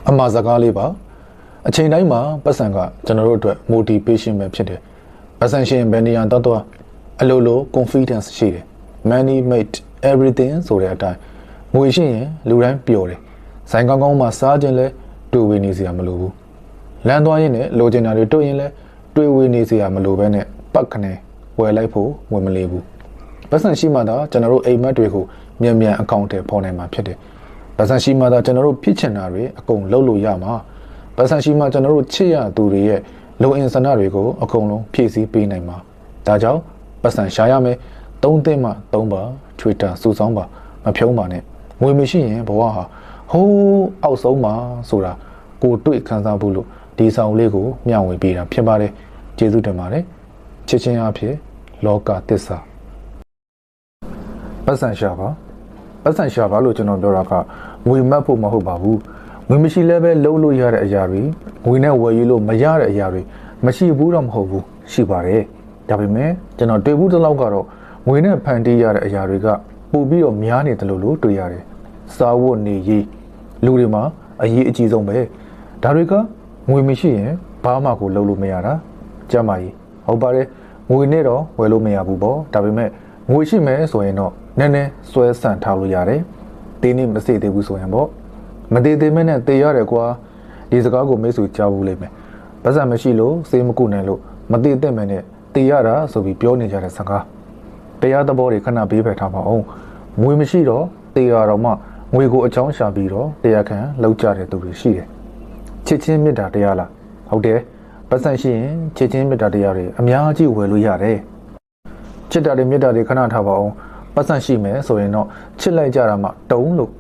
အမှားစကားလေးပါအချိန်တိုင်းမှာပတ်စံကကျွန်တော်တို့အတွက် motivation ပဲဖြစ်တယ်ပတ်စံရှင်ဘယ်နေရာတော့အလိုလို confidence ရှိတယ် money made everything ဆိုတဲ့အတိုင်းငွေရှိရင်လူတိုင်းပျော်တယ်ဆိုင်ကောင်းကောင်းမှစားခြင်းလဲတွေ့ဝေနေစရာမလိုဘူးလမ်းသွားရင်လည်းလိုချင်တာတွေတွေ့ရင်လဲတွေ့ဝေနေစရာမလိုပဲနဲ့ပတ်ခနဲ့ဝယ်လိုက်ဖို့ဝင်မလေးဘူးပတ်စံရှိမှသာကျွန်တော်တို့အိမ်မက်တွေကိုမြန်မြန်အကောင့်ထဲပေါ်နိုင်မှာဖြစ်တယ်ပတ်စံရှိမှသာကျွန်တော်တို့ဖြစ်ချင်တာတွေအကုန်လုပ်လို့ရမှာပတ်စံရှိမှကျွန်တော်တို့ချစ်ရသူတွေရဲ့လုံအင်ဆန္ဒတွေကိုအကုန်လုံးဖြည့်ဆည်းပေးနိုင်မှာဒါကြောင့်ပတ်စံရှာရမယ်3သင်းမှ3ပါ Twitter စုဆောင်းပါမဖြုံးပါနဲ့ငွေမရှိရင်ဘဝဟာဟိုးအောက်ဆုံးမှာဆိုတာကိုတွေ့ခံစားဖို့လို့ဒီဆောင်လေးကိုမျှဝေပေးတာဖြစ်ပါတယ်ကျေးဇူးတင်ပါတယ်ချစ်ချင်းအဖြစ်လောကသစ္စာပတ်စံရှာပါလို့ကျွန်တော်ပြောတာကငွေမှတ်ဖို့မဟုတ်ပါဘူးငွေမရှိလည်းပဲလုံးလို့ရတဲ့အရာတွေငွေနဲ့ဝယ်ယူလို့မရတဲ့အရာတွေမရှိဘူးတော့မဟုတ်ဘူးရှိပါတယ်ဒါပေမဲ့ကျွန်တော်တွေ့ဘူးတစ်လောက်ကတော့ငွေနဲ့ဖန်တီးရတဲ့အရာတွေကပို့ပြီးတော့များနေတယ်လို့တွေ့ရတယ်စားဝတ်နေရေးလူတွေမှာအရေးအကြီးဆုံးပဲဒါတွေကငွေမရှိရင်ဘာမှကိုလုပ်လို့မရတာကြမ်းပါကြီးဟုတ်ပါတယ်ငွေနဲ့တော့ဝယ်လို့မရဘူးပေါ့ဒါပေမဲ့ငွေရှိမယ်ဆိုရင်တော့နည်းနည်းဆွဲဆန့်ထားလို့ရတယ်တင်းနေမစေသေးဘူးဆိုရင်ပေါ့မသေးသေးမဲနဲ့တေရတယ်ကွာဒီစကားကိုမိတ်ဆွေကြားဘူးလိမ့်မယ်ပတ်စံမရှိလို့စေးမကုနိုင်လို့မသေးတဲ့မဲနဲ့တေရတာဆိုပြီးပြောနေကြတဲ့စကားတရားသဘောတွေခဏဘေးဖယ်ထားပါအောင်ငွေမရှိတော့တေရတော့မှငွေကိုအချောင်းရှာပြီးတော့တရားခံလောက်ကြတဲ့သူတွေရှိတယ်ချစ်ချင်းမေတ္တာတရားလားဟုတ်တယ်ပတ်စံရှိရင်ချစ်ချင်းမေတ္တာတရားတွေအများကြီးဝယ်လို့ရတယ်ချစ်တာတွေမေတ္တာတွေခဏထားပါအောင်ပတ်စံရှိမယ်ဆိုရင်တော့ချစ်လိုက်ကြတာမှတုံးလို့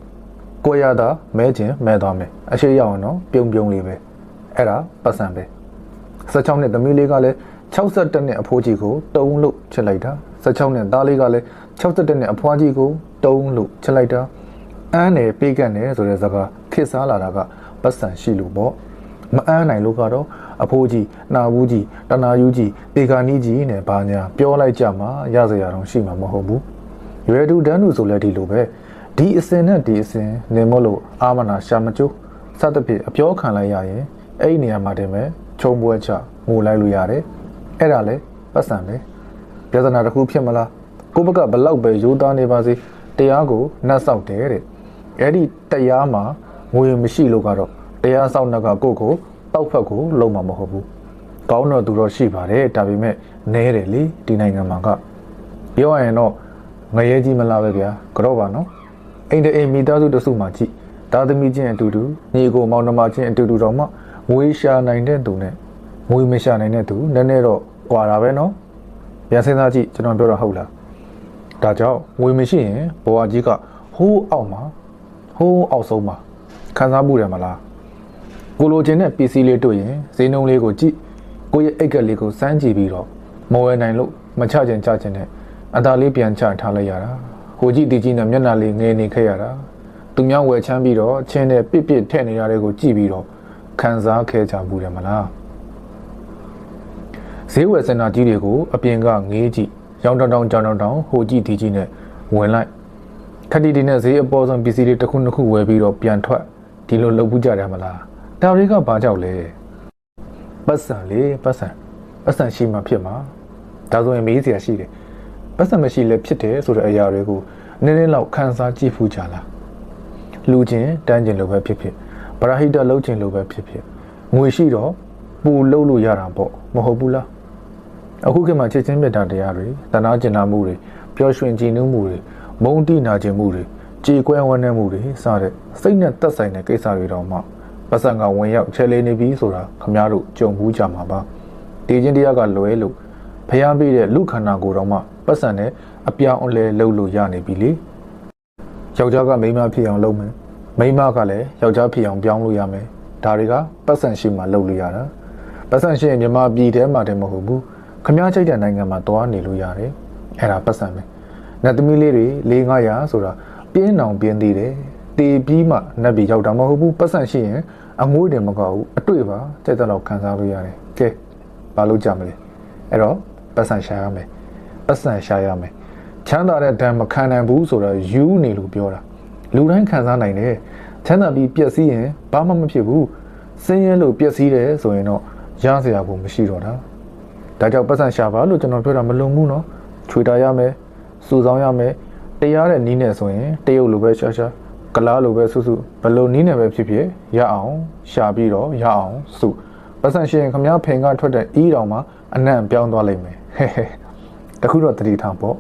ကိုရတာမဲခြင်းမဲသွားမယ်အရှိရအောင်တော့ပြုံလေးပဲအဲ့ဒါပတ်စံပဲ16နှစ်သမီးလေးကလည်း62နှစ်အဖိုးကြီးကိုတုံးလို့ချစ်လိုက်တာ16နှစ်သားလေးကလည်း62နှစ်အဖွားကြီးကိုတုံးလို့ချစ်လိုက်တာအန်းနယ်ပေးကတ်နယ်ဆိုတဲ့စကားခေတ်စားလာတာကပတ်စံရှိလို့ပေါ့မအန်းနိုင်လို့ကတော့အဖိုးကြီးနှာဘူးကြီးတနာယူကြီးတေကာနီးကြီးနဲ့ဘာညာပြောလိုက်ကြမှာရစရာတော့ရှိမှာမဟုတ်ဘူးရွယ်တူတန်းတူဆိုလဲဒီလိုပဲဒီအစင်နဲ့ဒီအစင်နေမို့လို့အာမနာရှာမကျိုးစသဖြင့်အပြောခံလိုက်ရရင်အဲ့ဒီနေရာမှာတင်မဲ့ခြုံပွဲချငိုလိုက်လို့ရတယ်အဲ့ဒါလဲပတ်စံပဲပြဿနာတစ်ခုဖြစ်မလားကိုဘကဘလောက်ပဲရိုးသားနေပါစေတရားကိုနှက်ဆောက်တယ်တဲ့အဲ့ဒီတရားမှာငွေမရှိလို့ကတော့တရားဆောက်နှက်ကကိုကိုတောက်ဖက်ကိုလုံးမှာမဟုတ်ဘူးကောင်းတော့သူတော့ရှိပါတယ်ဒါပေမဲ့နဲတယ်လေဒီနိုင်ငံမှာကပြောရရင်တော့ငရဲကြီးမလားပဲဗျာကြော့ပါနော်အိမ်တအိမ်မိသားစုတစုမှကြည့်သားသမီးချင်းအတူတူညီကိုမောင်နှမချင်းအတူတူတော့မှငွေရှာနိုင်တဲ့သူနဲ့ငွေမရှာနိုင်တဲ့သူနည်းနည်းတော့ကွာတာပဲနော်ပြန်စဉ်းစားကြည့်ကျွန်တော်ပြောတာဟုတ်လားဒါကြောင့်ငွေမရှိရင်ဘဝကြီးကဟိုးအောက်မှာဟိုးအောက်ဆုံးမှာခံစားမှုတယ်မလားကိုလိုချင်တဲ့ပစ္စည်းလေးတွေ့ရင်ဈေးနှုန်းလေးကိုကြည့်ကိုရဲ့အိတ်ကလေးကိုစမ်းကြည့်ပြီးတော့မဝယ်နိုင်လို့မချချင်ချချင်တဲ့အသာလေးပြန်ချထားလိုက်ရတာဟိုကြည့်ဒီကြည့်နဲ့မျက်နှာလေးငယ်နေခဲ့ရတာသူများဝယ်ချမ်းပြီးတော့ချင်းနဲ့ပစ်ထည့်နေရတဲ့ကိုကြည့်ပြီးတော့ခံစားခဲ့ကြဘူးတယ်မလားဈေးဝယ်စင်တာကြီးတွေကိုအပြင်ကငေးကြည့်ရောင်းတောင်ကြောင်တောင်ဟိုကြည့်ဒီကြည့်နဲ့ဝင်လိုက်ခက်တီတီနဲ့ဈေးအပေါ်ဆုံးပစ္စည်းတွေတစ်ခုနှစ်ခုဝယ်ပြီးတော့ပြန်ထွက်ဒီလိုလုပ်ဘူးကြတယ်မလားဒါတွေကဘာကြောက်လဲပတ်စံလေပတ်စံရှိမှဖြစ်မှာဒါဆိုရင်မေးစရာရှိတယ်ပတ်စံမရှိလဲဖြစ်တယ်ဆိုတဲ့အရာတွေကိုနည်းနည်းလောက်ခန်းစားကြည့်ဖူးကြလားလူချင်းတန်းချင်းလိုပဲဖြစ်ပရာဟိတလှုပ်ချင်းလိုပဲဖြစ်ငွေရှိတော့ပူလှုပ်လို့ရတာပေါ့မဟုတ်ဘူးလားအခုခေတ်မှာချစ်ချင်းမြတ်တာတရားတွေတနာကျင်နာမှုတွေပျော်ရွှင်ကြည်နူးမှုတွေမုန်းတိနာကျင်မှုတွေကြေကွဲဝမ်းနည်းမှုတွေစတဲ့စိတ်နဲ့သက်ဆိုင်တဲ့ကိစ္စတွေတော့မှပတ်စံကဝင်ရောက်ချဲလေးနေပြီဆိုတာခမားတို့ကြုံဘူးကြမှာပါဒီချင်းတရားကလွဲလို့ဖျားပေးတဲ့လူခန္ဓာကိုယ်တော်မှပတ်စံနဲ့အပြောင်းအလဲလုပ်လို့ရနေပြီလေယောက်ျားကမိန်းမဖြစ်အောင်လုပ်မယ်မိန်းမကလည်းယောက်ျားဖြစ်အောင်ပြောင်းလို့ရမယ်ဒါတွေကပတ်စံရှိမှလုပ်လို့ရတာပတ်စံရှိရင်မြန်မာပြည်ထဲမှာတည်းမဟုတ်ဘူးခမားချိတ်တဲ့နိုင်ငံမှာသွားနေလို့ရတယ်အဲ့ဒါပတ်စံပဲနတ်သမီးလေးတွေ4-500ဆိုတာပြင်းအောင်ပြင်းသေးတယ်တေပြီးမှနတ်ပြည်ရောက်တာမဟုတ်ဘူးပတ်စံရှိရင်အငွေးတယ်မကောက်ဘူးအတွေ့ပါတဲ့တော့ခံစားလို့ရတယ်ကဲဘာလို့ကြမလဲအဲ့တော့ပတ်စံရှာရမယ်ချမ်းသာတဲ့ဓာတ်မခံနိုင်ဘူးဆိုတော့ယူနေလို့ပြောတာလူတိုင်းခံစားနိုင်တယ် ချမ်းသာပြီးပျက်စီးရင်ဘာမှမဖြစ်ဘူးဆင်းရဲလို့ပျက်စီးတယ်ဆိုရင်တော့ရစရာကိုမရှိတော့တာဒါကြောင့်ပတ်စံရှာပါလို့ကျွန်တော်ပြောတာမလွန်ဘူးနော်ချွေတာရမယ်စူဆောင်ရမယ်တရားတဲ့နီးနဲ့ဆိုရင်တရုတ်လိုပဲရှာရှာကလားလိုပဲစုစုဘလို့နီးနဲ့ပဲဖြစ်ဖြစ်ရအောင်ရှာပြီးတော့ရအောင်စုပတ်စံရှင်ခမည်းဖင်ကထွက်တဲ့အီးတောင်မှာအနံ့ပြောင်းသွားလိမ့်မယ်ဟဲဟဲတခုတော့တတိထားပေါ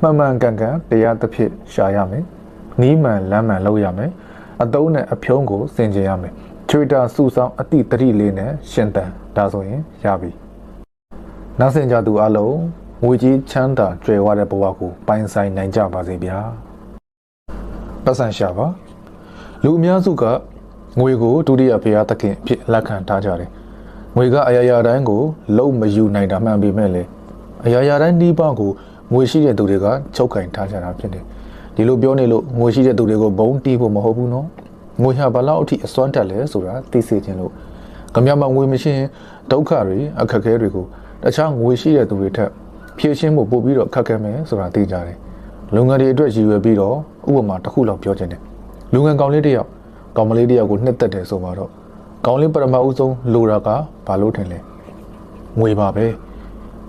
့မှန်မှန်ကန်ကန်တရားတစ်ဖြစ်ရှာရမယ်နီးမှန်လမ်းမှန်လုပ်ရမယ်အတုံးနဲ့အဖြုံးကိုစင်ကြယ်ရမယ်ချွေတာစုဆောင်အတိတတိလေးနဲ့ရှင်တန်ဒါဆိုရင်ရပြီနောက်ဆင်ကြသူအလုံးငွေကြီးချမ်းသာကြွယ်ဝတဲ့ဘဝကိုပိုင်ဆိုင်နိုင်ကြပါစေဗျာပတ်စံရှာပါလူအများစုကငွေကိုဒုတိယဘုရားသခင်ဖြစ်လက်ခံထားကြတယ်ငွေကအရာရာတိုင်းကိုလုံးမယူနိုင်တာမှန်ပေမဲ့လေအရာရာတိုင်းနှီးပါကိုငွေရှိတဲ့သူတွေကချုပ်ကင်ထားကြတာဖြစ်တယ်ဒီလိုပြောနေလို့ငွေရှိတဲ့သူတွေကိုဘုံတီးဖို့မဟုတ်ဘူးနော်ငွေဟာဘလောက်အထိအစွမ်းတက်လဲဆိုတာသိစေချင်လို့ခမရမငွေမရှိရင်ဒုက္ခတွေအခက်အခဲတွေကိုတခြားငွေရှိတဲ့သူတွေထက်ဖြည့်ရှင်းဖို့ပို့ပြီးတော့ခက်ခဲမယ်ဆိုတာသိကြတယ်လုပ်ငန်းတွေအတွက်ရည်ရွယ်ပြီးတော့ဥပမာတစ်ခုလောက်ပြောချင်တယ်လူငယ်ကောင်လေးတစ်ယောက်ကောင်မလေးတစ်ယောက်ကိုနှစ်သက်တယ်ဆိုတော့ကောင်လေးပထမဦးဆုံးလိုတာကဘာလို့ထင်လဲငွေပါပဲ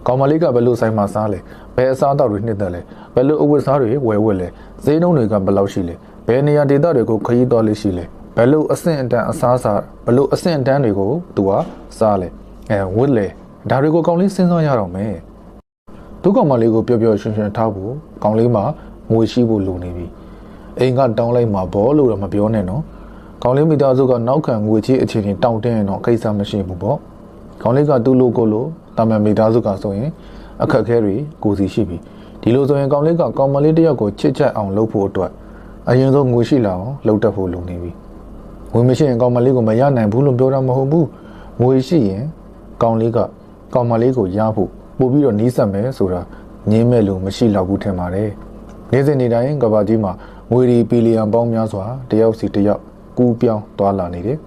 ကောင်မလေးကဘယ်လိုဆိုင်မှာစားလဲဘယ်အစားအသောက်တွေနှစ်သက်လဲဘယ်လိုအဝတ်စားတွေဝယ်ဝတ်လဲဈေးနှုန်းတွေကဘယ်လောက်ရှိလဲဘယ်နေရာဒေသတွေကိုခရီးသွားလေးရှိလဲဘယ်လိုအဆင့်အတန်းအစားစားဘယ်လိုအဆင့်အတန်းတွေကိုသူကစားလဲဝတ်လဲဒါတွေကိုကောင်လေးစဉ်းစားရတော့မယ်သူကောင်မလေးကိုပျော်ပျော်ရွှင်ရွှင်ထားဖို့ကောင်လေးမှာငွေရှိဖို့လိုနေပြီအိမ်ကတောင်းလိုက်မှာဘောလို့တော့မပြောနဲ့နော်ကောင်လေးမိသားစုကနောက်ခံငွေချေးအခြေအနေတောင်းတင်းရင်တော့ကိစ္စမရှိဘူးပေါ့ကောင်လေးကသူ့လိုကိုလိုတာမန်မိသားစုကဆိုရင်အခက်အခဲတွေကိုစီရှိပြီဒီလိုဆိုရင်ကောင်လေးကကောင်မလေးတစ်ယောက်ကိုချစ်ချက်အောင်လုပ်ဖို့အတွက်အရင်ဆုံးငွေရှိလာအောင်လုပ်တတ်ဖို့လိုနေပြီငွေမရှိရင်ကောင်မလေးကိုမရနိုင်ဘူးလို့ပြောတာမဟုတ်ဘူးငွေရှိရင်ကောင်လေးကကောင်မလေးကိုရဖို့ပို့ပြီးတော့နီးစပ်မယ်ဆိုတာငင်းမဲ့လို့မရှိတော့ဘူးထင်ပါတယ်နေ့စဉ်နေ့တိုင်းကဘာကြီးမှာငွေတွေဘီလီယံပေါင်းများစွာတယောက်စီတယောက်ကူးပြောင်းသွားလာနေတယ်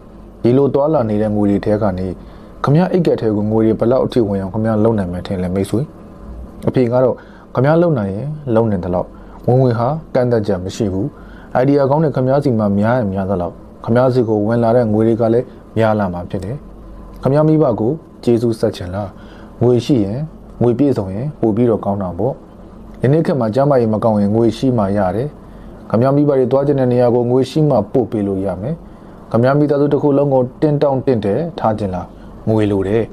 ဒီလိုသွားလာနေတဲ့ငွေတွေထဲကနေခမရအိတ်ကက်ထဲကိုငွေတွေဘလောက်အထိဝင်အောင်ခမရလုံနိုင်မယ်ထင်လဲမိတ်ဆွေအဖေကတော့ခမရလုံနိုင်ရင်လုံနေတယ်လို့ဝင်ဝင်ဟာကန့်သက်ချက်မရှိဘူးအိုင်ဒီယာကောင်းတဲ့ခမရစီမှာများရင်များသလောက်ခမရစီကိုဝင်လာတဲ့ငွေတွေကလည်းများလာမှာဖြစ်တယ်ခမရမိဘကိုကျေးဇူးဆက်ချင်လားငွေရှိရင်ငွေပြည့်စုံရင်ပို့ပြီးတော့ကောင်းတာပေါ့ဒီနေ့ခေတ်မှာကျမကြီးမကောင်းရင်ငွေရှိမှရတယ်ခမရမိဘတွေသွားကျင်တဲ့နေရာကိုငွေရှိမှပို့ပေးလို့ရမယ်ခမရမိသားစုတစ်ခုလုံးကိုတင်းတောင်းတင်းတယ်ထားခြင်းလားငွေလိုတယ်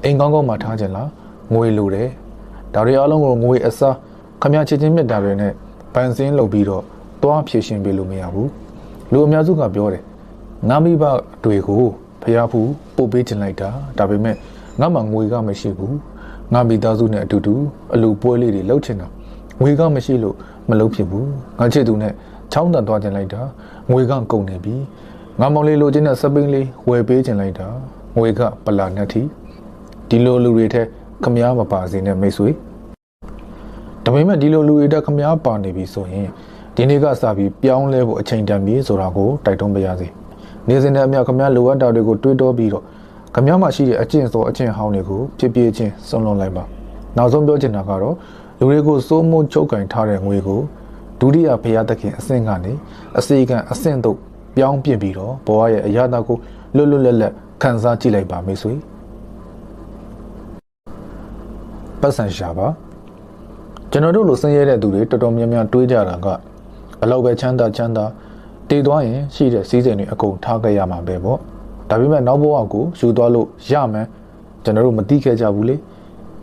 အိမ်ကောင်းကောင်းမှာထားခြင်းလားငွေလိုတယ်ဒါတွေအားလုံးကိုငွေအစားခမရချစ်ချင်းမြတ်တာတွေနဲ့ပန်စင်းလုပ်ပြီးတော့တွားဖြည့်ရှင်ပေးလို့မရဘူးလူအများစုကပြောတယ်ငါမိဘတွေကိုဖျားဖူးပို့ပေးခြင်းလိုက်တာဒါပေမဲ့ငါမှငွေကမရှိဘူးငါမိသားစုနဲ့အတူတူအလူပွဲလေးတွေလှုပ်ချင်တာငွေကမရှိလို့မလုပ်ဖြစ်ဘူးငါချစ်သူနဲ့ချောင်းတန်သွားခြင်းလိုက်တာငွေကကုန်နေပြီငါမောင်လေးလိုချင်တဲ့စပိန်လေးဝယ်ပေးခြင်းလိုက်တာငွေကပလာနဲ့ထီဒီလိုလူတွေထက်ခမ ्या မပါစေနဲ့မိတ်ဆွေဒါပေမဲ့ဒီလိုလူတွေထက်ခမ ्या ပါနေပြီဆိုရင်ဒီနေ့ကစပြီးပြောင်းလဲဖို့အချိန်တန်ပြီဆိုတာကိုတိုက်တွန်းပါရစေနေစဉ်နဲ့အမျှခမ ्या လိုအပ်တာတွေကိုတွေးတောပြီးတော့ခမ ्या မှာရှိတဲ့အကျင့်စောအကျင့်ဟောင်းတွေကိုဖြစ်ပြချင်းဆုံးလွန်လိုက်ပါနောက်ဆုံးပြောချင်တာကတော့လူတွေကိုစိုးမိုးချုပ်ကင်ထားတဲ့ငွေကိုဒုတိယဘုရားသခင်အဆင့်ကနေအစီကံအဆင့်သို့ပြောင်းပြင်ပြီးတော့ဘဝရဲ့အရာတာကိုလွတ်လွတ်လပ်လပ်ခံစားကြည့်လိုက်ပါမိတ်ဆွေပတ်စံရှာပါကျွန်တော်တို့လိုဆင်းရဲတဲ့သူတွေတော်တော်များများတွေးကြတာကဘလောက်ပဲချမ်းသာတည်သွားရင်ရှိတဲ့စီးစိမ်တွေအကုန်ထားခဲ့ရမှာပဲပေါ့ဒါပေမဲ့နောက်ဘဝကိုယူသွားလို့ရမှန်းကျွန်တော်တို့မသိခဲ့ကြဘူးလေ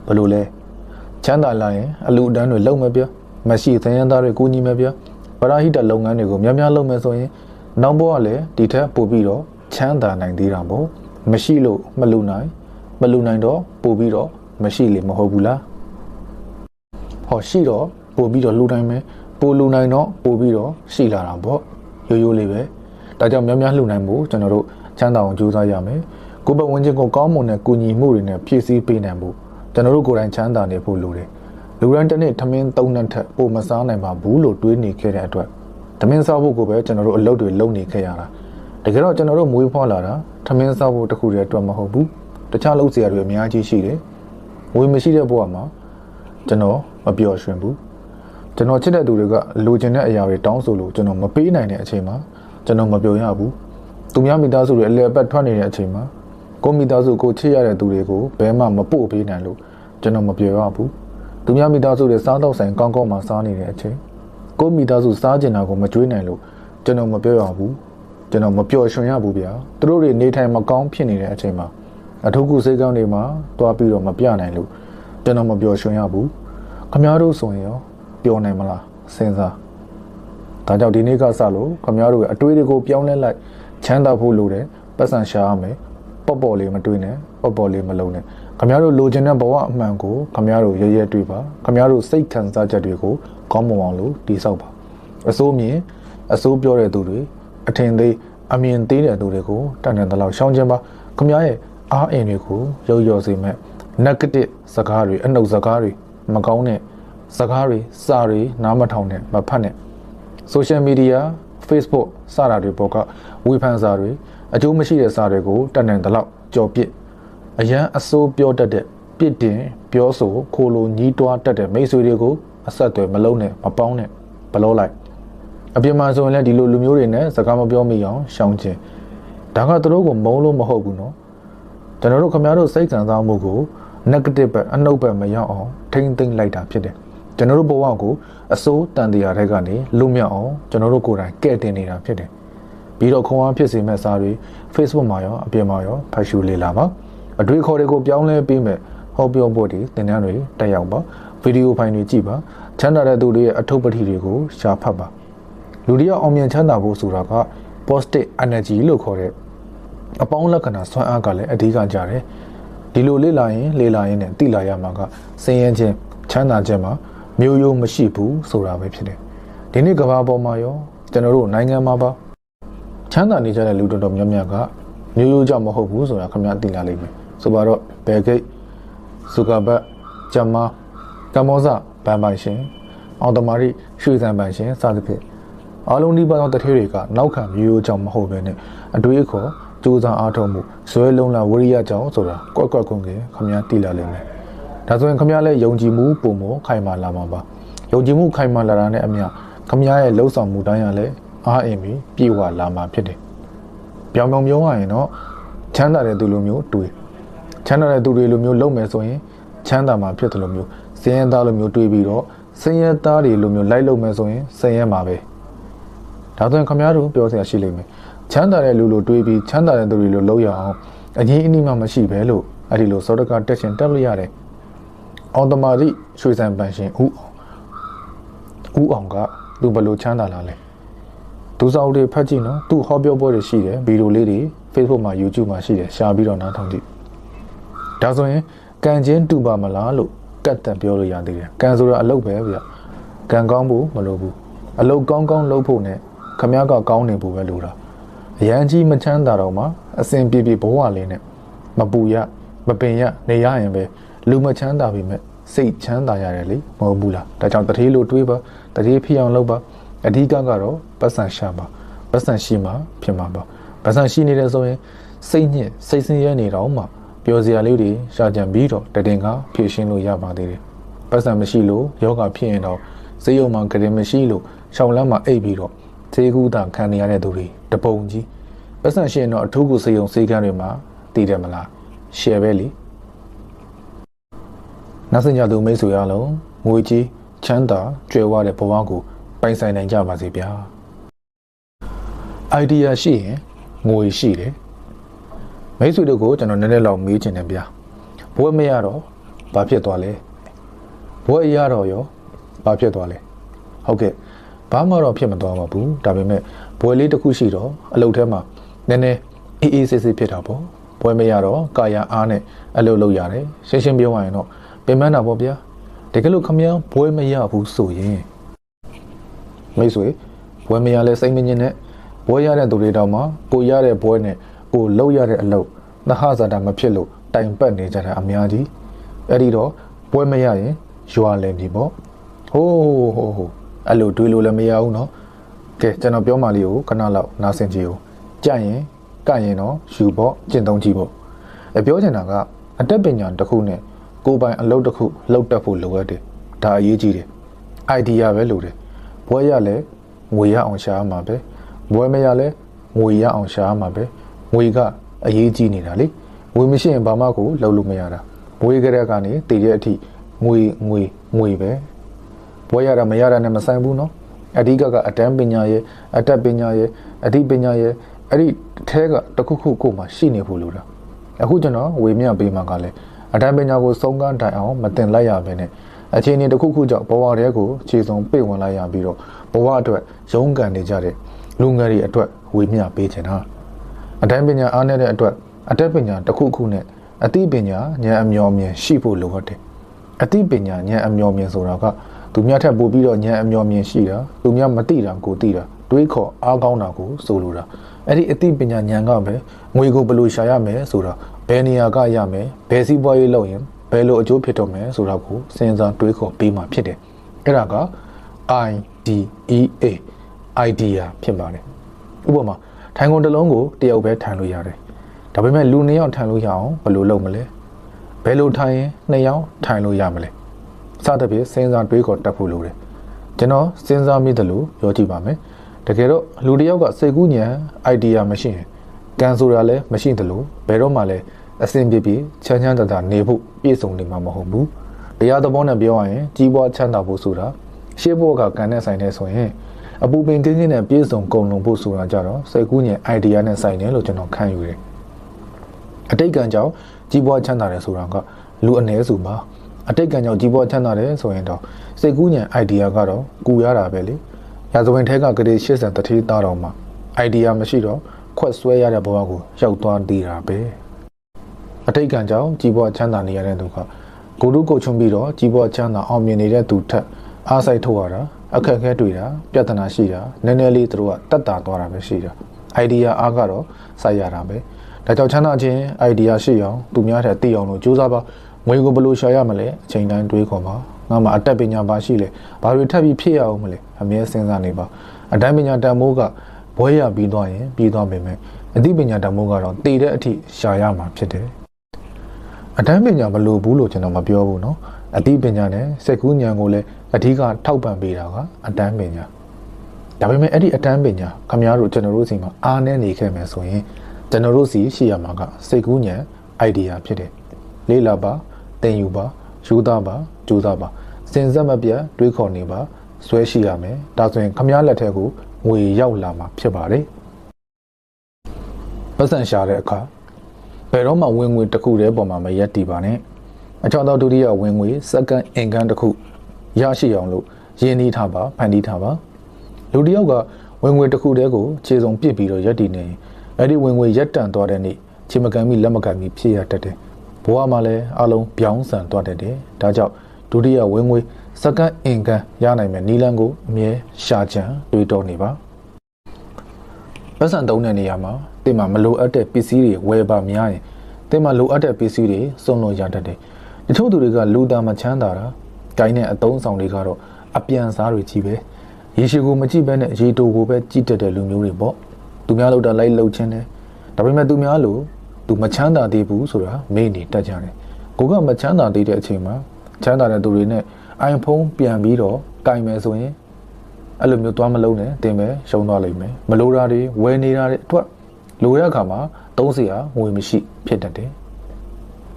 ဘယ်လိုလဲချမ်းသာလာရင်အလူအတန်းတွေလုံမယ်ဗျမရှိသင်ရသားတွေကိုညီမယ်ဗျပရာဟိတလုပ်ငန်းတွေကိုများများလုပ်မယ်ဆိုရင်နောက်ဘဝလည်းဒီထက်ပိုပြီးတော့ချမ်းသာနိုင်သေးတာပေါ့မရှိလို့မလူနိုင်တော့ပိုပြီးတော့မရှိလေမဟုတ်ဘူးလားဟောရှိတော့ပိုပြီးတော့လူနိုင်မယ်ပိုလူနိုင်တော့ပိုပြီးတော့ရှိလာတာပေါ့ရိုးရိုးလေးပဲဒါကြောင့်များများလှူနိုင်ဖို့ကျွန်တော်တို့ချမ်းသာအောင်ကြိုးစားရမယ်ကိုယ်ပတ်ဝန်းကျင်ကိုကောင်းမွန်တဲ့ကူညီမှုတွေနဲ့ဖြည့်ဆည်းပေးနိုင်ဖို့ကျွန်တော်တို့ကိုယ်တိုင်ချမ်းသာနေဖို့လိုတယ်လူတိုင်းတစ်နေ့ထမင်း၃နှစ်ထက်ပိုမစားနိုင်ပါဘူးလို့တွေးနေခဲ့တဲ့အတွက်ထမင်းစားဖို့ကိုပဲကျွန်တော်တို့အလုပ်တွေလုပ်နေခဲ့ရတာတကယ်တော့ကျွန်တော်တို့မွေးဖွားလာတာထမင်းစားဖို့တခုတည်းအတွက်မဟုတ်ဘူးတခြားလုပ်စရာတွေအများကြီးရှိတယ်ဝေမရှိတဲ့ဘဝမှာကျွန်တော်မပျော်ရွှင်ဘူးကျွန်တော်ချစ်တဲ့သူတွေကလိုချင်တဲ့အရာတွေတောင်းဆိုလို့ကျွန်တော်မပေးနိုင်တဲ့အချိန်မှာ ကျွန်တော်မပြောရဘူးသူများမိသားစုတွေအလဲပတ်ထွက်နေတဲ့အချိန်မှာကိုမိသားစုကိုချစ်ရတဲ့သူတွေကိုဘဲမှမပို့ပေးနိုင်လို့ကျွန်တော်မပြောရဘူးသူများမိသားစုတွေစားတော့ဆိုင်ကောင်းကောင်းမှစားနေတဲ့အချိန်ကိုမိသားစုစားကျင်တာကိုမကြွေးနိုင်လို့ကျွန်တော်မပြောရဘူးကျွန်တော်မပျော်ရွှင်ရဘူးဗျာသူတို့တွေနေထိုင်မကောင်းဖြစ်နေတဲ့အချိန်မှာအထုပ်ကူစေးကောင်းတွေမှာတွားပြီးတော့မပြနိုင်လို့ကျွန်တော်မပျော်ရွှင်ရဘူးခမားတို့ဆိုရင်ရောပျော်နိုင်မလားစဉ်းစားဒါကြောင့်ဒီနေ့ကစလို့ခမားတို့ရဲ့အတွေးတွေကိုပြောင်းလဲလိုက်ချမ်းသာဖို့လိုတယ်ပတ်စံရှာရမယ်ပေါ့လေးမတွေးနဲ့ပေါ့လေးမလုံးနဲ့ခမားတို့လိုချင်တဲ့ဘဝအမှန်ကိုခမားတို့ရရဲတွေးပါခမားတို့စိတ်ခံစားချက်တွေကိုကောင်းမွန်အောင်လို့တည်ဆောက်ပါအစိုးမြင်အစိုးပြောတဲ့သူတွေအထင်သေးအမြင်သေးတဲ့သူတွေကိုတန်တန်တလောက်ရှောင်းခြင်းပါခမားရဲ့အားအင်တွေကိုရုပ်ရော်စေမဲ့ negative စကားတွေအနှုတ်စကားတွေမကောင်းတဲ့စကားတွေစာတွေနားမထောင်နဲ့မဖတ်နဲ့ social media Facebook စတာတွေပေါ်ကဝေဖန်စာတွေအကျိုးမရှိတဲ့စာတွေကိုတန်တန်တလောက်ကြော်ပစ်အရန်အစိုးပြောတတ်တဲ့ပြစ်တင်ပြောဆိုခိုလိုညီးတွားတတ်တဲ့မိတ်ဆွေတွေကိုအဆက်အသွယ်မလုံးနဲ့မပေါင်းနဲ့ဘလို့လိုက်အပြင်မှာဆိုရင်လည်းဒီလိုလူမျိုးတွေနဲ့စကားမပြောမိအောင်ရှောင်ခြင်းဒါကသူတို့ကိုမုန်းလို့မဟုတ်ဘူးနော်ကျွန်တော်တို့ခင်ဗျားတို့စိတ်ခံစားမှုကို negative ဘက်အနှုတ်ဘက်မရောက်အောင်ထိမ့်သိမ့်လိုက်တာဖြစ်တယ်ကျွန်တော်တို့ဘဝကိုအစိုးတန်တရားတွေကနေလွတ်မြောက်အောင်ကျွန်တော်တို့ကိုယ်တိုင်ကဲ့တင်နေတာဖြစ်တယ်ပြီးတော့ခွန်အားဖြစ်စေမဲ့စာတွေ Facebook မှာရောအပြင်မှာရောဖတ်ရှုလေ့လာပါအတွေ့အခေါ်တွေကိုပြောင်းလဲပေးမဲ့ဟောပြောဖို့ဒီသင်တန်းတွေတက်ရောက်ပါဗီဒီယိုဖိုင်တွေကြည့်ပါချမ်းသာတဲ့သူတွေရဲ့အထုပ်ပတိတွေကိုရှာဖတ်ပါလူတွေအောင်မြင်ချမ်းသာဖို့ဆိုတာက positive energy လို့ခေါ်တဲ့အပေါင်းလက္ခဏာဆွမ်းအားကလည်းအဓိကကြတယ်ဒီလိုလေ့လာရင်နဲ့သိလာရမှာကစင်ရင်ချင်းချမ်းသာခြင်းမှာမျိုးရိုးမရှိဘူးဆိုတာပဲဖြစ်တယ်ဒီနေ့ကမ္ဘာပေါ်မှာရောကျွန်တော်တို့နိုင်ငံမှာပါချမ်းသာနေကြတဲ့လူတော်တော်များများကမျိုးရိုးကြောင့်မဟုတ်ဘူးဆိုတာခင်ဗျားသိလာလိမ့်မယ်ဆိုပါတော့ဘယ်ဂိတ်ဇူကာဘတ်ဂျမ်မာကမ္ဘောဇဘန်ပိုင်ရှင်အောင်တမာရီရွှေစံပိုင်ရှင်စသဖြင့်အားလုံးဒီပါသောတထေးတွေကနောက်ခံမျိုးရိုးကြောင့်မဟုတ်ဘဲနဲ့အတွေးအခေါ်စူးစမ်းအားထုတ်မှုဇွဲလုံးလာဝရိယကြောင့်ဆိုတာကွက်ကွက်ကွန်းကခင်ဗျားသိလာလိမ့်မယ်ဒါဆိုရင်ခင်ဗျားလည်းယုံကြည်မှုပုံမခိုင်မာလာမှာပါယုံကြည်မှုခိုင်မာလာတာနဲ့အမျှခင်ဗျားရဲ့လှုပ်ဆောင်မှုတိုင်းရလည်းအားအင်ပြီးပြေဝလာမှာဖြစ်တယ်ပြောင်ပြောင်ပြောရရင်တော့ချမ်းသာတဲ့သူလိုမျိုးတွေးချမ်းသာတဲ့သူတွေလိုမျိုးလုပ်မယ်ဆိုရင်ချမ်းသာမှာဖြစ်တယ်လို့မျိုးစင်ရဲသားလိုမျိုးတွေးပြီးတော့စင်ရဲသားတွေလိုမျိုးလိုက်လုပ်မယ်ဆိုရင်စင်ရဲမှာပဲဒါဆိုရင်ခင်ဗျားတို့ပြောစရာရှိလိမ့်မယ်ချမ်းသာတဲ့လူလိုတွေးပြီးချမ်းသာတဲ့သူတွေလိုလုပ်ရအောင်အကြီးအနီးမှမရှိပဲလို့အဲ့ဒီလိုစောတကတက်ရှင်တက်လို့ရတယ်အောင်တမာတိရွှေစံပန်ရှင်ဦးအောင်ကသူဘလို့ချမ်းသာလာလဲသူစာအုပ်တွေဖတ်ကြည့်နော်သူဟောပြောပွဲတွေရှိတယ်ဗီဒီယိုလေးတွေ Facebook မှာ YouTube မှာရှိတယ်ရှာပြီးတော့နားထောင်ကြည့်ဒါဆိုရင်ကံချင်းတူပါမလားလို့ကတ်တက်ပြောလို့ရသေးတယ်ကံဆိုတာအလုပ်ပဲဗျကံကောင်းဖို့မလိုဘူးအလုပ်ကောင်းကောင်းလုပ်ဖို့နဲ့ခမ ्या ကကောင်းနေဖို့ပဲလိုတာအရန်ကြီးမချမ်းသာတော့မှအစဉ်ပြေပြေဘဝလေးနဲ့မပူရမပင်ရနေရရင်ပဲလူမချမ်းသာပြီမဲ့စိတ်ချမ်းသာရတယ်လေမဟုတ်ဘူးလားဒါကြောင့်တတိလိုတွေးပါတတိဖြစ်အောင်လုပ်ပါအဓိကကတော့ပတ်စံရှာပါပတ်စံရှိမှဖြစ်မှာပါပတ်စံရှိနေတယ်ဆိုရင်စိတ်ညစ်စိတ်ဆင်းရဲနေတော့မှပျော်စရာလေးတွေရှာကြံပြီးတော့တတင်ကဖြည့်ရှင်းလို့ရပါသေးတယ်ပတ်စံမရှိလို့ယောဂဖြစ်ရင်တော့ဈေးရုံမှာကရင်မရှိလို့ရှောင်းလမ်းမှာအိပ်ပြီးတော့ဈေးကူးတာခံနေရတဲ့သူတွေတပုံကြီးပတ်စံရှိရင်တော့အထူးကိုစေယုံစေကန်းတွေမှာတည်တယ်မလားရှယ်ပဲလေနောက်ဆက်ကြသူမိတ်ဆွေအားလုံးငွေကြီးချမ်းသာကြွယ်ဝတဲ့ဘဝကိုပိုင်ဆိုင်နိုင်ကြပါစေဗျာ idea ရှိရင်ငွေရှိတယ်မိတ်ဆွေတို့ကိုကျွန်တော်နည်းနည်းလောက်မေးချင်တယ်ဗျာဘွဲမရတော့ဘာဖြစ်သွားလဲဘွဲရတော့ရောဘာဖြစ်သွားလဲဟုတ်ကဲ့ဘာမှတော့ဖြစ်မသွားပါဘူးဒါပေမဲ့ဘွဲလေးတစ်ခုရှိတော့အလုပ်ထဲမှာနည်းနည်းအေးအေးဆေးဆေးဖြစ်တာပေါ့ဘွဲမရတော့ကာယအားနဲ့အလုပ်လုပ်ရတယ်ရှင်းရှင်းပြောရရင်တော့ပင်ပန်းတာပေါ့ဗျာတကယ်လို့ခမည်းဘွဲမရဘူးဆိုရင်မိတ်ဆွေဘွဲမရလဲစိတ်မငြင်းနဲ့ဘွဲရတဲ့သူတွေတောင်မှကိုရတဲ့ဘွဲနဲ့ကိုလုပ်ရတဲ့အလုပ်သဟဇာတာမဖြစ်လို့တိုင်ပတ်နေကြတာအများကြီးအဲ့ဒီတော့ဘွဲမရရင်ရွာလဲပြီပေါ့ဟိုးအဲ့လိုတွေးလို့လည်းမရဘူးเนาะကဲကျွန်တော်ပြောမှလေးကိုခဏလောက်နားဆင်ကြည့်ဦးကြရင်ကရင်တော့ယူပေါ့ကျင့်သုံးကြည့်ပေါ့ပြောချင်တာကအတက်ပညာတစ်ခုနဲ့ကိုယ်ပိုင်အလုပ်တစ်ခုလုပ်တတ်ဖို့လိုအပ်တယ်ဒါအရေးကြီးတယ် idea ပဲလိုတယ်ဘွဲရလဲငွေရအောင်ရှာရမှာပဲ ဘွဲမရလဲငွေရအောင်ရှာမှာပဲငွေကအရေးကြီးနေတာလေငွေမရှိရင်ဘာမှကိုလှုပ်လို့မရတာဘွေကြတဲ့ကနေတည်တဲ့အထိငွေပဲဘွဲရတာမရတာနဲ့မဆိုင်ဘူးနော်အဓိကအတန်းပညာရဲ့အတတ်ပညာရဲ့အသိပညာရဲ့အဲ့ဒီထဲကတခုခုကိုမှရှိနေဖို့လိုတာအခုကျွန်တော်ဝေမျှပေးမှာကလည်းအတန်းပညာကိုစုံကန်းတိုင်အောင်မတင်လိုက်ရဘဲနဲ့အခြေအနေတစ်ခုခုကြောင့်ဘဝထဲကိုခြေစုံပိတ်ဝင်လိုက်ရပြီးတော့ဘဝအတွက်ရုန်းကန်နေကြတဲ့လူငယ်တွေအတွက်ဝေမျှပေးချင်တာအတန်းပညာအားနည်းတဲ့အတွက်အတတ်ပညာတစ်ခုခုနဲ့အသိပညာဉာဏ်အမျှော်မြင်ရှိဖို့လိုတယ်အသိပညာဉာဏ်အမျှော်မြင်ဆိုတာကသူများထက်ပိုပြီးတော့ဉာဏ်အမျှော်မြင်ရှိတာသူများမသိတာကိုသိတာတွေးခေါ်အားကောင်းတာကိုဆိုလိုတာအဲ့ဒီအသိပညာဉာဏ်ကပဲငွေကိုဘယ်လိုရှာရမယ်ဆိုတာဘယ်နေရာကရမယ်ဘယ်စီးပွားရေးလုပ်ရင်ဘယ်လိုအကျိုးဖြစ်တော့မယ်ဆိုတာကိုစဉ်းစားတွေးခေါ်ပေးမှဖြစ်တယ်အဲ့ဒါက IDEA idea ဖြစ်ပါတယ်ဥပမာထိုင်ကုန်တစ်လုံးကိုတယောက်ပဲထိုင်လို့ရတယ်ဒါပေမဲ့လူ2ယောက်ထိုင်လို့ရအောင်ဘယ်လိုလုပ်မလဲဘယ်လိုထိုင်ရင်2ယောက်ထိုင်လို့ရမလဲစသဖြင့်စဉ်းစားတွေးခေါ်တတ်ဖို့လိုတယ်ကျွန်တော်စဉ်းစားမိတယ်လို့ပြောကြည့်ပါမယ်တကယ်တော့လူတစ်ယောက်ကစိတ်ကူးဉာဏ် idea မရှိရင်ကံဆိုတာလည်းမရှိတယ်လို့ဘယ်တော့မှလည်းအစဉ်ပြေပြေချမ်းချမ်းသာသာနေဖို့ပြည့်စုံနေမှာမဟုတ်ဘူးတရားသဘောနဲ့ပြောရရင်ကြီးပွားချမ်းသာဖို့ဆိုတာရှေ့ဘဝကကံနဲ့ဆိုင်တဲ့ဆိုရင်အပူပင်ကင်းကင်းနဲ့ပြည့်စုံကုန်လုံးဖို့ဆိုတာကြတော့စိတ်ကူးဉာဏ် idea နဲ့ဆိုင်တယ်လို့ကျွန်တော်ခံယူတယ်အတိတ်ကံကြောင့်ကြီးပွားချမ်းသာတယ်ဆိုတာကလူအ ਨੇ စုပါအတိတ်ကံကြောင့်ကြီးပွားချမ်းသာတယ်ဆိုရင်တော့စိတ်ကူးဉာဏ် idea ကတော့ကူရတာပဲလေရာဇဝင်ထဲကကလေး80တတိသားတော်မှာ idea မရှိတော့ခွက်ဆွဲရတဲ့ဘဝကိုရောက်သွားသေးတာပဲအတိတ်ကံကြောင့်ကြီးပွားချမ်းသာနေရတဲ့သူကကိုရုကိုချုံပြီးတော့ကြီးပွားချမ်းသာအောင်မြင်နေတဲ့သူထက်အားစိုက်ထုတ်ရတာအခက်အခဲတွေ့တာပြဿနာရှိတာနည်းနည်းလေးသူတို့ကတက်တာသွားတာပဲရှိတာ idea အားကတော့စိုက်ရတာပဲဒါကြောင့်ချမ်းသာခြင်း idea ရှိအောင်သူများထက်သိအောင်လို့ကြိုးစားပါငွေကိုဘယ်လိုရှာရမလဲအချိန်တိုင်းတွေးခေါ်ပါငါမှအတတ်ပညာပါရှိလေဘာတွေထပ်ပြီးဖြစ်ရအောင်မလဲအမြဲစဉ်းစားနေပါအတတ်ပညာတန်မိုးကဘွဲရပြီးသွားရင်ပြီးသွားပေမဲ့အသိပညာတန်မိုးကတော့တည်တဲ့အထိရှာရမှာဖြစ်တယ်အတတ်ပညာမလိုဘူးလို့ကျွန်တော်မပြောဘူးเนาะအသိပညာနဲ့စက်ကူးဉာဏ်ကိုလည်းအဓိကထောက်ပံ့ပေးတာကအတတ်ပညာဒါပေမဲ့အဲ့ဒီအတတ်ပညာခမည်းတော်ကျွန်တော်တို့စီမှာအားနည်းနေခဲ့မယ်ဆိုရင်ကျွန်တော်တို့စီရှိရမှာကစိတ်ကူးဉာဏ် idea ဖြစ်တယ်လေးလာပါသင်ယူပါယူသားပါကြိုးစားပါစဉ်ဆက်မပြတ်တွေးခေါ်နေပါဆွဲရှိရမယ်ဒါဆိုရင်ခမည်းလက်ထက်ကိုငွေရောက်လာမှာဖြစ်ပါတယ်ပတ်စံရှာတဲ့အခါဘယ်တော့မှဝင်ငွေတစ်ခုတည်းပေါ်မှာမရက်တည်ပါနဲ့အချောင်းတော့ဒုတိယဝင်ငွေစက္ကန့်အင်ကန်တစ်ခုရရှိအောင်လို့ရင်းနှီးထားပါဖန်တီးထားပါလူတစ်ယောက်ကဝင်ငွေတစ်ခုတည်းကိုခြေစုံပစ်ပြီးတော့ရက်တည်နေအဲ့ဒီဝင်ငွေရက်တန်သွားတဲ့နေ့ခြေမကန်မိလက်မကန်မိဖြစ်ရတတ်တယ်ဘဝမှာလည်းအလုံးပြောင်းဆန်သွားတတ်တယ်ဒါကြောင့်ဒုတိယဝင်ငွေစက္ကန့်အင်ကန်ရနိုင်မယ်နီလန်းကိုအမြဲရှာကြံတွေးတောနေပါပတ်စံသုံးတဲ့နေရာမှာတင်မှာမလိုအပ်တဲ့ပစ္စည်းတွေဝယ်ပါများရင်တင်မှာလိုအပ်တဲ့ပစ္စည်းတွေစွန့်လွတ်ရတတ်တယ်တချို့သူတွေကလူသားမချမ်းသာတာဂိုင်းနဲ့အသုံးဆောင်တွေကတော့အပြန်စားတွေကြီးပဲရေရှည်ကိုမကြည့်ဘဲနဲ့ရေတိုကိုပဲကြည့်တတ်တဲ့လူမျိုးတွေပေါ့သူများလောက်တာလိုက်လှုပ်ချင်းတယ်ဒါပေမဲ့သူများလို့သူမချမ်းသာသေးဘူးဆိုတာမေ့နေတတ်ကြတယ်ကိုကမချမ်းသာသေးတဲ့အချိန်မှာချမ်းသာတဲ့သူတွေနဲ့ iPhone ပြန်ပြီးတော့ကင်မယ်ဆိုရင်အဲ့လိုမျိုးသွားမလုံးနဲ့တင်ပဲရှုံးသွားလိမ့်မယ်မလိုတာတွေဝယ်နေတာတွေအတွက်လိုတဲ့အခါမှာသုံးစရာငွေမရှိဖြစ်တတ်တယ်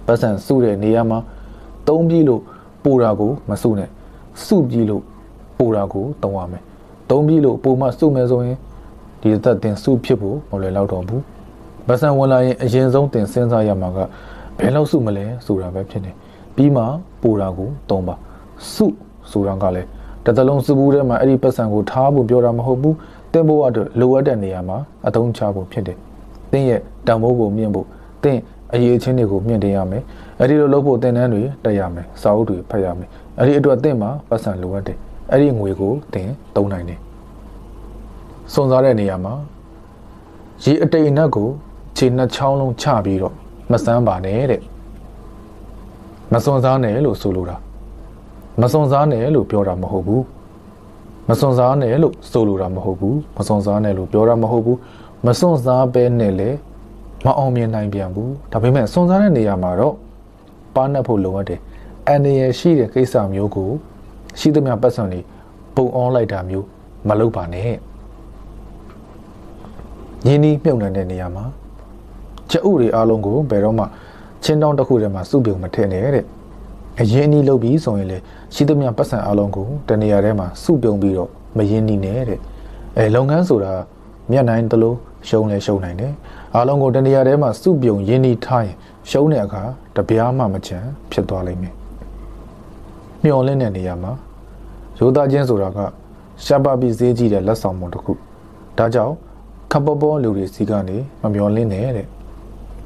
ပတ်စံစုတဲ့နေရာမှာသုံးပြီးလို့ပိုတာကိုမစုနဲ့စုပြီးလို့ပိုတာကိုသုံးရမယ်သုံးပြီးလို့ပိုမှစုမယ်ဆိုရင်ဒီသက်တင်စုဖြစ်ဖို့မလွယ်တော့ဘူးပတ်စံဝင်လာရင်အရင်ဆုံးတင်စဉ်းစားရမှာကဘယ်လောက်စုမလဲဆိုတာပဲဖြစ်နေပြီးမှပိုတာကိုသုံးပါစုဆိုတာကလည်းတစ်သလုံးစုဘူးထဲမှာအဲ့ဒီပတ်စံကိုထားဖို့ပြောတာမဟုတ်ဘူးတင်ဖို့အတွက်လိုအပ်တဲ့နေရာမှာအသုံးချဖို့ဖြစ်တယ်တင်းရဲ့တံမိုးကိုမြင့်ဖို့တင်းအရေးချင်းတွေကိုမြင့်တင်ရမယ်အဲ့ဒီလိုလုပ်ဖို့တင်တန်းတွေတက်ရမယ်စာအုပ်တွေဖတ်ရမယ်အဲ့ဒီအတွက်တင်းမှာပတ်စံလိုအပ်တယ်အဲ့ဒီငွေကိုတင်သုံးနိုင်တယ်စွန်စားတဲ့နေရာမှာရေအတိတ်အနက်ကိုခြေနှစ်ချောင်းလုံးချပြီးတော့မစမ်းပါနဲ့တဲ့မစွန်စားနဲ့လို့ဆိုလိုတာမစွန်စားနဲ့လို့ပြောတာမဟုတ်ဘူးမစွန်စားနဲ့လို့ဆိုလိုတာမဟုတ်ဘူးမစွန်စားနဲ့လို့ပြောတာမဟုတ်ဘူးမစွန်စားပဲနဲ့လေမအောင်မြင်နိုင်ပြန်ဘူးဒါပေမဲ့စွန်စားတဲ့နေရာမှာတော့ပါနှက်ဖို့လိုအပ်တယ်အန်ရရှိတဲ့ကိစ္စမျိုးကိုရှိသမျှပတ်စံတွေပုံအောင်လိုက်တာမျိုးမလုပ်ပါနဲ့ ရင်းနှီးမြုပ်နှံတဲ့နေရာမှာချက်ဥတွေအားလုံးကိုဘယ်တော့မှချင်းတောင်းတစ်ခုထဲမှာစုပြုံမထည့်နဲ့တဲ့အရင်နှီးလုပ်ပြီးဆိုရင်လေရှိသမျှပတ်စံအားလုံးကိုတနေရာထဲမှာစုပြုံပြီးတော့မရင်းနှီးနဲ့တဲ့လုပ်ငန်းဆိုတာမြတ်နိုင်တလို့ရှုံးလဲရှုံးနိုင်တယ်အားလုံးကိုတနေရာထဲမှာစုပြုံရင်းနှီးထားရင်ရှုံးတဲ့အခါတပြားမှမချမ်းဖြစ်သွားလိမ့်မယ်မျောလင့်တဲ့နေရာမှာရိုးသားခြင်းဆိုတာကရှားပါပြီးဈေးကြီးတဲ့လက်ဆောင်မှုတစ်ခုဒါကြောင့်ခပ်ပေါ်ပေါ်လူတွေစီကနေမမျောလင့်နဲ့တဲ့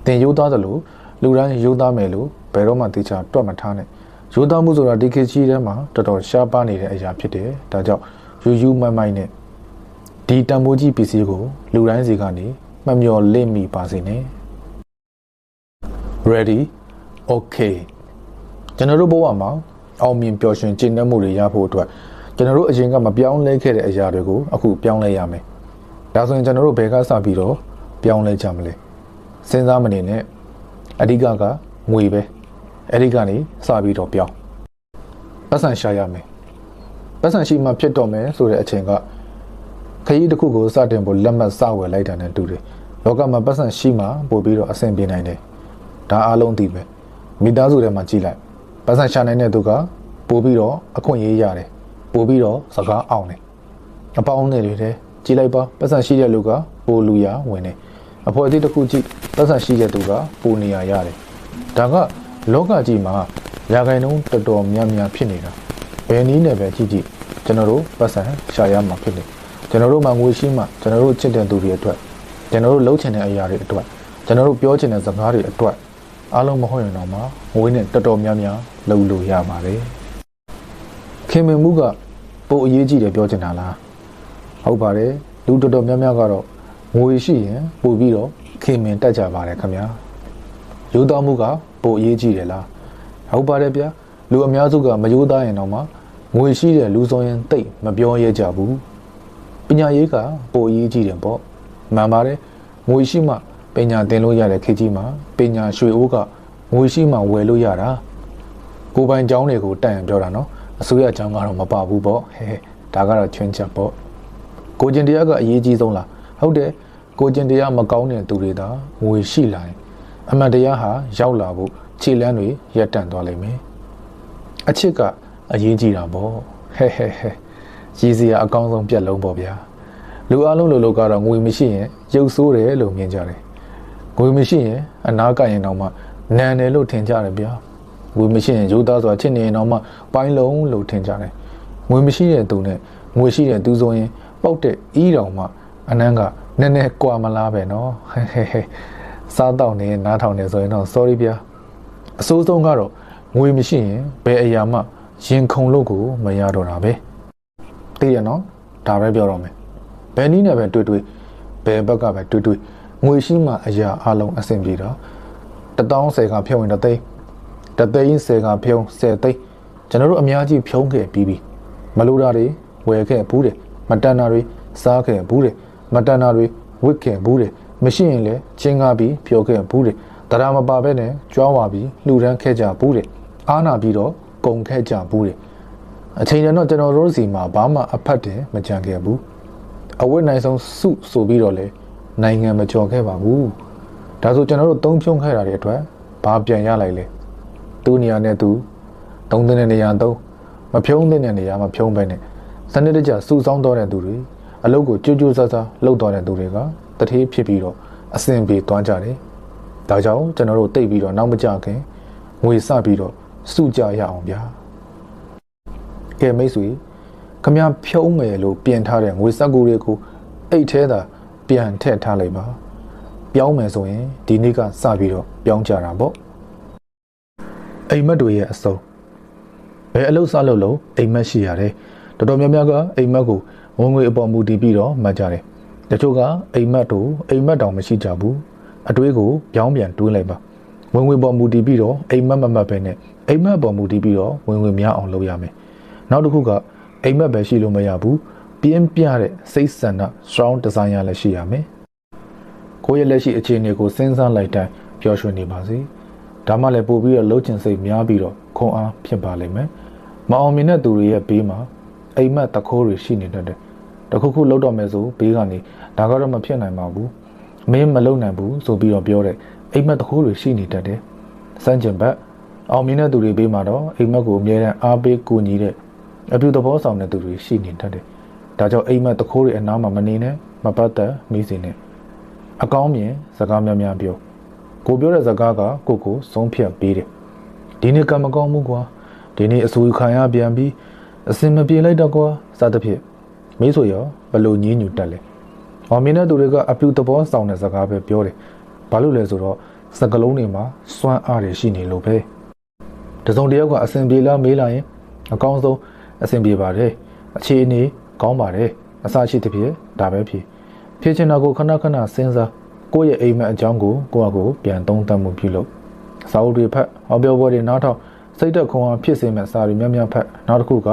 တင်ရိုးသားသလိုလူတိုင်းရိုးသားမယ်လို့ဘယ်တော့မှသိချတွက်မထားနဲ့ရိုးသားမှုဆိုတာဒီခေတ်ကြီးထဲမှာတော်တော်ရှားပါနေတဲ့အရာဖြစ်တယ်ဒါကြောင့်ယူယူမိုင်းမိုင်းနဲ့ဒီတန်ဖိုးကြီးပစ္စည်းကိုလူတိုင်းစီကနေမမျောလင့်မိပါစေနဲ့ ready okay ကျွန်တော်တို့ဘဝမှာအောင်မြင်ပျော်ရွှင်ကျင့်တတ်မှုတွေရဖို့အတွက်ကျွန်တော်တို့အရင်ကမပြောင်းလဲခဲ့တဲ့အရာတွေကိုအခုပြောင်းလဲရမယ်ဒါဆိုရင်ကျွန်တော်တို့ဘယ်ကစပြီးတော့ပြောင်းလဲကြမလဲစဉ်းစားမနေနဲ့အဓိကကငွေပဲအဲ့ဒီကနေစပြီးတော့ပြောင်းပတ်စံရှာရမယ်ပတ်စံရှိမှဖြစ်တော့မယ်ဆိုတဲ့အချိန်ကခရီးတစ်ခုကိုစတင်ဖို့လက်မှတ်စဝယ်လိုက်တာနဲ့တူတယ်လောကမှာပတ်စံရှိမှပို့ပြီးတော့အဆင်ပြေနိုင်တယ်ဒါအားလုံးသိပဲမိသားစုထဲမှာကြည့်လိုက်ပတ်စံရှာနိုင်တဲ့သူကပို့ပြီးတော့အခွင့်အရေးရတယ်ပို့ပြီးတော့စကားအောင်တယ်အပေါင်းနဲ့တွေတဲ့ကြည့်လိုက်ပါပတ်စံရှိတဲ့လူကပို့လူရဝင်တယ်အဖွဲအသေးတစ်ခုကြည့်ပတ်စံရှိတဲ့သူကပို့နေရရတယ်ဒါကလောကကြီးမှာရာခိုင်နှုန်းတော်တော်များများဖြစ်နေတာဘယ်နည်းနဲ့ပဲကြည့်ကြည့်ကျွန်တော်တို့ပတ်စံရှာရမှာဖြစ်တယ်ကျွန်တော်တို့မှာငွေရှိမှကျွန်တော်တို့ချစ်တဲ့သူတွေအတွက်ကျွန်တော်တို့လှုပ်ချင်တဲ့အရာတွေအတွက်ကျွန်တော်တို့ပြောချင်တဲ့စကားတွေအတွက်အားလုံးမဟုတ်ရင်တော့မှငွေနဲ့တော်တော်များများလှုပ်လို့ရပါတယ်ခင်မင်မှုကပိုအရေးကြီးတယ်ပြောချင်တာလားဟုတ်ပါတယ်လူတော်တော်များများကတော့ငွေရှိရင်ပို့ပြီးတော့ခင်မင်တက်ကြပါတယ်ခင်ဗျာရိုးသားမှုကပိုအရေးကြီးတယ်လားဟုတ်ပါတယ်ဗျာလူအများစုကမရိုးသားရင်တော့မှငွေရှိတဲ့လူဆိုရင်တိတ်မပြောရဲကြဘူးပညာရေးကပိုအရေးကြီးတယ်ပေါ့မှန်ပါတယ်ငွေရှိမှပညာသင်လို့ရတဲ့ခေတ်ကြီးမှာပညာရွှေအိုးကငွေရှိမှဝယ်လို့ရတာကိုပိုင်ကျောင်းတွေကိုတန်ပြောတာနော်အစိုးရကျောင်းကတော့မပါဘူးပေါ့ဟဲဒါကတော့ချွင်းချက်ပေါ့ကိုကျင်တရားကအရေးကြီးဆုံးလားဟုတ်တယ်ကိုကျင်တရားမကောင်းတဲ့သူတွေသာငွေရှိလာရင်အမှန်တရားဟာရောက်လာဖို့ခြေလမ်းတွေရပ်တန့်သွားလိမ့်မယ်အချစ်ကအရေးကြီးတာပေါ့ဟဲရည်စရာအကောင်းဆုံးပြက်လုံးပေါ့ဗျာလူအလုံးလိုကတော့ငွေမရှိရင်ရုပ်ဆိုးတယ်လို့မြင်ကြတယ်ငွေမရှိရင်အနာကရင်တော့မှနန်တယ်လို့ထင်ကြတယ်ဗျာငွေမရှိရင်ရိုးသားစွာချစ်နေရင်တော့မှပိုင်းလုံးလို့ထင်ကြတယ်ငွေမရှိတဲ့သူနဲ့ငွေရှိတဲ့သူဆိုရင်ပေါက်တဲ့အီးတောင်မှအနမ်းကနည်းနည်းကွာမလားပဲနော်ဟဲစားတော့နေနားထောင်နေဆိုရင်တော့ sorry ဗျာအဆိုးဆုံးကတော့ငွေမရှိရင်ဘယ်အရာမှရင်ခုန်လို့ကိုမရတော့တာပဲသိရနော်ဒါပဲပြောတော့မယ်ဘယ်နည်းနဲ့ပဲတွေ့ဘယ်ဘက်ကပဲတွေ့ငွေရှိမှအရာအလုံးအဆင်ပြေတော့1010ကဖြုံးရင်10သိန်း10ကဖြုံး10သိန်းကျွန်တော်တို့အများကြီးဖြုံးခဲ့ပြီးပြီမလိုတာတွေဝယ်ခဲ့ဘူးတယ်မတန်တာတွေစားခဲ့ဘူးတယ်မတန်တာတွေဝစ်ခဲ့ဘူးတယ်မရှိရင်လည်းချင်းကားပြီးဖြောခဲ့ဘူးတယ်တရားမပါဘဲနဲ့ကြွားဝါပြီးလှူဒန်းခဲ့ကြဘူးတယ်အားနာပြီးတော့ကုန်ခဲ့ကြဘူးတယ်အချိန်တော့ကျွန်တော်တို့စီမှာဘာမှအဖတ်တယ်မကြံခဲ့ဘူးအဝတ်နိုင်ဆုံးစုဆိုပြီးတော့လေနိုင်ငံမကြော်ခဲ့ပါဘူးဒါဆိုကျွန်တော်တို့သုံးဖြုံးခဲ့တာတွေအတွက်ဘာပြန်ရလိုက်လဲသူ့နေရာနဲ့သူသုံးတဲ့နေရာသုံးမဖြုံးတဲ့နေရာမဖြုံးပဲနဲ့စနစ်တကျစုဆောင်းတော့တဲ့သူတွေအလုပ်ကိုကြိုးကြိုးစားစားလုပ်တော့တဲ့သူတွေကတထေးဖြစ်ပြီးတော့အဆင်ပြေသွားကြတယ်ဒါကြောင့်ကျွန်တော်တို့တိတ်ပြီးတော့နောက်မကြခင်ငွေစပြီးတော့စုကြရအောင်ဗျာကဲမိတ်ဆွေခမဖြုံးမယ်လို့ပြင်ထားတဲ့ငွေစက်ကူတွေကိုအိတ်ထဲသာပြန်ထည့်ထားလိုက်ပါပြောင်းမယ်ဆိုရင်ဒီနေ့ကစပြီးတော့ပြောင်းကြတာပေါ့အိမ်မက်တွေရဲ့အစုံဘယ်အလုပ်စလုပ်လို့အိမ်မက်ရှိရတယ်တော်တော်များများကအိမ်မက်ကိုဝင်ငွေအပေါ်မူတည်ပြီးတော့မှတ်ကြတယ်တချို့ကအိမ်မက်တို့အိမ်မက်တောင်မရှိကြဘူးအတွေးကိုပြောင်းပြန်တွေးလိုက်ပါဝင်ငွေပေါ်မူတည်ပြီးတော့အိမ်မက်မမှတ်ပဲနဲ့အိမ်မက်ပေါ်မူတည်ပြီးတော့ဝင်ငွေများအောင်လုပ်ရမယ်နောက်တစ်ခုကအိမ်မက်ပဲရှိလို့မရဘူးပြင်းပြတဲ့စိတ်ဆန္ဒ strong design ရလည်းရှိရမယ်ကိုယ့်ရဲ့လက်ရှိအခြေအနေကိုစဉ်းစားလိုက်တိုင်းပျော်ရွှင်နေပါစေဒါမှလည်းပို့ပြီးတော့လှုပ်ချင်စိတ်များပြီးတော့ခွန်အားဖြစ်ပါလိမ့်မယ်မအောင်မြင်တဲ့သူတွေရဲ့ဘေးမှာအိမ်မက်တခိုးတွေရှိနေတတ်တယ်တခုခုလှုပ်တော့မယ်ဆိုဘေးကနေဒါကတော့မဖြစ်နိုင်ပါဘူး မင်းမလုံနိုင်ဘူးဆိုပြီးတော့ပြောတဲ့အိမ်မက်တခိုးတွေရှိနေတတ်တယ်စမ်းကျင်ဘက်အောင်မြင်တဲ့သူတွေပေးမှာတော့အိမ်မက်ကိုအမြဲတမ်းအားပေးကူညီတဲ့အပြုသဘောဆောင်တဲ့သူတွေရှိနေတတ်တယ်ဒါကြောင့်အိမ်မက်တခိုးတွေအနားမှာမနေနဲ့မပတ်သက်မိစေနဲ့အကောင်းမြင်စကားများများပြောကိုပြောတဲ့စကားကကိုဆုံးဖြတ်ပေးတယ်ဒီနေ့ကံမကောင်းဘူးကွာဒီနေ့အဆူခံရပြန်ပြီးအစင်မပြေလိုက်တော့ကွာစသဖြင့်မိဆိုရောဘလို့ညင်းညူတက်လဲအောင်မြင်တဲ့သူတွေကအပြုသဘောဆောင်တဲ့စကားပဲပြောတယ်ဘာလို့လဲဆိုတော့စကလုံးတွေမှာစွမ်းအားတွေရှိနေလို့ပဲတစုံတစ်ယောက်ကအစင်ပြေလားမေးလာရင်အကောင်းဆုံးအစင်ပြေပါတယ်အခြေအနေကောင်းပါတယ်အစရှိတဲ့ဖြစ်ဒါပဲဖြစ်ချင်တာကိုခဏခဏစဉ်းစားကိုယ့်ရဲ့အိမ်မက်အကြောင်းကိုကိုယ့်အကိုပြန်သုံးသပ်မှုပြုလုပ်စာအုပ်တွေဖတ်ဟောပြောပွဲတွေနားထောင်စိတ်သက်ခွန်အားဖြစ်စေမဲ့စာတွေများများဖတ်နောက်တစ်ခုက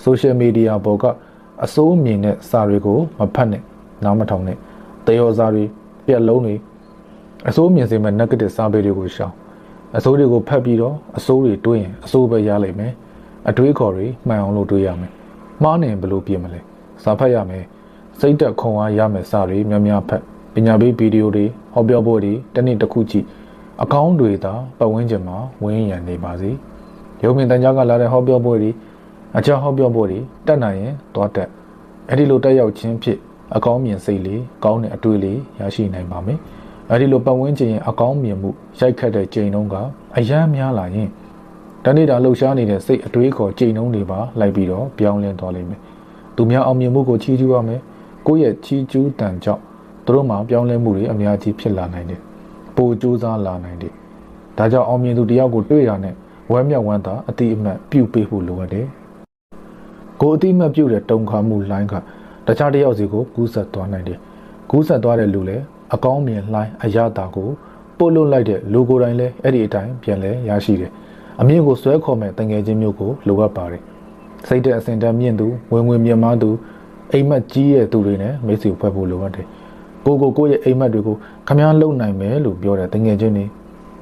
social media ပေါ်ကအစိုးမြင်တဲ့စာတွေကိုမဖတ်နဲ့နားမထောင်နဲ့တယောစာတွေပြက်လုံးတွေအစိုးမြင်စေမဲ့ negative စာပေတွေကိုရှောင်အစိုးတွေကိုဖတ်ပြီးတော့အစိုးတွေတွေးရင်အစိုးပဲရလိမ့်မယ်အတွေးခေါ်တွေမှန်အောင်လို့တွေးရမယ်မှားနေဘယ်လိုပြင်မလဲစာဖတ်ရမယ်စိတ်သက်ခွန်အားရမယ်စာတွေများများဖတ်ပညာပေးဗီဒီယိုတွေဟောပြောပွဲတွေတစ်နေ့တစ်ခုကြည့်အကောင်းတွေသာပတ်ဝန်းကျင်မှာဝင်းရံနေပါစေရုံမြင့်တန်ကြားကလာတဲ့ဟောပြောပွဲတွေအကြောင်းဟောပြောပွဲတွေတက်နိုင်ရင်သွားတက်အဲ့ဒီလိုတက်ရောက်ခြင်းဖြင့်အကောင်းမြင်စိတ်လေးကောင်းတဲ့အတွေ့လေးရရှိနိုင်ပါမယ်အဲ့ဒီလိုပတ်ဝန်းကျင်ရဲ့အကောင်းမြင်မှုရိုက်ခတ်တဲ့ကြိမ်နှုန်းကအယမ်းများလာရင်တနေ့တာလှုပ်ရှားနေတဲ့စိတ်အတွေးခေါ်ကြိမ်နှုန်းတွေပါလိုက်ပြီးတော့ပြောင်းလဲသွားလိမ့်မယ်သူများအောင်မြင်မှုကိုချီးကျူးရမယ်ကိုယ့်ရဲ့ချီးကျူးတန်ကြောင့်သူတို့မှာပြောင်းလဲမှုတွေအများကြီးဖြစ်လာနိုင်တယ်ပိုကြိုးစားလာနိုင်တယ်ဒါကြောင့်အောင်မြင်သူတယောက်ကိုတွေ့ရတဲ့ဝမ်းမြောက်ဝမ်းသာအတိအမှတ်ပြုပေးဖို့လိုအပ်တယ်ကိုအတိအမှတ်ပြုတဲ့တုံခါမှုလိုင်းကတခြားတယောက်စီကိုကူးဆက်သွားနိုင်တယ်ကူးဆက်သွားတဲ့လူလည်းအကောင်းမြင်လိုင်းအရသာကိုပို့လွတ်လိုက်တဲ့လူကိုယ်တိုင်လည်းအဲ့ဒီအတိုင်းပြန်လဲရရှိတယ်အမြင့်ကိုဆွဲခေါ်မဲ့တငယ်ချင်းမျိုးကိုလိုအပ်ပါတယ်စိတ်တဲ့အစဉ်တန်းမြင့်သူဝင်မြင်မားသူအိမ်မက်ကြီးရဲ့သူတွေနဲ့မိတ်ဆွေဖွဲ့ဖို့လိုအပ်တယ်ကိုရဲ့အိမ်မက်တွေကိုခမားလုံနိုင်မယ်လို့ပြောတဲ့တငယ်ချင်းတွေ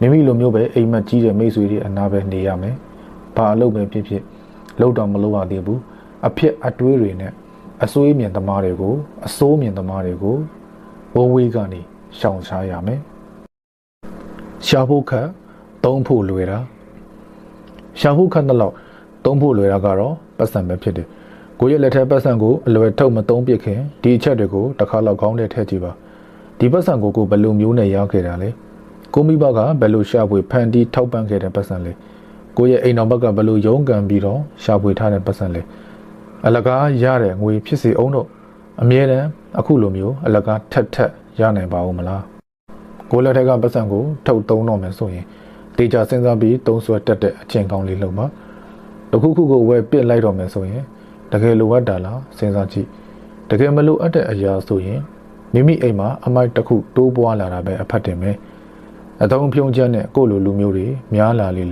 မိမိလိုမျိုးပဲအိမ်မက်ကြီးတဲ့မိတ်ဆွေတွေအနာပဲနေရမယ်ဘာအလုပ်ပဲဖြစ်လောက်တော့မလုပ်ရသေးဘူးအဖြစ်အတွေးတွေနဲ့အစိုးမြင်သမားတွေကိုဘုံဝေးကနေရှောင်ရှားရမယ်ရှာဖို့ခက်သုံးဖို့လွယ်တာရှာဖို့ခက်တဲ့လောက်သုံးဖို့လွယ်တာကတော့ပတ်စံပဲဖြစ်တယ်ကိုရဲ့လက်ထက်ပတ်စံကိုအလွယ်ထုတ်မသုံးပစ်ခင်ဒီအချက်တွေကိုတစ်ခါလောက်ကောင်းတဲ့ထည့်ကြည့်ပါဒီပတ်စံကိုဘယ်လိုမျိုးနဲ့ရောက်ခဲ့တာလဲကိုမိဘကဘယ်လိုရှာဖွေဖန်တီးထောက်ပံ့ခဲ့တဲ့ပတ်စံလဲကိုရဲ့အိမ်တော်ဘက်ကဘယ်လိုရုန်းကန်ပြီးတော့ရှာဖွေထားတဲ့ပတ်စံလဲအလကားရတဲ့ငွေဖြစ်စီအောင်တော့အမြဲတမ်းအခုလိုမျိုးအလကားထက်ရနိုင်ပါဦးမလားကိုလက်ထက်ကပတ်စံကိုထုတ်သုံးတော့မယ်ဆိုရင်တေချာစဉ်းစားပြီးသုံးဆွဲတက်တဲ့အချိန်ကောင်းလေးလုပ်ပါတခုခုကိုဝယ်ပစ်လိုက်တော့မယ်ဆိုရင်တကယ်လိုအပ်တာလားစဉ်းစားကြည့်တကယ်မလိုအပ်တဲ့အရာဆိုရင်မိမိအိမ်မှာအမိုက်တစ်ခုတိုးပွားလာတာပဲအဖတ်တင်မယ်အသုံးဖြုံးချက်နဲ့ကိုလိုလူမျိုးတွေများလာလေ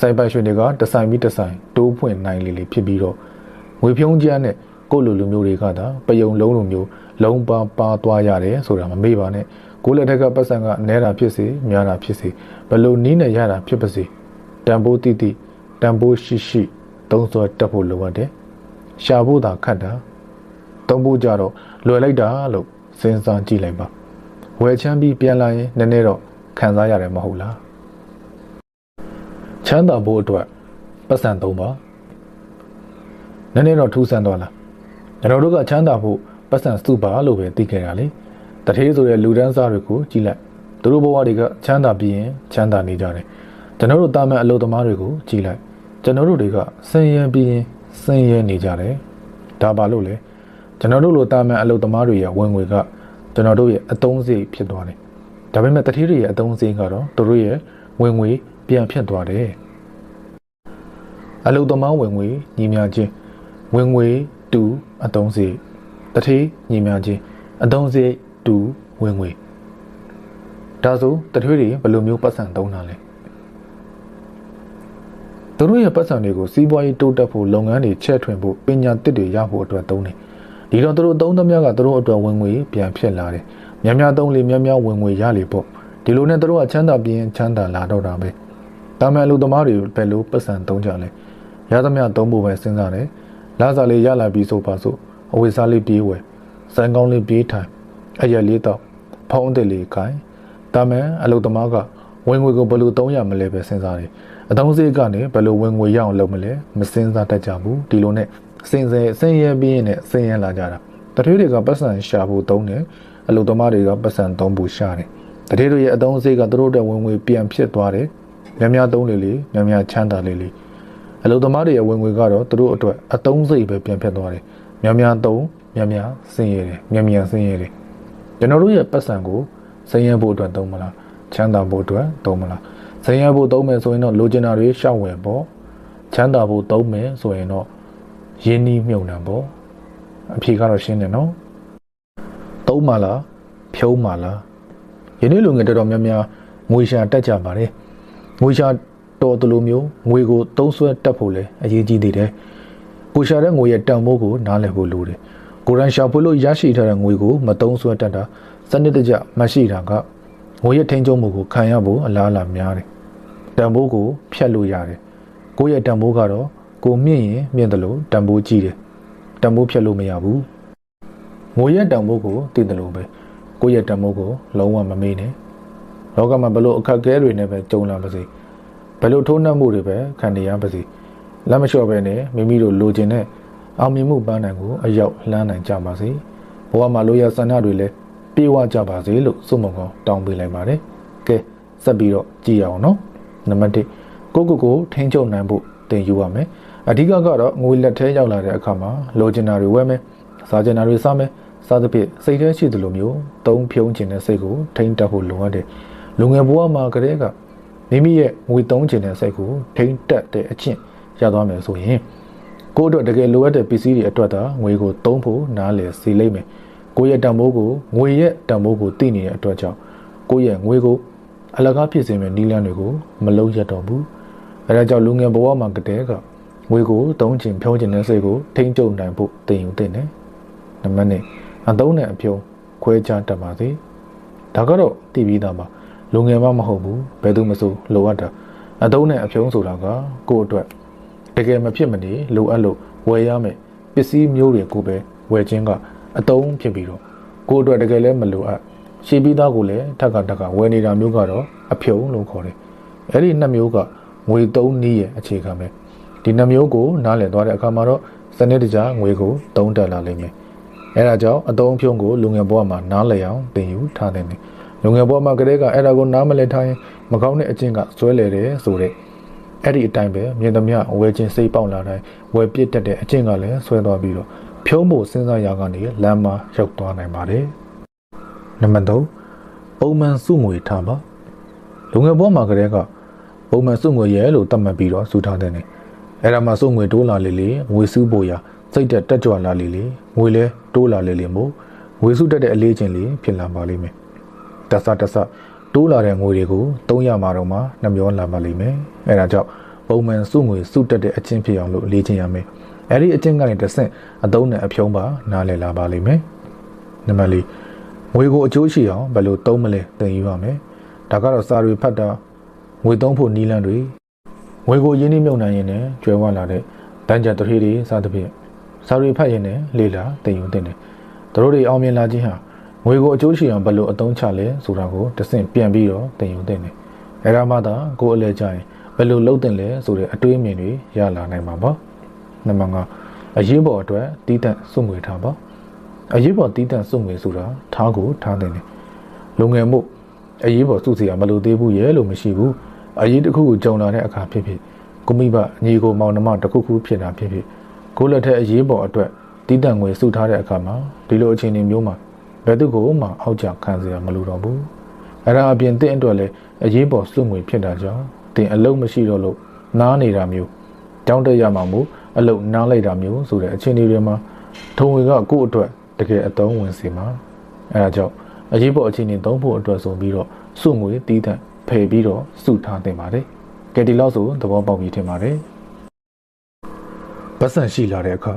စိုက်ပိုက်ရွှေတွေကတဆိုင်ပြီးတဆိုင်တိုးဖွင့်နိုင်လေဖြစ်ပြီးတော့ငွေဖြုံးချက်နဲ့ကိုလိုလူမျိုးတွေကသာပယုံလုံးလိုမျိုးလုံးပါသွားရတယ်ဆိုတာမမေ့ပါနဲ့ကိုလက်ထက်ကပတ်စံကနဲတာဖြစ်စေများတာဖြစ်စေဘယ်လိုနီးနေရတာဖြစ်ပါစေတန်ဖိုးတိတန်ဖိုးရှိသုံးစွဲတက်ဖို့လိုအပ်တယ်ရှာဖို့သာခတ်တာသုံးဖို့ကြတော့လွယ်လိုက်တာလို့စဉ်းစားကြည့်လိုက်ပါဝယ်ချမ်းပြီးပြန်လာရင်နည်းနည်းတော့ခံစားရတယ်မဟုတ်လားချမ်းသာဖို့အတွက်ပတ်စံသုံးပါနည်းနည်းတော့ထူးဆန်းသွားလားကျွန်တော်တို့ကချမ်းသာဖို့ပတ်စံစုပါလို့ပဲသိခဲ့တာလေတထေးဆိုတဲ့လူဒန်းစားတွေကိုကြည့်လိုက်သူတို့ဘဝတွေကချမ်းသာပြီးရင်ချမ်းသာနေကြတယ်ကျွန်တော်တို့တာမန်အလုပ်သမားတွေကိုကြည့်လိုက်ကျွန်တော်တို့တွေကဆင်းရဲပြီးရင်ဆင်းရဲနေကြတယ်ဒါပါလို့လေကျွန်တော်တို့လိုတာမန်အလုပ်သမားတွေရဲ့ဝင်ငွေကကျွန်တော်တို့ရဲ့အသုံးစရိတ်ဖြစ်သွားတယ်ဒါပေမဲ့တထေးတွေရဲ့အသုံးစရိတ်ကတော့သူတို့ရဲ့ဝင်ငွေပြန်ဖြစ်သွားတယ်အလုပ်သမားဝင်ငွေညီမျှခြင်းဝင်ငွေတူအသုံးစရိတ်တထေးညီမျှခြင်းအသုံးစရိတ်တူဝင်ငွေဒါဆိုတထွေးတွေဘယ်လိုမျိုးပတ်စံသုံးတာလဲသူတို့ရဲ့ပတ်စံတွေကိုစီးပွားရေးတိုးတက်ဖို့လုပ်ငန်းတွေချဲ့ထွင်ဖို့ပညာသစ်တွေရဖို့အတွက်သုံးတယ်ဒီတော့သူတို့သုံးသမျှကသူတို့အတွက်ဝင်ငွေပြန်ဖြစ်လာတယ်များသုံးလေများဝင်ငွေရလေပေါ့ဒီလိုနဲ့သူတို့ကချမ်းသာပြီးချမ်းသာလာတော့တာပဲတာမန်လူသမားတွေဘယ်လိုပတ်စံသုံးကြလဲရသမျှသုံးဖို့ပဲစဉ်းစားတယ်လာစားလေးရလာပြီးဆိုပါစို့အဝိစားလေးပြေးဝယ်စံကောင်းလေးပြေးထိုင်အရက်လေးတော့ ဖုံးတယ်လေခိုင်းဒါမှအလုပ်သမားကဝင်ငွေကိုဘယ်လိုသုံးရမလဲပဲစဉ်းစားတယ်အသုံးစရိတ်ကနေဘယ်လိုဝင်ငွေရအောင်လုပ်မလဲမစဉ်းစားတတ်ကြဘူးဒီလိုနဲ့စင်ရဲပြီးရင်နဲ့စင်ရဲလာကြတာတထေးတွေကပတ်စံရှာဖို့သုံးတယ်အလုပ်သမားတွေကပတ်စံသုံးဖို့ရှာတယ်တထေးတို့ရဲ့အသုံးစရိတ်ကသူတို့တဲ့ဝင်ငွေပြန်ဖြစ်သွားတယ်များသုံးလေများချမ်းသာလေအလုပ်သမားတွေရဲ့ဝင်ငွေကတော့သူတို့အတွက်အသုံးစရိတ်ပဲပြန်ဖြစ်သွားတယ်များသုံးများစင်ရဲတယ်များစင်ရဲတယ်ကျွန်တော်တို့ရဲ့ပတ်စံကိုစင်ရဲဖို့အတွက်သုံးမလားချမ်းသာဖို့အတွက်သုံးမလားစင်ရဲဖို့သုံးမယ်ဆိုရင်တော့လိုချင်တာတွေရှောက်ဝင်ပေါ့ချမ်းသာဖို့သုံးမယ်ဆိုရင်တော့ရင်းနှီးမြုပ်နှံပေါ့အဖြေကတော့ရှင်းတယ်နော်သုံးပါလားဖြုံးပါလားယနေ့လူငယ်တော်များငွေရှာတက်ကြပါတယ်ငွေရှာတော်သူလိုမျိုးငွေကိုသုံးဆွဲတက်ဖို့လည်းအရေးကြီးသေးတယ်ကိုရှာတဲ့ငွေရဲ့တန်ဖိုးကိုနားလည်ဖို့လိုတယ်ကိုရန်ရှာဖို့လို့ရရှိထားတဲ့ငွေကိုမသုံးဆွဲတက်တာစနစ်တကျမရှိတာကငွေရဲ့ထိန်းချုပ်မှုကိုခံရဖို့အလားအလာများတယ်တန်ဖိုးကိုဖြတ်လို့ရတယ်ကိုယ့်ရဲ့တန်ဖိုးကတော့ကိုမြင့်ရင်မြင့်တယ်လို့တန်ဖိုးကြီးတယ်တန်ဖိုးဖြတ်လို့မရဘူးငွေရဲ့တန်ဖိုးကိုသိတယ်လို့ပဲကိုယ့်ရဲ့တန်ဖိုးကိုလုံးဝမမေ့နဲ့လောကမှာဘလို့အခက်အခဲတွေနဲ့ပဲကြုံလာပါစေဘလို့ထိုးနှက်မှုတွေပဲခံနေရပါစေလက်မလျှော့ပဲနဲ့မိမိတို့လိုချင်တဲ့အောင်မြင်မှုပန်းနိုင်ကိုအရောက်လှမ်းနိုင်ကြပါစေဘဝမှာလိုရဆန္ဒတွေလည်းပြေဝကြပါစေလို့ဆုမွန်ကောင်းတောင်းပေးလိုက်ပါတယ်ကဲဆက်ပြီးတော့ကြည့်ရအောင်နော်နံပါတ်1ကိုထိန်းချုပ်နိုင်ဖို့သင်ယူရမယ်အဓိကကတော့ငွေလက်ထဲရောက်လာတဲ့အခါမှာလိုချင်တာတွေဝယ်မယ်စားချင်တာတွေစားမယ်စားသဖြင့်စိတ်ထဲရှိသလိုမျိုးသုံးဖြုံးခြင်းတဲ့စိတ်ကိုထိန်းတက်ဖို့လိုအပ်တယ်လူငယ်ဘဝမှာကတည်းကမိမိရဲ့ငွေသုံးခြင်းတဲ့စိတ်ကိုထိန်းတက်တဲ့အကျင့်ရသွားမယ်ဆိုရင်ကိုယ့်အတွက်တကယ်လိုအပ်တဲ့ပစ္စည်းတွေအတွက်သာငွေကိုသုံးဖို့နားလည်စေလိမ့်မယ်ကိုယ့်ရဲ့တန်ဖိုးကိုငွေရဲ့တန်ဖိုးကိုသိနေတဲ့အတွက်ကြောင့်ကိုယ့်ရဲ့ငွေကိုအလကားဖြစ်စေမယ့်နည်းလမ်းတွေကိုမလုံးရတော့ဘူးအဲဒါကြောင့်လူငယ်ဘဝမှာကတည်းကငွေကိုသုံးခြင်းဖြုံးခြင်းတဲ့စိတ်ကိုထိန်းချုပ်နိုင်ဖို့သင်ယူသင့်တယ်နံပါတ်2အသုံးနဲ့အဖြုံးခွဲခြားတတ်ပါစေဒါကတော့သိပြီးသားပါလူငယ်မှမဟုတ်ဘူးဘယ်သူမှဆိုလိုအပ်တာအသုံးနဲ့အဖြုံးဆိုတာကကိုယ့်အတွက်တကယ်မဖြစ်မနေလိုအပ်လို့ဝယ်ရမယ်ပစ္စည်းမျိုးတွေကိုပဲဝယ်ခြင်းကအသုံးဖြစ်ပြီးတော့ကိုယ့်အတွက်တကယ်လည်းမလိုအပ်ရှေ့ပြီးသားကိုလည်းထက်ကဝယ်နေတာမျိုးကတော့အဖြုံးလို့ခေါ်တယ်အဲ့ဒီနှစ်မျိုးကငွေသုံးနည်းရဲ့အခြေခံပဲဒီနှစ်မျိုးကိုနားလည်သွားတဲ့အခါမှာတော့စနစ်တကျငွေကိုသုံးတက်လာလိမ့်မယ်အဲဒါကြောင့်အသုံးဖြုံးကိုလူငယ်ဘဝမှာနားလည်အောင်သင်ယူထားတယ်လူငယ်ဘဝမှာကလေးကအဲ့ဒါကိုနားမလည်ထားရင်မကောင်းတဲ့အကျင့်ကဆွဲလေတယ်ဆိုတဲ့အဲ့ဒီအတိုင်းပဲမြင်သမျှဝယ်ခြင်းစိတ်ပေါက်လာတိုင်းဝယ်ပြစ်တတ်တဲ့အကျင့်ကလည်းဆွဲသွားပြီးတော့ဖြုံးဖို့စဉ်းစားရကနေလမ်းမှာရောက်သွားနိုင်ပါတယ်နံပါတ်3ပုံမှန်စုငွေထားပါလူငယ်ဘဝမှာကလေးကပုံမှန်စုငွေရဲလို့သတ်မှတ်ပြီးတော့စုထားတဲ့နေအဲ့ဒါမှစုငွေတိုးလာလေငွေစုဖို့ရစိတ်တက်ကြွလာလေငွေလဲတိုးလာလေမို့ငွေစုတက်တဲ့အလေးချင်းလေးဖြစ်လာပါလိမ့်မယ်တဆတိုးလာတဲ့ငွေတွေကိုသုံးရမှာတော့မှနှမျောလာပါလိမ့်မယ်အဲဒါကြောင့်ပုံမှန်စုငွေစုတက်တဲ့အချင်းဖြစ်အောင်လို့အလေးချင်းရမယ်အဲဒီအချင်းကနေတစ်ဆင့်အသုံးနဲ့အဖြုံးပါနားလည်လာပါလိမ့်မယ်နံပါတ်4ငွေကိုအကျိုးရှိအောင်ဘယ်လိုသုံးမလဲသင်ယူရမယ်ဒါကတော့စာတွေဖတ်တာငွေသုံးဖို့နည်းလမ်းတွေငွေကိုရင်းနှီးမြှုပ်နှံရင်းနဲ့ကျွဲဝလာတဲ့တန်းကြတထေးတွေစသဖြင့်စာတွေဖတ်ရင်းနဲ့လေ့လာသင်ယူသင့်တယ်တို့တွေအောင်မြင်လာခြင်းဟာငွေကိုအကျိုးရှိအောင်ဘယ်လိုအသုံးချလဲဆိုတာကိုတစ်ဆင့်ပြန်ပြီးတော့သင်ယူသင့်တယ်အဲဒါမှသာကိုယ်အလဲကြရင်ဘယ်လိုလုပ်သင့်လဲဆိုတဲ့အတွေးအမြင်တွေရလာနိုင်မှာပါနံပါတ်5အရေးပေါ်အတွက်တည်တံ့စုငွေထားပါအရေးပေါ်တည်တံ့စုငွေဆိုတာထားကိုထားတဲ့လုံငယ်မှုအရေးပေါ်စုစရာမလိုသေးဘူးရဲ့လို့မရှိဘူးအရေးတစ်ခုကိုကြုံလာတဲ့အခါဖြစ်ဖြစ်ကိုမိဘညီကိုမောင်နှမတစ်ခုခုဖြစ်တာဖြစ်ဖြစ်ကိုလက်ထက်အရေးပေါ်အတွက်တည်တံ့ငွေစုထားတဲ့အခါမှာဒီလိုအခြေအနေမျိုးမှာဘယ်သူကိုမှအောက်ကျခံစရာမလိုတော့ဘူးအဲ့ဒါအပြင်တင့်အတွက်လည်းအရေးပေါ်စုငွေဖြစ်တာကြောင့်တင်အလုံးမရှိတော့လို့နားနေတာမျိုးကြောင်းတက်ရမှာမို့အလုံးနားလိုက်တာမျိုးဆိုတဲ့အခြေအနေတွေမှာထုံငွေကကိုယ့်အတွက်တကယ်အသုံးဝင်စီမှာအဲ့ဒါကြောင့်အရေးပေါ်အခြေအနေသုံးဖို့အတွက်ဆိုပြီးတော့စုငွေတည်တံ့ဖယ်ပြီးတော့စုထားတင်ပါတယ်ကဲဒီလောက်ဆိုသဘောပေါက်ပြီးထင်ပါတယ်ပတ်စံရှိလာတဲ့အခါ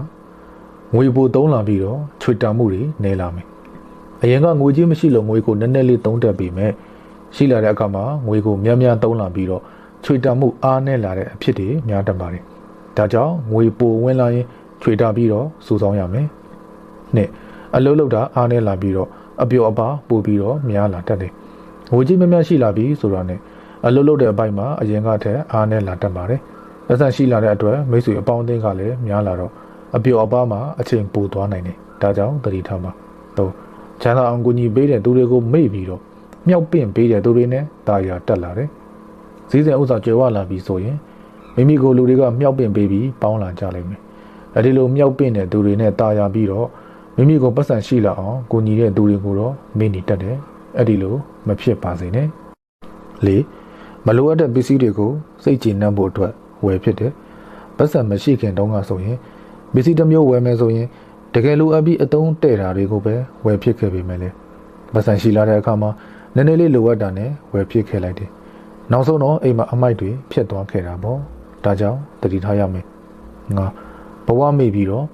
ငွေပိုသုံးလာပြီးတော့ချွေတာမှုတွေနေလာမယ်အရင်ကငွေကြီးမရှိလို့ငွေကိုနည်းနည်းလေးသုံးတက်ပြီးမဲ့ရှိလာတဲ့အခါမှာငွေကိုများသုံးလာပြီးတော့ချွေတာမှုအားနည်းလာတဲ့အဖြစ်တွေများတတ်ပါတယ်ဒါကြောင့်ငွေပိုဝင်လာရင်ချွေတာပြီးတော့စုဆောင်းရမယ်နှစ်အလုပ်လုပ်တာအားနည်းလာပြီးတော့ အပျော်အပါပို့ပြီးတော့များလာတတ်တယ်ငွေကြီးမများရှိလာပြီဆိုတော့ ਨੇ အလုပ်လုပ်တဲ့အပိုင်းမှာအရင်ကထက်အားနဲ့လာတတ်ပါတယ်ပတ်စံရှိလာတဲ့အတွက်မိတ်ဆွေအပေါင်းအသင်းကလည်းများလာတော့အပျော်အပါမှာအချိန်ပိုသွားနိုင်တယ်ဒါကြောင့်သတိထားပါတော့ချမ်းသာအောင်ကိုကြီးပေးတဲ့သူတွေကိုမေ့ပြီးတော့မြောက်ပင့်ပေးတဲ့သူတွေနဲ့တာယာတက်လာတယ်စည်းစိမ်ဥစ္စာကျွယ်ဝလာပြီဆိုရင်မိမိကိုလူတွေကမြောက်ပင့်ပေးပြီးပေါင်းလာကြလိမ့်မယ်အဲဒီလိုမြောက်ပင့်တဲ့သူတွေနဲ့တာယာပြီးတော့မိမိကိုပတ်စံရှိလာအောင်ကိုကြီးတဲ့သူတွေကိုတော့မေ့နေတတ်တယ်အဲ့ဒီလိုမဖြစ်ပါစေနဲ့၄မလိုအပ်တဲ့ပစ္စည်းတွေကိုစိတ်ကြည်နပ်ဖို့အတွက်ဝယ်ဖြစ်တယ်ပတ်စံမရှိခင်တုန်းကဆိုရင်ပစ္စည်းတစ်မျိုးဝယ်မယ်ဆိုရင်တကယ်လိုအပ်ပြီးအသုံးတဲ့တာတွေကိုပဲဝယ်ဖြစ်ခဲ့ပေမဲ့လေပတ်စံရှိလာတဲ့အခါမှာနည်းနည်းလေးလိုအပ်တာနဲ့ဝယ်ဖြစ်ခဲ့လိုက်တယ်နောက်ဆုံးတော့အိမ်မှာအမိုက်တွေဖြစ်သွားခဲ့တာပေါ့ဒါကြောင့်တတိထားရမယ်ငါဘဝမေ့ပြီးတော့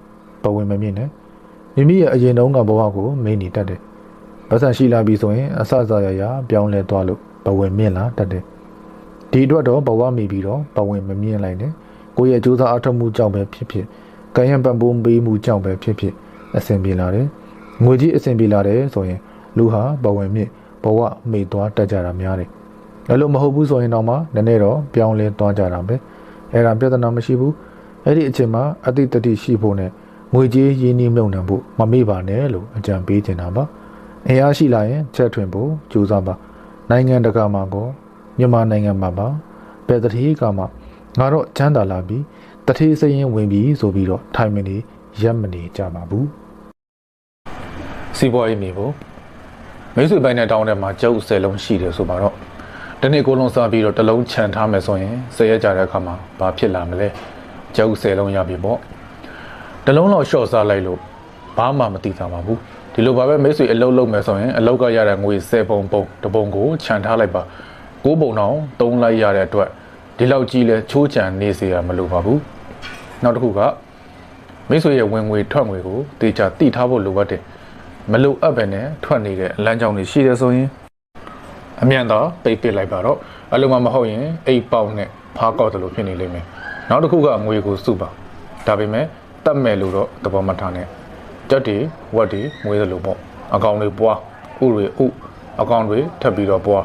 ဘဝင်မမြင့်နဲ့မိမိရဲ့အရင်တုန်းကဘဝကိုမေ့နေတတ်တယ်ပတ်စံရှိလာပြီဆိုရင်အဆအဆရရပြောင်းလဲသွားလို့ဘဝင်မြင့်လာတတ်တယ်ဒီအတွက်တော့ဘဝမေ့ပြီးတော့ဘဝင်မမြင့်လိုက်နဲ့ကိုယ့်ရဲ့ကြိုးစားအထောက်မှုကြောင့်ပဲဖြစ်ဖြစ်ကံရံပံပိုးပေးမှုကြောင့်ပဲဖြစ်ဖြစ်အဆင်ပြေလာတယ်ငွေကြီးအဆင်ပြေလာတယ်ဆိုရင်လူဟာဘဝင်မြင့်ဘဝမေ့သွားတတ်ကြတာများတယ်လည်းလို့မဟုတ်ဘူးဆိုရင်တော့မှနည်းနည်းတော့ပြောင်းလဲသွားကြတာပဲအဲ့ဒါပြဿနာမရှိဘူးအဲ့ဒီအချိန်မှာအတိတတိရှိဖို့နဲ့ငွေကြီးရင်းနှီးမြုပ်နှံဖို့မမေ့ပါနဲ့လို့အကြံပေးချင်တာပါအင်အားရှိလာရင်ချက်ထွင်ဖို့ကြိုးစားပါနိုင်ငံတကာမှာကောမြန်မာနိုင်ငံမှာပါဘယ်တတိကမှငါတော့ချမ်းသာလာပြီတတိစရင်ဝင်ပြီဆိုပြီးတော့ထိုင်မနေရက်မနေကြပါဘူးစီးပွားရေးမြေဖို့မိတ်ဆွေပိုင်းနဲ့တောင်းတဲ့မှာကျုပ်10လုံးရှိတယ်ဆိုပါတော့ဒီနေ့ကိုလုံးစားပြီးတော့တစ်လုံးခြံထားမယ်ဆိုရင်10ရက်ကြာတဲ့အခါမှာဘာဖြစ်လာမလဲကျုပ်10လုံးရပြီပေါ့တစ်လုံးတော့ရှော့စားလိုက်လို့ဘာမှမသိကြပါဘူးဒီလိုပါပဲမိတ်ဆွေအလုပ်လုပ်မယ်ဆိုရင်အလုပ်ကရတဲ့ငွေ10ပုံတပုံကိုခြံထားလိုက်ပါ9ပုံတော့3လိုက်ရတဲ့အတွက်ဒီလောက်ကြီးလဲချိုးချံနေစေရမလိုပါဘူးနောက်တစ်ခုကမိတ်ဆွေရဲ့ဝင်ငွေထွက်ငွေကိုတေချာတိထားဖို့လိုအပ်တယ်မလိုအပ်ပဲနဲ့ထွက်နေတဲ့လမ်းကြောင်းတွေရှိတယ်ဆိုရင်အမြန်တော့ပိတ်ပစ်လိုက်ပါတော့အလုံးမမဟုတ်ရင်အိတ်ပေါက်နဲ့ဖားကောက်တယ်လို့ဖြစ်နေလိမ့်မယ်နောက်တစ်ခုကငွေကိုစုပါဒါပေမဲ့တတ်မဲ့လို့တော့သဘောမထားနဲ့တက်တွေဝက်တွေငွေသလိုပေါ့အကောင်တွေပွားဥတွေဥအကောင်တွေထပ်ပြီးတော့ပွား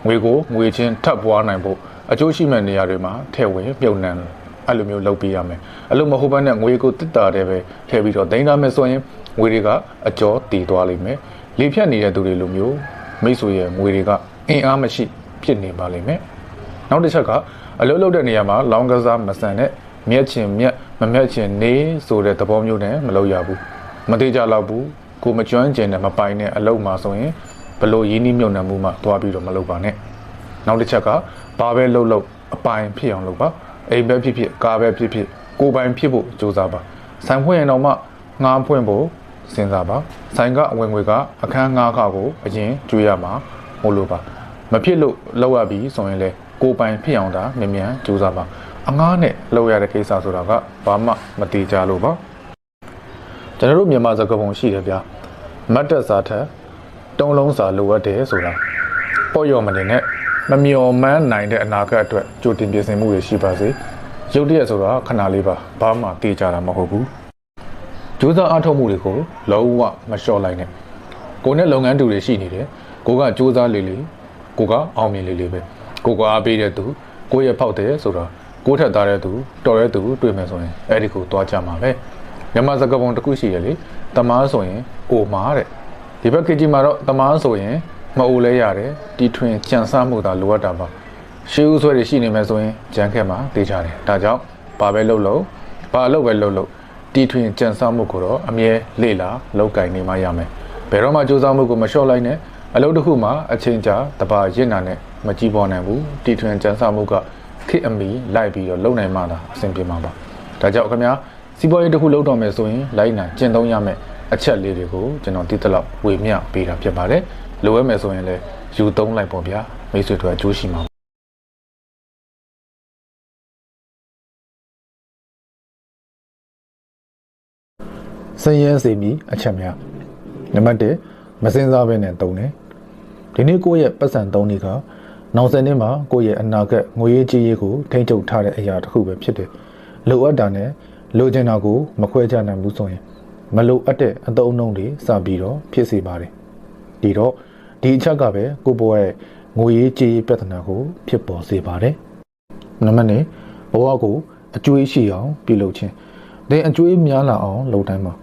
ငွေကိုငွေချင်းထပ်ပွားနိုင်ဖို့အကျိုးရှိမဲ့နေရာတွေမှာထည့်ဝင်ပြုတ်နှံအဲ့လိုမျိုးလုပ်ပေးရမယ်အဲ့လိုမဟုတ်ဘဲနဲ့ငွေကိုတစ်တာတဲ့ပဲထည့်ပြီးတော့သိမ်းထားမယ်ဆိုရင်ငွေတွေကအကျော်တည်သွားလိမ့်မယ်လေဖြတ်နေတဲ့သူတွေလိုမျိုးမိတ်ဆွေရဲ့ငွေတွေကအင်အားမရှိဖြစ်နေပါလိမ့်မယ်နောက်တစ်ချက်ကအလုပ်လုပ်တဲ့နေရာမှာလောင်းကစားမဆန်တဲ့မျက်ချင်မျက်မမျက်ချင်နေဆိုတဲ့သဘောမျိုးနဲ့မလုပ်ရဘူးမသေးကြတော့ဘူးကိုမကျွမ်းကျင်တဲ့မပိုင်တဲ့အလုပ်မှာဆိုရင်ဘလို့ရင်းနှီးမြုပ်နှံမှုမှသွားပြီးတော့မလုပ်ပါနဲ့နောက်တစ်ချက်ကဘာပဲလုပ်အပိုင်ဖြစ်အောင်လုပ်ပါအိမ်ပဲဖြစ်ဖြစ်ကားပဲဖြစ်ဖြစ်ကိုယ်ပိုင်ဖြစ်ဖို့ကြိုးစားပါဆိုင်ဖွင့်ရင်တော့မှငါးဖွင့်ဖို့စဉ်းစားပါဆိုင်ကအဝင်ငွေကအခန်းငါးခါကိုအရင်ကျွေးရမှာမို့လို့ပါမဖြစ်လို့လောက်ရပြီဆိုရင်လေကိုယ်ပိုင်ဖြစ်အောင်ဒါမြန်မြန်ကြိုးစားပါအငားနဲ့လောက်ရတဲ့ကိစ္စဆိုတာကဘာမှမတိကြလို့ပါကျွန်တော်တို့မြန်မာစကားပုံရှိတယ်ဗျာမတ်တက်စာထက်တုံးလုံးစာလိုအပ်တယ်ဆိုတာပေါ့ရော်မနေနဲ့မမျော်မှန်းနိုင်တဲ့အနာဂတ်အတွက်ကြိုတင်ပြင်ဆင်မှုတွေရှိပါစေရုပ်တရက်ဆိုတာခဏလေးပါဘာမှတေးကြတာမဟုတ်ဘူးကြိုးစားအားထုတ်မှုတွေကိုလုံးဝမလျှော့လိုက်နဲ့ကိုနဲ့လုပ်ငန်းတူတွေရှိနေတယ်ကိုကကြိုးစားလေးကိုကအောင်မြင်လေးပဲကိုကအားပေးတဲ့သူကိုရဲ့ဖောက်တယ်ဆိုတာကိုထက်သားတဲ့သူတော်တဲ့သူတွေ့မယ်ဆိုရင်အဲ့ဒီကိုသွားကြမှာပဲမြန်မာစကားပုံတစ်ခုရှိရလေတမားဆိုရင်အိုမာတဲ့ဒီဘက်ခေတ်ကြီးမှာတော့တမားဆိုရင်မအိုလဲရတယ်တီထွင်ကြံစားမှုသာလိုအပ်တာပါရှေးဦးဆွဲတွေရှိနေမယ်ဆိုရင်ကြံခဲ့မှာတေးကြတယ်ဒါကြောင့်ဘာပဲလုပ်ဘာအလုပ်ပဲလုပ်တီထွင်ကြံစားမှုကိုတော့အမြဲလေ့လာလောက်ကင်နေမှရမယ်ဘယ်တော့မှစူးစမ်းမှုကိုမလျှော့လိုက်နဲ့အလုပ်တစ်ခုမှာအချိန်ကြာတပါရစ်နာနဲ့မကြည့်ပေါ်နိုင်ဘူးတီထွင်ကြံစားမှုကခေတ်အမီလိုက်ပြီးတော့လုံနိုင်မှသာအဆင်ပြေမှာပါဒါကြောင့်ခင်ဗျာစီးပွားရေးတစ်ခုလုပ်တော့မယ်ဆိုရင်လိုက်နာကျင့်သုံးရမယ်အချက်လေးတွေကိုကျွန်တော်သိသလောက်ဝေမျှပေးတာဖြစ်ပါတယ်လိုရမယ်ဆိုရင်လည်းယူသုံးလိုက်ပေါ့ဗျာမိတ်ဆွေတို့အကျိုးရှိမှာစည်ရဲစီမီအချက်များနံပါတ်1မစင်စားဘဲနဲ့တုံးတယ်ဒီနေ့ကိုယ့်ရဲ့ပတ်စံသုံးနေကနောက်ဆက်နှစ်မှာကိုယ့်ရဲ့အနာဂတ်ငွေရေးကြေးရေးကိုထိန်းချုပ်ထားတဲ့အရာတစ်ခုပဲဖြစ်တယ်လိုအပ်တာနဲ့လိုချင်တာကိုမခွဲခြားနိုင်ဘူးဆိုရင်မလိုအပ်တဲ့အသုံးအနှုန်းတွေစပြီးတော့ဖြစ်စေပါတယ် ဒီတော့ဒီအချက်ကပဲကိုဘွားရဲ့ငွေရေးကြေးရေးပြဿနာကိုဖြစ်ပေါ်စေပါတယ်နံပါတ်2ဘဝကိုအကျွေးရှိအောင်ပြုလုပ်ခြင်းသင်အကျွေးများလာအောင်လုပ်တိုင်းမှာ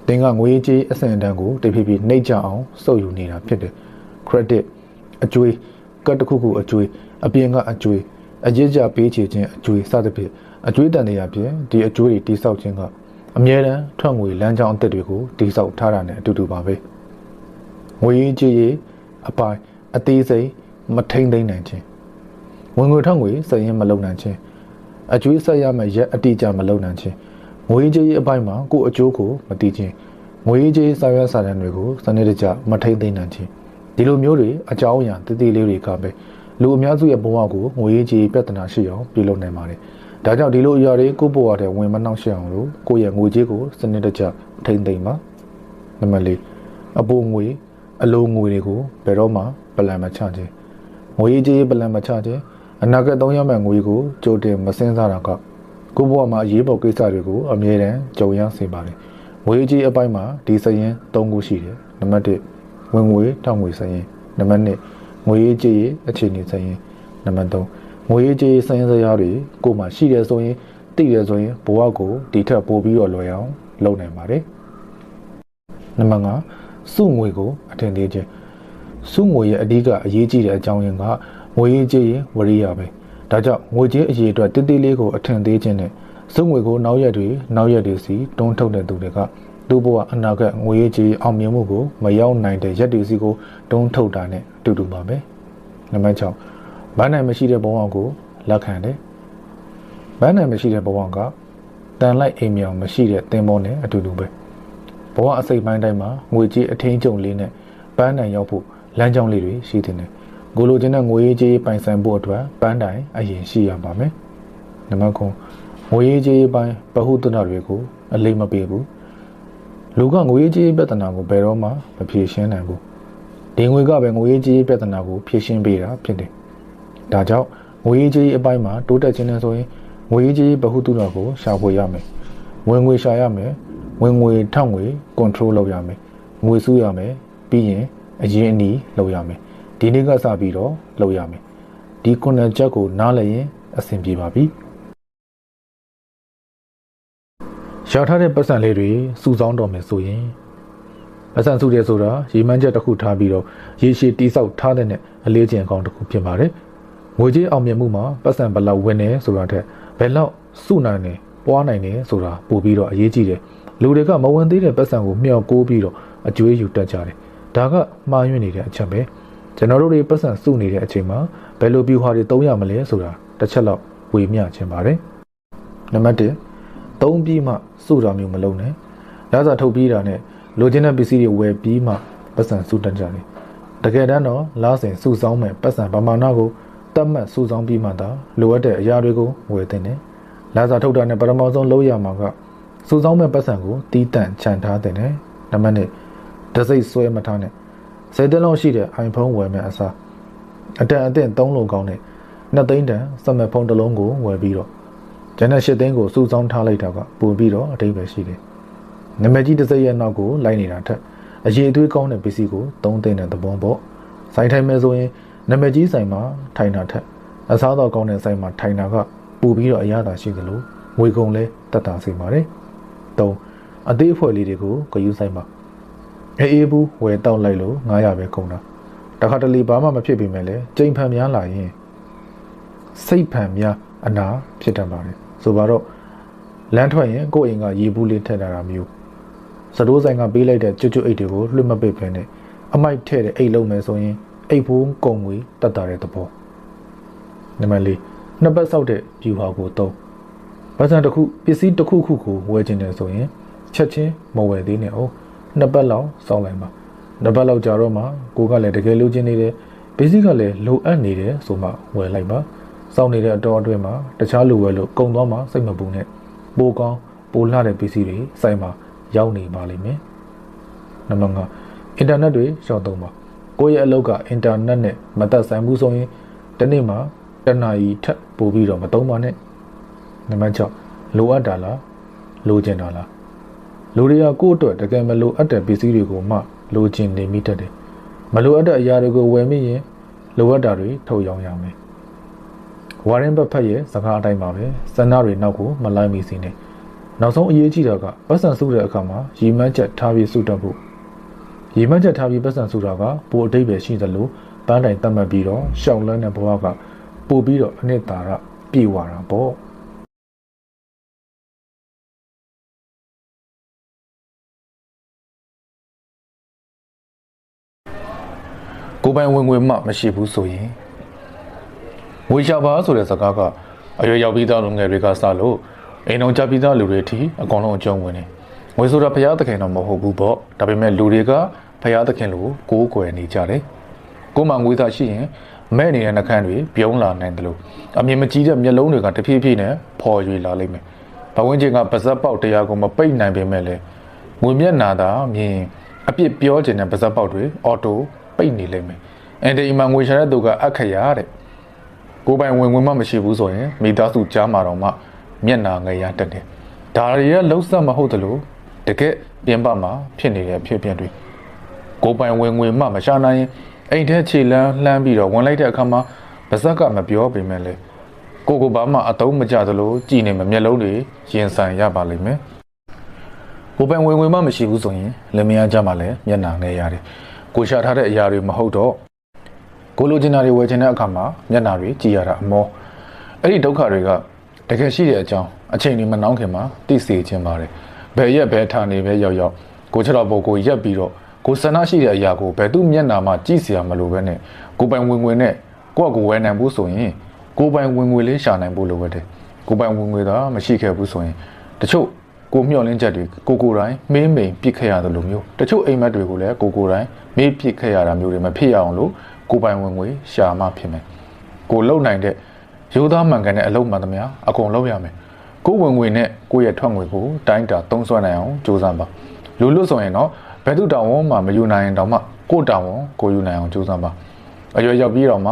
သင်ကငွေရေးကြေးအဆင့်အတန်းကိုတဖြည်းဖြည်းနှိမ့်ကျအောင်စုပ်ယူနေတာဖြစ်တယ် credit အကျွေးကတ်တစ်ခုခုအကျွေးအပြင်ကအကျွေးအရေးကြပေးချေခြင်းအကျွေးစသဖြင့်အကျွေးတန်တရားဖြင့်ဒီအကျွေးတွေတိဆောက်ခြင်းကအမြဲတမ်းထွက်ငွေလမ်းကြောင်းအသစ်တွေကိုတိဆောက်ထားတာနဲ့အတူတူပါပဲငွေရေးကြေးရေးအပိုင်းအသေးစိတ်မထိမ့်သိမ့်နိုင်ခြင်းဝင်ငွေထွက်ငွေစည်ရင်မလုံနိုင်ခြင်းအကျွေးဆက်ရမယ့်ရက်အတိအကျမလုံနိုင်ခြင်းငွေကြေးအပိုင်းမှာကိုယ်အကျိုးကိုမသိခြင်းငွေကြေးစာရွက်စာတမ်းတွေကိုစနစ်တကျမထိမ့်သိမ့်နိုင်ခြင်းဒီလိုမျိုးတွေအကြောင်းအရာတည်တည်လေးတွေကပဲလူအများစုရဲ့ဘဝကိုငွေကြေးပြဿနာရှိအောင်ပြုလုပ်နိုင်ပါတယ်ဒါကြောင့်ဒီလိုအရာတွေကိုဘဝထဲဝင်မနှောင့်ယှက်အောင်လို့ကိုယ့်ရဲ့ငွေကြေးကိုစနစ်တကျထိမ့်သိမ့်ပါနံပါတ်4အပိုငွေအလိုငွေတွေကိုဘယ်တော့မှပလန်မချခြင်းငွေကြေးပလန်မချခြင်းအနာဂတ်သုံးရမယ့်ငွေကိုကြိုတင်မစင်းစားတာကကိုယ့်ဘဝမှာအရေးပေါ်ကိစ္စတွေကိုအမြဲတမ်းကြုံရစေပါတယ်ငွေကြေးအပိုင်းမှာဒီစရင်၃ခုရှိတယ်နံပါတ်1ဝင်ငွေထောက်ငွေစရင်နံပါတ်2ငွေကြေးအခြေအနေစရင်နံပါတ်3ငွေကြေးစရင်စရာတွေကိုမှရှိတယ်ဆိုရင်သိတယ်ဆိုရင်ဘဝကိုဒီထက်ပိုပြီးတော့လွယ်အောင်လုပ်နိုင်ပါတယ်နံပါတ်5စုငွေကိုအထင်သေးခြင်းစုငွေရဲ့အဓိကအရေးကြီးတဲ့အကြောင်းရင်းကငွေကြေးဝရိယပဲဒါကြောင့်ငွေကြေးအရေးအတွက်တိတိလေးကိုအထင်သေးခြင်းနဲ့စုငွေကိုနောက်ရက်တွေစီတွန်းထုတ်တဲ့သူတွေကသူ့ဘဝအနာဂတ်ငွေကြေးအောင်မြင်မှုကိုမရောက်နိုင်တဲ့ရက်တွေစီကိုတွန်းထုတ်တာနဲ့အတူတူပါပဲနံပါတ်6ဘန်းနိုင်မရှိတဲ့ဘဝကိုလက်ခံတယ်ဘန်းနိုင်မရှိတဲ့ဘဝကတန်လိုက်အိမ်မြောင်မရှိတဲ့သင်္ဘောနဲ့အတူတူပဲဘဝအစိတ်ပိုင်းတိုင်းမှာငွေကြေးအထင်းကျုံလေးနဲ့ဘန်းနိုင်ရောက်ဖို့လမ်းကြောင်းလေးတွေရှိတဲ့နဲ့ကိုလိုချင်တဲ့ငွေကြေးပိုင်ဆိုင်ဖို့အတွက်ပန်းတိုင်အရင်ရှိရပါမယ်နံပါတ်9ငွေကြေးပိုင်းဗဟုသုတတွေကိုအလေးမပေးဘူးလူကငွေကြေးပြဿနာကိုဘယ်တော့မှမဖြေရှင်းနိုင်ဘူးဒီငွေကပဲငွေကြေးပြဿနာကိုဖြေရှင်းပေးတာဖြစ်တယ်ဒါကြောင့်ငွေကြေးအပိုင်းမှာတိုးတက်ခြင်းနဲ့ဆိုရင်ငွေကြေးဗဟုသုတကိုရှာဖွေရမယ်ဝင်ငွေရှာရမယ်ဝင်ငွေထောက်ငွေ control လုပ်ရမယ်ငွေစုရမယ်ပြီးရင်အရင်အနည်းလုပ်ရမယ်ဒီနေ့ကစပြီးတော့လုပ်ရမယ်ဒီကွန်နက်ချက်ကိုနားလည်ရင်အဆင်ပြေပါပြီရှာထားတဲ့ပတ်စံလေးတွေစုဆောင်းတော့မယ်ဆိုရင်ပတ်စံစုတယ်ဆိုတာရေမှန်းချက်တစ်ခုထားပြီးတော့ရေရှည်တိဆောက်ထားတဲ့အလေးချိန်အကောင်တစ်ခုဖြစ်ပါတယ်ငွေကြေးအောင်မြင်မှုမှာပတ်စံဘယ်လောက်ဝင်နေဆိုတာထက်ဘယ်လောက်စုနိုင်နေပွားနိုင်နေဆိုတာပို့ပြီးတော့အရေးကြီးတယ်လူတွေကမဝင်သေးတဲ့ပတ်စံကိုမျှော်ကိုးပြီးတော့အကျွေးယူတတ်ကြတယ်ဒါကမှားယွင်းနေတဲ့အချက်ပဲကျွန်တော်တို့တွေပတ်စံစုနေတဲ့အချိန်မှာဘယ်လိုဗျူဟာတွေသုံးရမလဲဆိုတာတစ်ချက်လောက်ဝေမျှခြင်းပါတယ်နံပါတ်1သုံးပြီးမှစုတာမျိုးမလုပ်နဲ့လစာထုတ်ပြီးတာနဲ့လိုချင်တဲ့ပစ္စည်းတွေဝယ်ပြီးမှပတ်စံစုတတ်ကြတယ်တကယ်တမ်းတော့လာစဉ်စုဆောင်းမဲ့ပတ်စံပမာဏကိုတတ်မှတ်စုဆောင်းပြီးမှသာလိုအပ်တဲ့အရာတွေကိုဝယ်သင့်တယ်လစာထုတ်တာနဲ့ပထမဆုံးလုပ်ရမှာကစုဆောင်းမဲ့ပတ်စံကိုတီးတန့်ချန်ထားတဲ့နဲ့နံပါတ်2တစိမ့်ဆွဲမထားနဲ့10သိန်းလောက်ရှိတဲ့ iPhone ဝယ်မဲ့အစားအတန်အသင့်3လုံးကောင်းတဲ့2သိန်းတန်စမတ်ဖုန်းတစ်လုံးကိုဝယ်ပြီးတော့ကျန်တဲ့8သိန်းကိုစုဆောင်းထားလိုက်တာကပိုပြီးတော့အတိတ်ပဲရှိတယ်နံပါတ်ကြီးတစ်စိမ့်ရဲ့နောက်ကိုလိုက်နေတာထက်အရေးအသွေးကောင်းတဲ့ပစ္စည်းကို3သိန်းတဲ့သဘောပေါ့ဆိုင်ထိုင်မယ်ဆိုရင်နံပါတ်ကြီးဆိုင်မှာထိုင်တာထက်အစားအသောက်ကောင်းတဲ့ဆိုင်မှာထိုင်တာကပိုပြီးတော့အရသာရှိသလိုငွေကုန်လဲတက်တာစေပါတယ်3အသေးအဖွဲလေးတွေကိုဂရုစိုက်ပါအေးဘူးဝယ်တောက်လိုက်လို့900ပဲကုန်တာတခါတလေဘာမှမဖြစ်ပေမဲ့လည်းကြိမ်ဖန်များလာရင်စိတ်ဖန်များအနာဖြစ်တတ်ပါတယ်ဆိုတော့လမ်းထွက်ရင်ကိုယ့်အိမ်ကရေဘူးလေးထည့်လာတာမျိုးစတိုးဆိုင်ကပေးလိုက်တဲ့ကျွတ်ကျွတ်အိတ်တွေကိုလွှတ်မပစ်ဖ ೇನೆ အမိုက်ထည့်တဲ့အိတ်လုံးမယ်ဆိုရင်အိတ်ဖိုးကုန်ငွေတက်တာတဲ့သဘောနံပါတ်4နှစ်ပတ်ဆောက်တဲ့ဗျူဟာကို3ဘာသာတစ်ခုပစ္စည်းတစ်ခုခုကိုဝယ်ခြင်းတယ်ဆိုရင်ချက်ချင်းမဝယ်သေးနဲ့အောင်နှစ်ပတ်လောက်စောင့်လိုက်ပါနှစ်ပတ်လောက်ကြာတော့မှကိုကလည်းတကယ်လိုချင်နေတယ်ပစ္စည်းကလည်းလိုအပ်နေတယ်ဆိုမှဝယ်လိုက်ပါစောင့်နေတဲ့အတော်အတွင်းမှာတခြားလူဝယ်လို့ကုန်သွားမှစိတ်မပူနဲ့ပိုကောင်းပိုလှတဲ့ပစ္စည်းတွေစိုက်မှာရောက်နေပါလိမ့်မယ်နံပါတ်5အင်တာနက်တွေရှော့သုံးပါကိုယ့်ရဲ့အလုပ်ကအင်တာနက်နဲ့မသက်ဆိုင်ဘူးဆိုရင်တနေ့မှာတစ်နာရီထပ်ပို့ပြီးတော့မသုံးပါနဲ့နံပါတ်6လိုအပ်တာလားလိုချင်တာလားလူတွေကကိုယ့်အတွက်တကယ်မလိုအပ်တဲ့ပစ္စည်းတွေကိုမှလိုချင်နေမိတတ်တယ် မလိုအပ်တဲ့အရာတွေကိုဝယ်မိရင်လိုအပ်တာတွေထုတ်ရောင်းရမယ်ဝါရင်ဘတ်ဖက်ရဲ့စကားအတိုင်းပါပဲစန္ဒတွေနောက်ကိုမလိုက်မိစေနဲ့နောက်ဆုံးအရေးကြီးတာကပတ်စံစုတဲ့အခါမှာရီမန်းချက်ထားပြီးစုတတ်ဖို့ရီမန်းချက်ထားပြီးပတ်စံစုတာကပိုအတိတ်ပဲရှိသလိုပန်းတိုင်တတ်မှတ်ပြီးတော့ရှောက်လန်းတဲ့ဘဝကပို့ပြီးတော့အနှစ်သာရပြေဝတာပေါ့ကိုပိုင်ဝင်ငွေမှမရှိဘူးဆိုရင်ငွေရှာပါဆိုတဲ့စကားကအရွယ်ရောက်ပြီးသားလူငယ်တွေကစလို့အိမ်အောင်ကြပြီးသားလူတွေအထိအကောင်လုံးအကျုံးဝင်နေငွေဆိုတာဖျားသခင်တော့မဟုတ်ဘူးပေါ့ဒါပေမဲ့လူတွေကဖျားသခင်လို့ကိုးကွယ်နေကြတယ်ကိုမှငွေသားရှိရင်မဲ့နေတဲ့နှခမ်းတွေပြုံးလာနိုင်တယ်လို့အမြင်မကြီးတဲ့မျက်လုံးတွေကတဖြည်းဖြည်းနဲ့ပေါ်ရွေလာလိမ့်မယ်ဘဝင်းချင်းကပါဇက်ပေါက်တရားကိုမပိတ်နိုင်ပေမဲ့လေငွေမျက်နာသာမြင်အပြစ်ပြောခြင်းနဲ့ပါဇက်ပေါက်တွေအော်တိုပိတ်နေလိမ့်မယ်အန်တီမှာငွေရှာတဲ့သူကအခရာတဲ့ကိုပိုင်ဝင်မှမရှိဘူးဆိုရင်မိသားစုကြားမှာတော့မှမျက်နာငယ်ရတက်တယ်ဒါတွေရဲ့လှုပ်ဆက်မဟုတ်သလိုတကယ်ပြင်ပမှာဖြစ်နေတဲ့ဖြစ်ပြန်တွေကိုပိုင်ဝင်မှမရှာနိုင်ရင်အိမ်ထဲခြေလန်းလှမ်းပြီးတော့ဝင်လိုက်တဲ့အခါမှာပါဇက်ကမပြောပေမဲ့လေကိုဘာမှအတုံးမကြသလိုကြည်နေမှမျက်လုံးတွေရင်ဆိုင်ရပါလိမ့်မယ်ကိုပိုင်ဝင်မှမရှိဘူးဆိုရင်လင်မယားကြမှာလည်းမျက်နာငယ်ရတယ်ကိုရှာထားတဲ့အရာတွေမဟုတ်တော့ကိုလိုချင်တာတွေဝယ်ချင်တဲ့အခါမှာမျက်နာတွေကြည်ရတာအမောအဲ့ဒီဒုက္ခတွေကတကယ်ရှိတဲ့အကြောင်းအချိန်တွေမနှောင်းခင်မှာသိစေခြင်းပါတယ်ဘယ်ရက်ဘယ်ထားနေပဲရောက်ကိုချက်တော်ပုတ်ကိုရက်ပြီးတော့ကိုစနာရှိတဲ့အရာကိုဘယ်သူမျက်နာမှကြည့်စရာမလိုပဲနဲ့ကိုပိုင်ဝင်နဲ့ကိုယ့်ကိုဝယ်နိုင်ဖို့ဆိုရင်ကိုပိုင်ဝင်လေးရှာနိုင်ဖို့လိုပဲတဲ့ကိုပိုင်ဝင်သာမရှိခဲ့ဘူးဆိုရင်တချို့ကိုမျှော်လင့်ချက်တွေကိုတိုင်းမေးမိန်ပြစ်ခဲ့ရတယ်လို့မျိုးတချို့အိမ်မက်တွေကိုလည်းကိုတိုင်းမေးပြစ်ခဲ့ရတာမျိုးတွေမဖြစ်ရအောင်လို့ကိုပိုင်ဝင်ငွေရှာမှဖြစ်မယ်ကိုလုံနိုင်တဲ့ရိုးသားမှန်ကန်တဲ့အလုပ်မှန်သမျှအကုန်လုပ်ရမယ်ကိုဝင်ငွေနဲ့ကိုရဲ့ထွက်ငွေကိုတိုင်းတာသုံးစွဲနိုင်အောင်ကြိုးစားပါလူလို့ဆိုရင်တော့ဘယ်သူတောင်းဝန်မှမယူနိုင်ရင်တောင်မှကိုတောင်းဝန်ကိုယူနိုင်အောင်ကြိုးစားပါအရွယ်ရောက်ပြီးတော့မ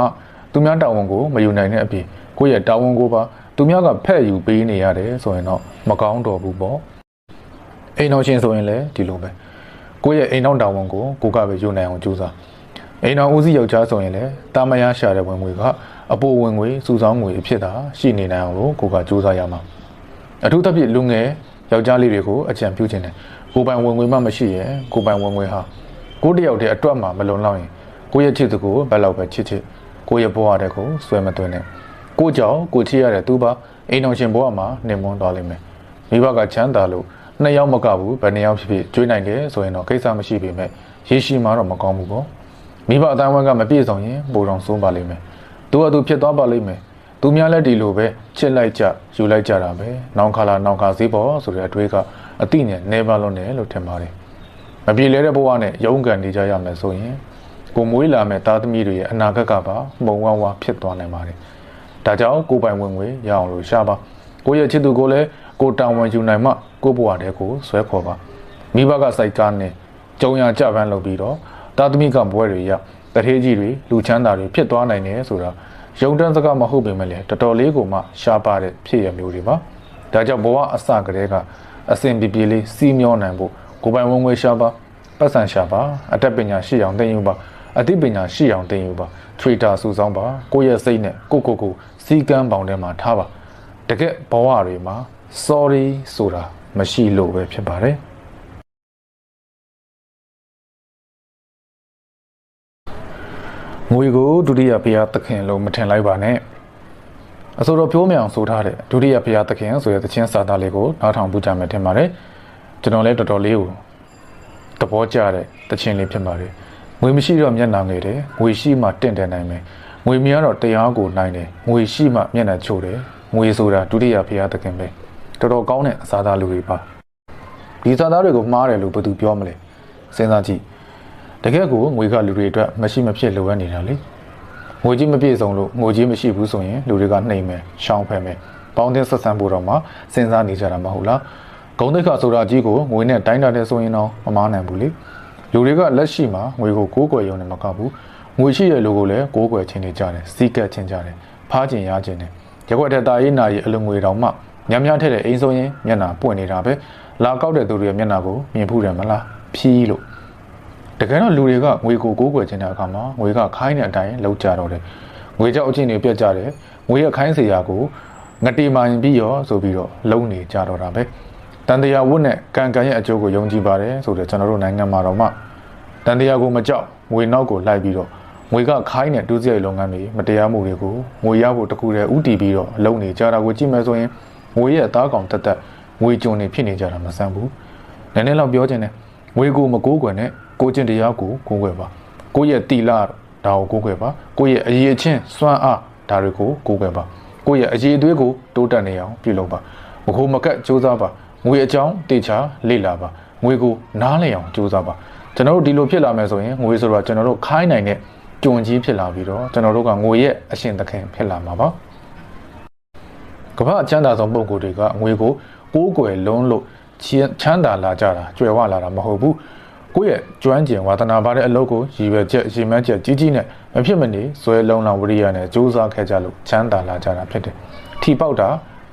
ှသူများတောင်းဝန်ကိုမယူနိုင်တဲ့အပြင်ကိုရဲ့တောင်းဝန်ကိုပါသူများကဖက်ယူပေးနေရတယ်ဆိုရင်တော့မကောင်းတော့ဘူးပေါ့အိမ်တော်ရှင်ဆိုရင်လည်းဒီလိုပဲကိုရဲ့အိမ်တော်တောင်းဝန်ကိုကိုကပဲယူနိုင်အောင်ကြိုးစားအိမ်တော်ဦးစီးယောက်ျားဆိုရင်လည်းတာမယားရှာတဲ့ဝင်ငွေကအပိုဝင်ငွေစုဆောင်းငွေအဖြစ်သာရှိနေနိုင်အောင်လို့ကိုကကြိုးစားရမှာအထူးသဖြင့်လူငယ်ယောက်ျားလေးတွေကိုအကြံပြုခြင်းတယ်ကိုပိုင်ဝင်ငွေမှမရှိရင်ကိုပိုင်ဝင်ငွေဟာကိုတယောက်တည်းအတွက်မှမလုံလောက်ရင်ကိုရဲ့ချစ်သူကိုဘယ်လောက်ပဲချစ်ကိုရဲ့ဘဝတဲ့ကိုဆွဲမသွင်းနဲ့ကိုကြောင့်ကိုချစ်ရတဲ့သူပါအိမ်တော်ရှင်ဘဝမှာနှင်မွန်းသွားလိမ့်မယ်မိဘကချမ်းသာလို့နှစ်ယောက်မကဘူးဘယ်နှစ်ယောက်ဖြစ်ဖြစ်ကျွေးနိုင်တယ်ဆိုရင်တော့ကိစ္စမရှိပေမဲ့ရေရှိမှတော့မကောင်းဘူးပေါ့မိဘအတိုင်းဝမ်းကမပြည့်စုံရင်ပိုတော်ဆုံးပါလိမ့်မယ်သူကသူဖြစ်သွားပါလိမ့်မယ်သူများလည်းဒီလိုပဲချစ်လိုက်ကြယူလိုက်ကြတာပဲနောင်ခါလာနောင်ခါစည်းပေါ်ဆိုတဲ့အတွေးကအတိနဲ့နေပါလို့နဲ့လို့ထင်ပါတယ်မပြေလဲတဲ့ဘဝနဲ့ရုန်းကန်နေကြရမယ်ဆိုရင်ကိုမွေးလာမဲ့သားသမီးတွေရဲ့အနာဂတ်ကပါမုံဝါးဝါဖြစ်သွားနိုင်ပါတယ်ဒါကြောင့်ကိုပိုင်ဝင်ငွေရအောင်လို့ရှာပါကိုရဲ့ချစ်သူကိုလည်းကိုတောင်းဝန်ယူနိုင်မှကိုဘဝတဲ့ကိုဆွဲခေါ်ပါမိဘကစိုက်ကားနဲ့ကြုံရကြပန်းလုပ်ပြီးတော့သားသမီးကဘွဲတွေရတထေးကြီးတွေလူချမ်းသာတွေဖြစ်သွားနိုင်တယ်ဆိုတာရုံတန်းစကားမဟုတ်ပေမဲ့လည်းတော်တော်လေးကိုမှရှားပါတဲ့ဖြစ်ရမျိုးတွေပါဒါကြောင့်ဘဝအစကတည်းကအစဉ်ပြေပြေလေးစီးမျောနိုင်ဖို့ကိုပိုင်ဝင်ငွေရှားပါပတ်စံရှားပါအတတ်ပညာရှိအောင်သင်ယူပါအသိပညာရှိအောင်သင်ယူပါ Twitter စုဆောင်းပါကိုယ့်ရဲ့စိတ်နဲ့ကိုစီကန်းပေါင်ထဲမှာထားပါတကယ်ဘဝတွေမှာ sorry ဆိုတာမရှိလို့ပဲဖြစ်ပါတယ်ငွေကိုဒုတိယဘုရားသခင်လို့မထင်လိုက်ပါနဲ့အဆိုတော်ပြောမြအောင်ဆိုထားတဲ့ဒုတိယဘုရားသခင်ဆိုတဲ့သချင်းစာသားလေးကိုနားထောင်ပူကြမယ်ထင်ပါတယ်ကျွန်တော်လည်းတော်တော်လေးကိုသဘောကျတဲ့သချင်းလေးဖြစ်ပါတယ်ငွေမရှိတော့မျက်နှာငယ်တယ်ငွေရှိမှတင့်တယ်နိုင်မယ်ငွေများတော့တရားကိုနိုင်တယ်ငွေရှိမှမျက်နှာချို့တယ်ငွေဆိုတာဒုတိယဘုရားသခင်ပဲတော်တော်ကောင်းတဲ့အစာသားလူတွေပါဒီစာသားတွေကိုမှားတယ်လို့ဘယ်သူပြောမလဲစဉ်းစားကြည့်တကယ်ကိုငွေကလူတွေအတွက်မရှိမဖြစ်လိုအပ်နေတာလေငွေကြီးမပြည့်စုံလို့ငွေကြီးမရှိဘူးဆိုရင်လူတွေကနှိမ်မယ်ရှောင်ဖယ်မယ်ပေါင်းတဲ့ဆက်ဆံဖို့တော့မှစဉ်းစားနေကြတာမဟုတ်လားဂုံတိတ်ခဆိုတာကြီးကိုငွေနဲ့တိုင်းတာတဲ့ဆိုရင်တော့မမားနိုင်ဘူးလေလူတွေကလက်ရှိမှာငွေကိုကိုးကွယ်ရုံနဲ့မကဘူးငွေရှိတဲ့လူကိုလည်းကိုးကွယ်ခြင်းနေကြတယ်စီးကပ်ခြင်းကြတယ်ဖားခြင်းရခြင်းတယ်ရက်ွက်တဲ့တာရေးနာရေးအလုံးငွေတောင်မှများထက်တဲ့အိမ်ဆိုရင်မျက်နှာပွင့်နေတာပဲလာကောက်တဲ့သူတွေရဲ့မျက်နှာကိုမြင်ဖူးတယ်မလားဖြီးလို့ တကယ်တော့လူတွေကငွေကိုကိုးကွယ်ခြင်းတဲ့အခါမှာငွေကခိုင်းတဲ့အတိုင်းလောက်ကြတော့တယ်ငွေကြောက်အချင်းတွေပြတ်ကြတယ်ငွေရခိုင်းเสียကိုငတိမိုင်ပြီးရောဆိုပြီးတော့လုံနေကြတော့တာပဲတန်တရားဝတ်နဲ့ကံကံရဲ့အကျိုးကိုယုံကြည်ပါတယ်ဆိုတော့ကျွန်တော်တို့နိုင်ငံမှာတော့မှတန်တရားကိုမကြောက်ငွေနောက်ကိုလိုက်ပြီးတော့ငွေကခိုင်းတဲ့ဒုစရိုက်လုပ်ငန်းတွေမတရားမှုတွေကိုငွေရဖို့တခုတည်းဥတီပြီးတော့လုံနေကြတာကိုကြည့်မယ်ဆိုရင်ငွေရဲ့အသားကောင်တက်ငွေကြုံနေဖြစ်နေကြတာမဆန်းဘူးနည်းနည်းတော့ပြောချင်တယ်ငွေကိုမကိုးကွယ်နဲ့ကိုကျင့်တရားကိုကိုးကွယ်ပါကိုရဲ့တီလာဒါကိုကိုးကွယ်ပါကိုရဲ့အရေးအချင်းစွမ်းအားဒါတွေကိုကိုးကွယ်ပါကိုရဲ့အရေးအသွေးကိုတိုးတက်နေအောင်ပြုလုပ်ပါမခိုးမကက်စူးစမ်းပါငွေအကြောင်းတေချာလေ့လာပါငွေကိုနားလည်အောင်စူးစမ်းပါကျွန်တော်တို့ဒီလိုဖြစ်လာမယ်ဆိုရင်ငွေဆိုတော့ကျွန်တော်တို့ခိုင်းနိုင်တဲ့ကြုံကြီးဖြစ်လာပြီးတော့ကျွန်တော်တို့ကငွေရဲ့အရှင်သခင်ဖြစ်လာမှာပါကမ္ဘာချမ်းသာဆုံးပုဂ္ဂိုလ်တွေကငွေကိုကိုးကွယ်လုံးလို့ချမ်းသာလာကြတာကြွယ်ဝလာတာမဟုတ်ဘူးကိုယ့်ရဲ့ကျွမ်းကျင်ဝါသနာပါတဲ့အလုပ်ကိုရည်ရွယ်ချက်ရည်မှန်းချက်ကြီးကြီးနဲ့မဖြစ်မနေဇွဲလုံးလောင်ဝရိယနဲ့ကြိုးစားခဲ့ကြလို့ချမ်းသာလာကြတာဖြစ်တယ်ထီပေါက်တ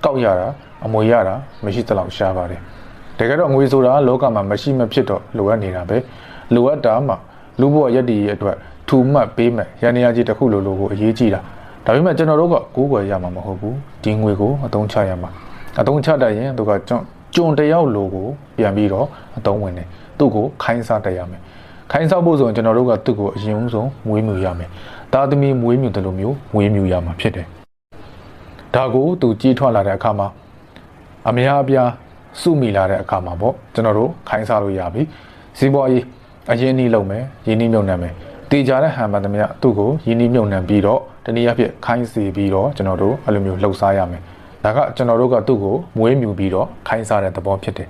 ာကောက်ရတာအမွေရတာမရှိသလောက်ရှားပါတယ်တကယ်တော့ငွေဆိုတာလောကမှာမရှိမဖြစ်တော့လိုအပ်နေတာပဲလိုအပ်တာမှလူဘဝရည်တည်ရဲ့အတွက်ထူမှတ်ပေးမယ်ရန်ရာကြီးတစ်ခုလိုကိုအရေးကြီးတာဒါပေမဲ့ကျွန်တော်တို့ကကိုးကွယ်ရမှာမဟုတ်ဘူးဒီငွေကိုအသုံးချရမှာအသုံးချတတ်ရင်သူကကျွန်တယောက်လိုကိုပြန်ပြီးတော့အသုံးဝင်တယ်သူ့ကိုခိုင်းစားတတ်ရမယ်ခိုင်းစားဖို့ဆိုရင်ကျွန်တော်တို့ကသူ့ကိုအရင်ဆုံးမွေးမြူရမယ်သားသမီးမွေးမြူတယ်လို့မျိုးမွေးမြူရမှာဖြစ်တယ်ဒါကိုသူကြီးထွားလာတဲ့အခါမှာအများအပြားစုမိလာတဲ့အခါမှာပေါ့ကျွန်တော်တို့ခိုင်းစားလို့ရပြီစီးပွားရေးအရင်နှီးလုပ်မယ်ရင်းနှီးမြုပ်နှံမယ်တေချာတဲ့ဟန်ပါသမျှသူ့ကိုရင်းနှီးမြုပ်နှံပြီးတော့တနည်းအားဖြင့်ခိုင်းစီပြီးတော့ကျွန်တော်တို့အဲ့လိုမျိုးလှုပ်ရှားရမယ်ဒါကကျွန်တော်တို့ကသူ့ကိုမွေးမြူပြီးတော့ခိုင်းစားတဲ့သဘောဖြစ်တယ်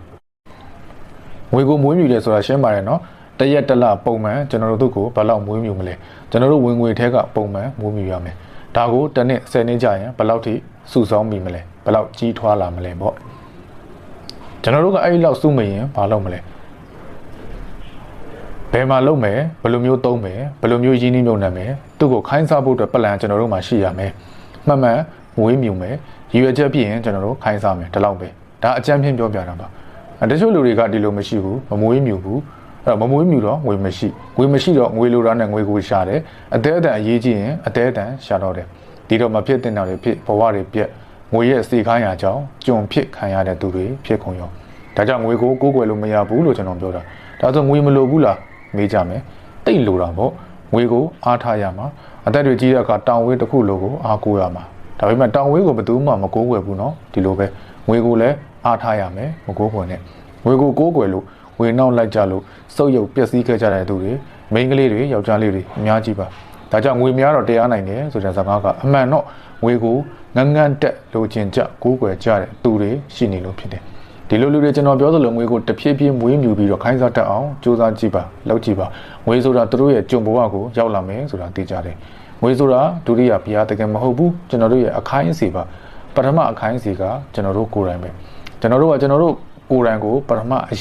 ငွေကိုမွေးမြူတယ်ဆိုတာရှင်းပါတယ်နော်တရက်တလပုံမှန်ကျွန်တော်တို့သူ့ကိုဘယ်လောက်မွေးမြူမလဲကျွန်တော်တို့ဝင်ငွေထဲကပုံမှန်မွေးမြူရမယ်ဒါကိုတစ်နှစ်10နှစ်ကြာရင်ဘယ်လောက်ထိစုဆောင်းမိမလဲဘယ်လောက်ကြီးထွားလာမလဲပေါ့ကျွန်တော်တို့ကအဲ့ဒီလောက်စုမရင်ဘာလုပ်မလဲဘယ်မှာလုပ်မယ်ဘယ်လိုမျိုးသုံးမယ်ဘယ်လိုမျိုးရင်းနှီးမြုပ်နှံမယ်သူ့ကိုခိုင်းစားဖို့အတွက်ပလန်ကျွန်တော်တို့မှာရှိရမယ်မှန်မှန်မွေးမြူမယ်ရည်ရွယ်ချက်ဖြစ်ရင်ကျွန်တော်တို့ခိုင်းစားမယ်ဒီလောက်ပဲဒါအကြမ်းဖျင်းပြောပြတာပါတချို့လူတွေကဒီလိုမရှိဘူးမမွေးမြူဘူးအဲ့တော့မမွေးမြူတော့ငွေမရှိတော့ငွေလိုတာနဲ့ငွေကိုရှာတယ်အသေးအတန်အရေးကြီးရင်အသေးအတန်ရှာတော့တယ်ဒီတော့မဖြစ်တဲ့နောက်တွေဖြစ်ဘဝတွေပြက်ငွေရဲ့စေခိုင်းရာကြောင့်ကြုံဖြစ်ခံရတဲ့သူတွေဖြစ်ကုန်ရောဒါကြောင့်ငွေကိုကိုးကွယ်လို့မရဘူးလို့ကျွန်တော်ပြောတာဒါဆိုငွေမလိုဘူးလားမေးကြမယ်တိတ်လိုတာပေါ့ငွေကိုအားထားရမှာအသက်တွေကြီးတဲ့အခါတောင်ဝေးတစ်ခုလိုကိုအားကိုးရမှာဒါပေမဲ့တောင်ဝေးကိုဘယ်သူမှမကိုးကွယ်ဘူးနော်ဒီလိုပဲငွေကိုလည်းအားထားရမယ်မကိုးကွယ်နဲ့ငွေကိုကိုးကွယ်လို့ငွေနောက်လိုက်ကြလို့စုပ်ယုပ်ပျက်စီးခဲ့ကြတဲ့သူတွေမိန်းကလေးတွေယောက်ျားလေးတွေအများကြီးပါဒါကြောင့်ငွေများတော့တရားနိုင်တယ်ဆိုတဲ့စကားကအမှန်တော့ငွေကိုငန်းငန်းတက်လိုချင်ကြကိုးကွယ်ကြတဲ့သူတွေရှိနေလို့ဖြစ်တယ်ဒီလိုလူတွေကျွန်တော်ပြောသလိုငွေကိုတဖြည်းဖြည်းမွေးမြူပြီးတော့ခိုင်းစားတတ်အောင်စူးစမ်းကြည့်ပါလုပ်ကြည့်ပါငွေဆိုတာသူတို့ရဲ့ကြုံဘဝကိုရောက်လာမယ်ဆိုတာသိကြတယ်ငွေဆိုတာဒုတိယဘုရားတကယ်မဟုတ်ဘူးကျွန်တော်တို့ရဲ့အခိုင်းအစီပါပထမအခိုင်းအစီကကျွန်တော်တို့ကိုယ်တိုင်ပဲကျွန်တော်တို့ကိုယ်တိုင်ကိုပထမအ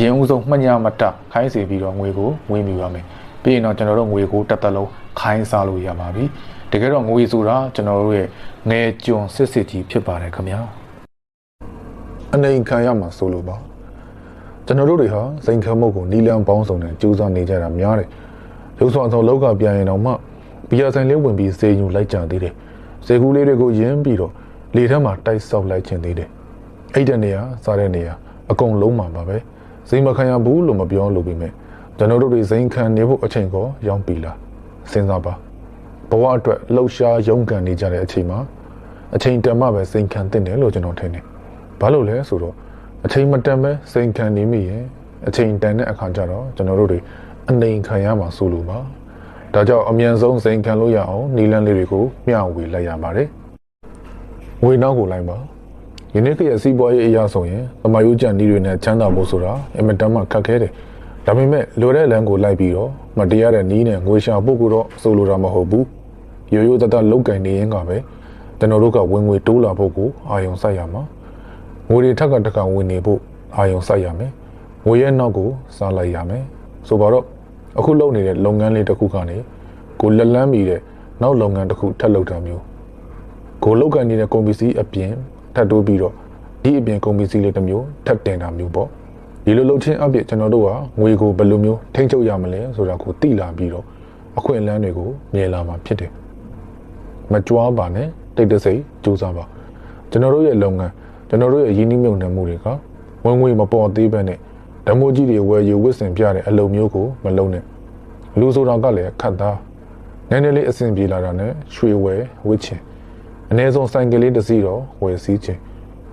ရင်ဦးဆုံးမှတ်ညမတခိုင်းစီပြီးတော့ငွေကိုမွေးမြူရမယ်ပြီးရင်တော့ကျွန်တော်တို့ငွေကိုတစ်သက်လုံးခိုင်းစားလို့ရပါပြီတကယ်တော့ငွေဆိုတာကျွန်တော်တို့ရဲ့ငယ်ကျွန်စစ်ကြီးဖြစ်ပါတယ်ခင်ဗျာအနေခံရမှာဆိုလို့ပါကျွန်တော်တို့တွေဟာစိန်ခံမှုကိုနီလန်ပေါင်းစုံနဲ့ကြိုးစားနေကြတာများတယ်ရုပ်ဆောင်ဆောင်လောက်ကပြန်ရင်တော့မှဘီယာဆိုင်လေးဝင်ပြီးစေယူလိုက်ကြသေးတယ်စေကူးလေးတွေကိုယင်းပြီးတော့လေထဲမှာတိုက်ဆောက်လိုက်ခြင်းသေးတယ်အဲ့တဲ့နေရာစားတဲ့နေရာအကုန်လုံးမှာပါပဲစိတ်မခံရဘူးလို့မပြောလို့ပြီးမြဲကျွန်တော်တို့တွေစိန်ခံနေဖို့အချိန်ကောရောက်ပြီလားစဉ်းစားပါဘဝအတွက်လှုပ်ရှားရုန်းကန်နေကြတဲ့အချိန်မှာအချိန်တန်မှပဲစိန်ခံတင်တယ်လို့ကျွန်တော်ထင်တယ်ဘာလို့လဲဆိုတော့အချိန်မတန်ပဲစိန်ခံနေမိရင်အချိန်တန်တဲ့အခါကျတော့ကျွန်တော်တို့တွေအနေခံရမှာဆိုလို့ပါဒါကြောင့်အမြန်ဆုံးစိန်ခံလို့ရအောင်နီလန်းလေးတွေကိုမျှဝေလိုက်ရပါတယ်ငွေနောက်ကိုလိုက်ပါယနေ့ကရဲ့စီးပွားရေးအရာဆိုရင်သမာယိုးကျန်ဤတွေနဲ့ချမ်းသာဖို့ဆိုတာအင်မတန်မှခက်ခဲတယ်ဒါပေမဲ့လိုတဲ့လမ်းကိုလိုက်ပြီးတော့မတရားတဲ့နီးနဲ့ငွေရှာဖို့ကတော့ဆိုလိုတာမဟုတ်ဘူးရိုးရိုးသားသားလောက်ကင်နေရင်ကပဲကျွန်တော်တို့ကဝင်ငွေတိုးလာဖို့ကိုအာရုံစိုက်ရမှာငွေတွေထက်ကတကဝင်နေဖို့အာရုံစိုက်ရမယ်ငွေရဲ့နောက်ကိုစားလိုက်ရမယ်ဆိုတော့အခုလုပ်နေတဲ့လုပ်ငန်းလေးတစ်ခုကနေကိုလက်လန်းမိတဲ့နောက်လုပ်ငန်းတစ်ခုထပ်လုပ်တာမျိုးကိုလောက်ကင်နေတဲ့ကုန်ပစ္စည်းအပြင်ထပ်တိုးပြီးတော့ဒီအပြင်ကုန်ပစ္စည်းလေးတစ်မျိုးထပ်တင်တာမျိုးပေါ့ ဒီလိုလှုပ်ချင်းအပြည့်ကျွန်တော်တို့ကငွေကိုဘယ်လိုမျိုးထိန်းချုပ်ရမလဲဆိုတာကိုသိလာပြီးတော့အခွင့်အလမ်းတွေကိုမြင်လာမှာဖြစ်တယ်မကြွားပါနဲ့တိတ်တဆိတ်ကြိုးစားပါကျွန်တော်တို့ရဲ့လုပ်ငန်းကျွန်တော်တို့ရဲ့ရင်းနှီးမြှုပ်နှံမှုတွေကဝင်ငွေမပေါ်သေးဘဲနဲ့ဓမ္မကြီးတွေဝယ်ယူဝစ်စင်ပြတဲ့အလုပ်မျိုးကိုမလုပ်နဲ့လူဆိုတာကလည်းခတ်သားနည်းနည်းလေးအဆင်ပြေလာတာနဲ့ရွှေဝယ်ဝစ်ချင်အနည်းဆုံးဆိုင်ကလေးတစ်စီးတော့ဝယ်စည်းချင်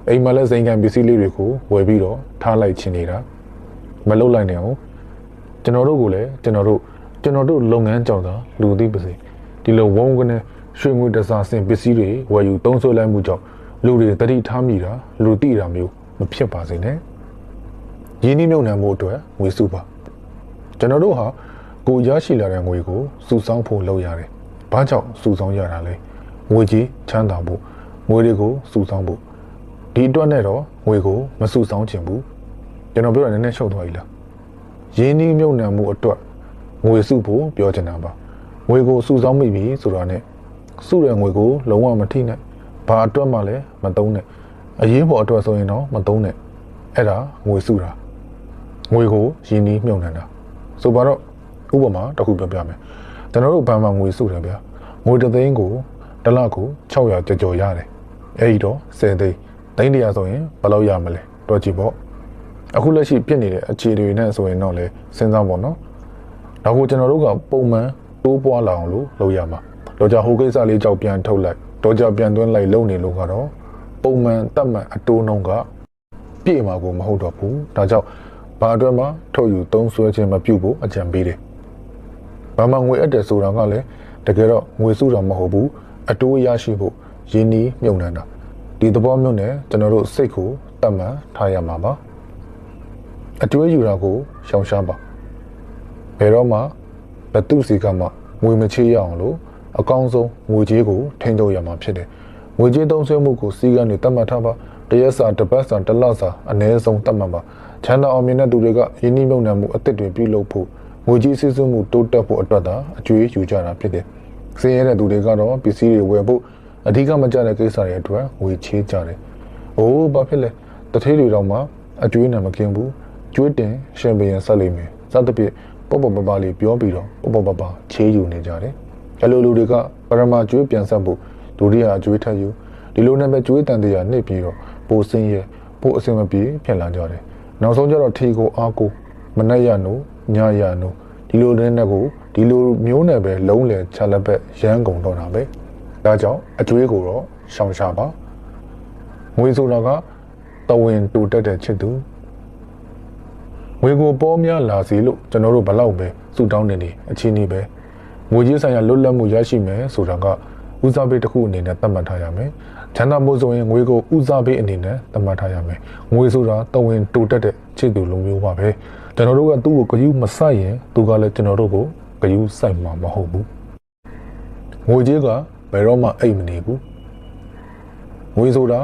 အိမ်မှာလည်းစိန်ခံပစ္စည်းလေးတွေကိုဝယ်ပြီးတော့ထားလိုက်ချင်နေတာမလုပ်လိုက်နဲ့အောင်ကျွန်တော်တို့ကိုလည်းကျွန်တော်တို့လုပ်ငန်းကြောင့်သာလူသိပါစေဒီလိုဝုန်းကနေရွှေငွေတစားစင်ပစ္စည်းတွေဝယ်ယူသုံးစွဲလိုက်မှုကြောင့်လူတွေတတိထားမိတာလူသိတာမျိုးမဖြစ်ပါစေနဲ့ရင်းနှီးမြှုပ်နှံမှုအတွက်ငွေစုပါကျွန်တော်တို့ဟာကိုရရှိလာတဲ့ငွေကိုစုဆောင်းဖို့လုပ်ရတယ်။ဘာကြောင့်စုဆောင်းရတာလဲ။ငွေကြီးချမ်းသာဖို့ငွေတွေကိုစုဆောင်းဖို့ဒီအတွက်နဲ့တော့ငွေကိုမစုဆောင်းချင်ဘူး။ကျွန်တော်ပြောတာနည်းနည်းရှုပ်သွားပြီလား။ရင်းနှီးမြှုပ်နှံမှုအတွက်ငွေစုဖို့ပြောချင်တာပါ။ငွေကိုစုဆောင်းမိပြီဆိုတာနဲ့စုတဲ့ငွေကိုလုံးဝမထိနဲ့။ဘာအတွက်မှလည်းမသုံးနဲ့။အရေးပေါ်အတွက်ဆိုရင်တော့မသုံးနဲ့။အဲ့ဒါငွေစုတာ။ငွေကိုရင်းနှီးမြှုပ်နှံတာ။ဆိုပါတော့ဥပမာတစ်ခုပြောပြမယ်ကျွန်တော်တို့ဘဏ်မှာငွေစုတယ်ဗျာငွေတစ်သိန်းကိုတစ်လကို600ကျော်ရတယ်အဲ့ဒီတော့10သိန်းသိန်း100ဆိုရင်ဘယ်လောက်ရမလဲတော့ကြည့်ပေါ့အခုလက်ရှိပြစ်နေတဲ့အခြေတွေနဲ့ဆိုရင်တော့လေစဉ်းစားပေါ့နော်ဒါကိုကျွန်တော်တို့ကပုံမှန်တိုးပွားလာအောင်လို့လုပ်ရမှာတော့ကြဟိုကိစ္စလေးကြောက်ပြန်ထုတ်လိုက်တော့ကြပြန်သွင်းလိုက်လုပ်နေလို့ကတော့ပုံမှန်တတ်မှန်အတိုးနှုန်းကပြည့်မှာကိုမဟုတ်တော့ဘူးဒါကြောင့်ဘာအတွက်မှထုတ်ယူသုံးစွဲခြင်းမပြုဖို့အကြံပေးတယ်ဘာမှငွေအပ်တယ်ဆိုတာကလည်းတကယ်တော့ငွေစုတာမဟုတ်ဘူးအတိုးရရှိဖို့ရင်းနှီးမြှုပ်နှံတာဒီသဘောမျိုးနဲ့ကျွန်တော်တို့စိတ်ကိုတတ်မှန်ထားရမှာပါအတွေးယူတာကိုရှောင်ရှားပါဘယ်တော့မှဘသူစီကမှငွေမချေးရအောင်လို့အကောင်းဆုံးငွေကြေးကိုထိန်းချုပ်ရမှာဖြစ်တယ်ငွေကြေးသုံးစွဲမှုကိုစီကံတွေတတ်မှတ်ထားပါတရက်စာတစ်ပတ်စာတစ်လစာအနည်းဆုံးတတ်မှတ်ပါချမ်းသာအောင်မြင်တဲ့သူတွေကရင်းနှီးမြှုပ်နှံမှုအသစ်တွေပြုလုပ်ဖို့ငွေကြီးစစ်စွမှုတိုးတက်ဖို့အတွက်သာအကျွေးယူကြတာဖြစ်တယ်။ဆင်းရဲတဲ့သူတွေကတော့ပစ္စည်းတွေဝယ်ဖို့အဓိကမကျတဲ့ကိစ္စတွေအတွက်ငွေချေးကြတယ်။အိုးဘာဖြစ်လဲတထေးတွေတော့မှအကျွေးနဲ့မကင်းဘူး။ကျွေးတင်ရှင်ဘရင်ဆက်လိမ့်မယ်။စသဖြင့်ပေါ့ပေါ့ပပလေးပြောပြီးတော့ပေါ့ပေါ့ပပချေးယူနေကြတယ်။အလိုလူတွေကပရမကျွေးပြန်ဆက်ဖို့ဒုတိယအကျွေးထပ်ယူဒီလိုနဲ့ပဲကျွေးတန်တရားနှိပ်ပြီးတော့ပိုဆင်းရဲပိုအစင်မပြေဖြစ်လာကြတယ်။နောက်ဆုံးကျတော့ထီကိုအားကိုမနဲ့ရနို့ညရနို့ဒီလိုနဲ့ကိုဒီလိုမျိုးနဲ့ပဲလုံးလေချလက်ပဲရမ်းကုန်တော့တာပဲဒါကြောင့်အကျွေးကိုတော့ရှောင်ရှားပါငွေဆိုတာကတဝင်းတူတက်တဲ့ချစ်သူငွေကိုပေါ်များလာစီလို့ကျွန်တော်တို့ဘလောက်ပဲစုတောင်းနေနေအချင်းကြီးပဲငွေကြီးဆိုင်ရာလွတ်လပ်မှုရရှိမယ်ဆိုတာကဦးစားပေးတစ်ခုအနေနဲ့သတ်မှတ်ထားရမယ်ချမ်းသာမှုဆိုရင်ငွေကိုဦးစားပေးအနေနဲ့သတ်မှတ်ထားရမယ်ငွေဆိုတာတဝင်းတူတက်တဲ့ချစ်သူလိုမျိုးပါပဲကျွန်တော်တို့ကသူ့ကိုဂရုမစိုက်ရင်သူကလည်းကျွန်တော်တို့ကိုဂရုစိုက်မှာမဟုတ်ဘူးငွေကြေးကဘယ်တော့မှအိတ်မနေဘူးငွေဆိုတာ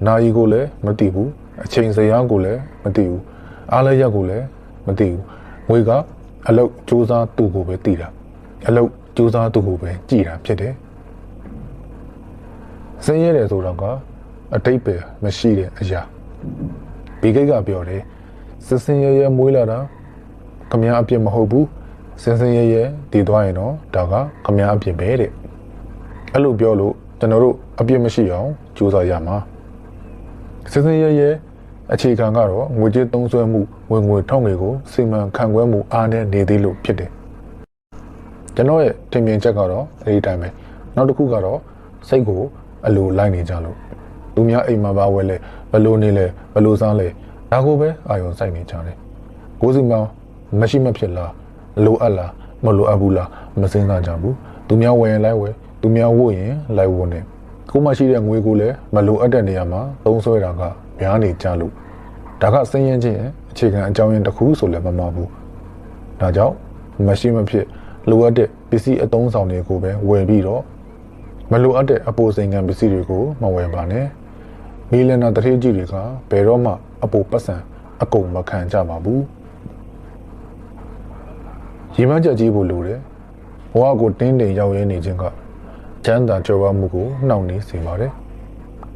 နာယီကိုလည်းမသိဘူးအချိန်စရာကိုလည်းမသိဘူးအားလည်းရက်ကိုလည်းမသိဘူးငွေကအလုတ်စူးစမ်းသူ့ကိုပဲသိတာအလုတ်စူးစမ်းသူ့ကိုပဲကြည်တာဖြစ်တယ်စင်းရဲတယ်ဆိုတာကအတိတ်ပဲမရှိတဲ့အရာဒီကိတ်ကပြောတယ်စစင်းရဲရဲမွေးလာတာခမည်းအပြစ်မဟုတ်ဘူးစင်းစင်းရဲရဲတည်သွားရင်တော့ဒါကခမည်းအပြစ်ပဲတဲ့အဲ့လိုပြောလို့ကျွန်တော်တို့အပြစ်မရှိအောင်ကြိုးစားရမှာစစင်းရဲရဲအခြေခံကတော့ငွေကြေးသုံးစွဲမှုဝင်ငွေထောက်ငွေကိုစီမံခန့်ခွဲမှုအားနဲ့နေသေးလို့ဖြစ်တယ်ကျွန်တော်ရဲ့ထင်မြင်ချက်ကတော့အဲဒီတိုင်းပဲနောက်တစ်ခုကတော့စိတ်ကိုအလိုလိုက်နေကြလို့သူများအိမ်မှာပါဝဲလဲဘလို့နေလဲဘလို့စားလဲဒါကိုပဲအာရုံစိုက်နေကြတယ်ကိုယ်စီမှာမရှိမဖြစ်လားလိုအပ်လားမလိုအပ်ဘူးလားမစင်းစားကြဘူးသူများဝယ်ရင်လိုက်ဝယ်သူများဝတ်ရင်လိုက်ဝတ်နေကိုမှရှိတဲ့ငွေကိုလည်းမလိုအပ်တဲ့နေရာမှာသုံးစွဲတာကများနေကြလို့ဒါကစင်းရင်ချင်းအခြေခံအကြောင်းရင်းတစ်ခုဆိုလည်းမမှားဘူးဒါကြောင့်မရှိမဖြစ်လိုအပ်တဲ့ပစ္စည်းအသုံးဆောင်တွေကိုပဲဝယ်ပြီးတော့မလိုအပ်တဲ့အပိုစိန်ခံပစ္စည်းတွေကိုမဝယ်ပါနဲ့မီလနာတထေးကြီးတွေကဘယ်တော့မှအပိုပတ်စံအကုန်မခံကြပါဘူးရီမန်းချက်ကြီးဖို့လိုတယ်ဘဝကိုတင်းတိမ်ရောက်ရင်းနေခြင်းကချမ်းသာကြွယ်ဝမှုကိုနှောင့်နှေးစေပါတယ်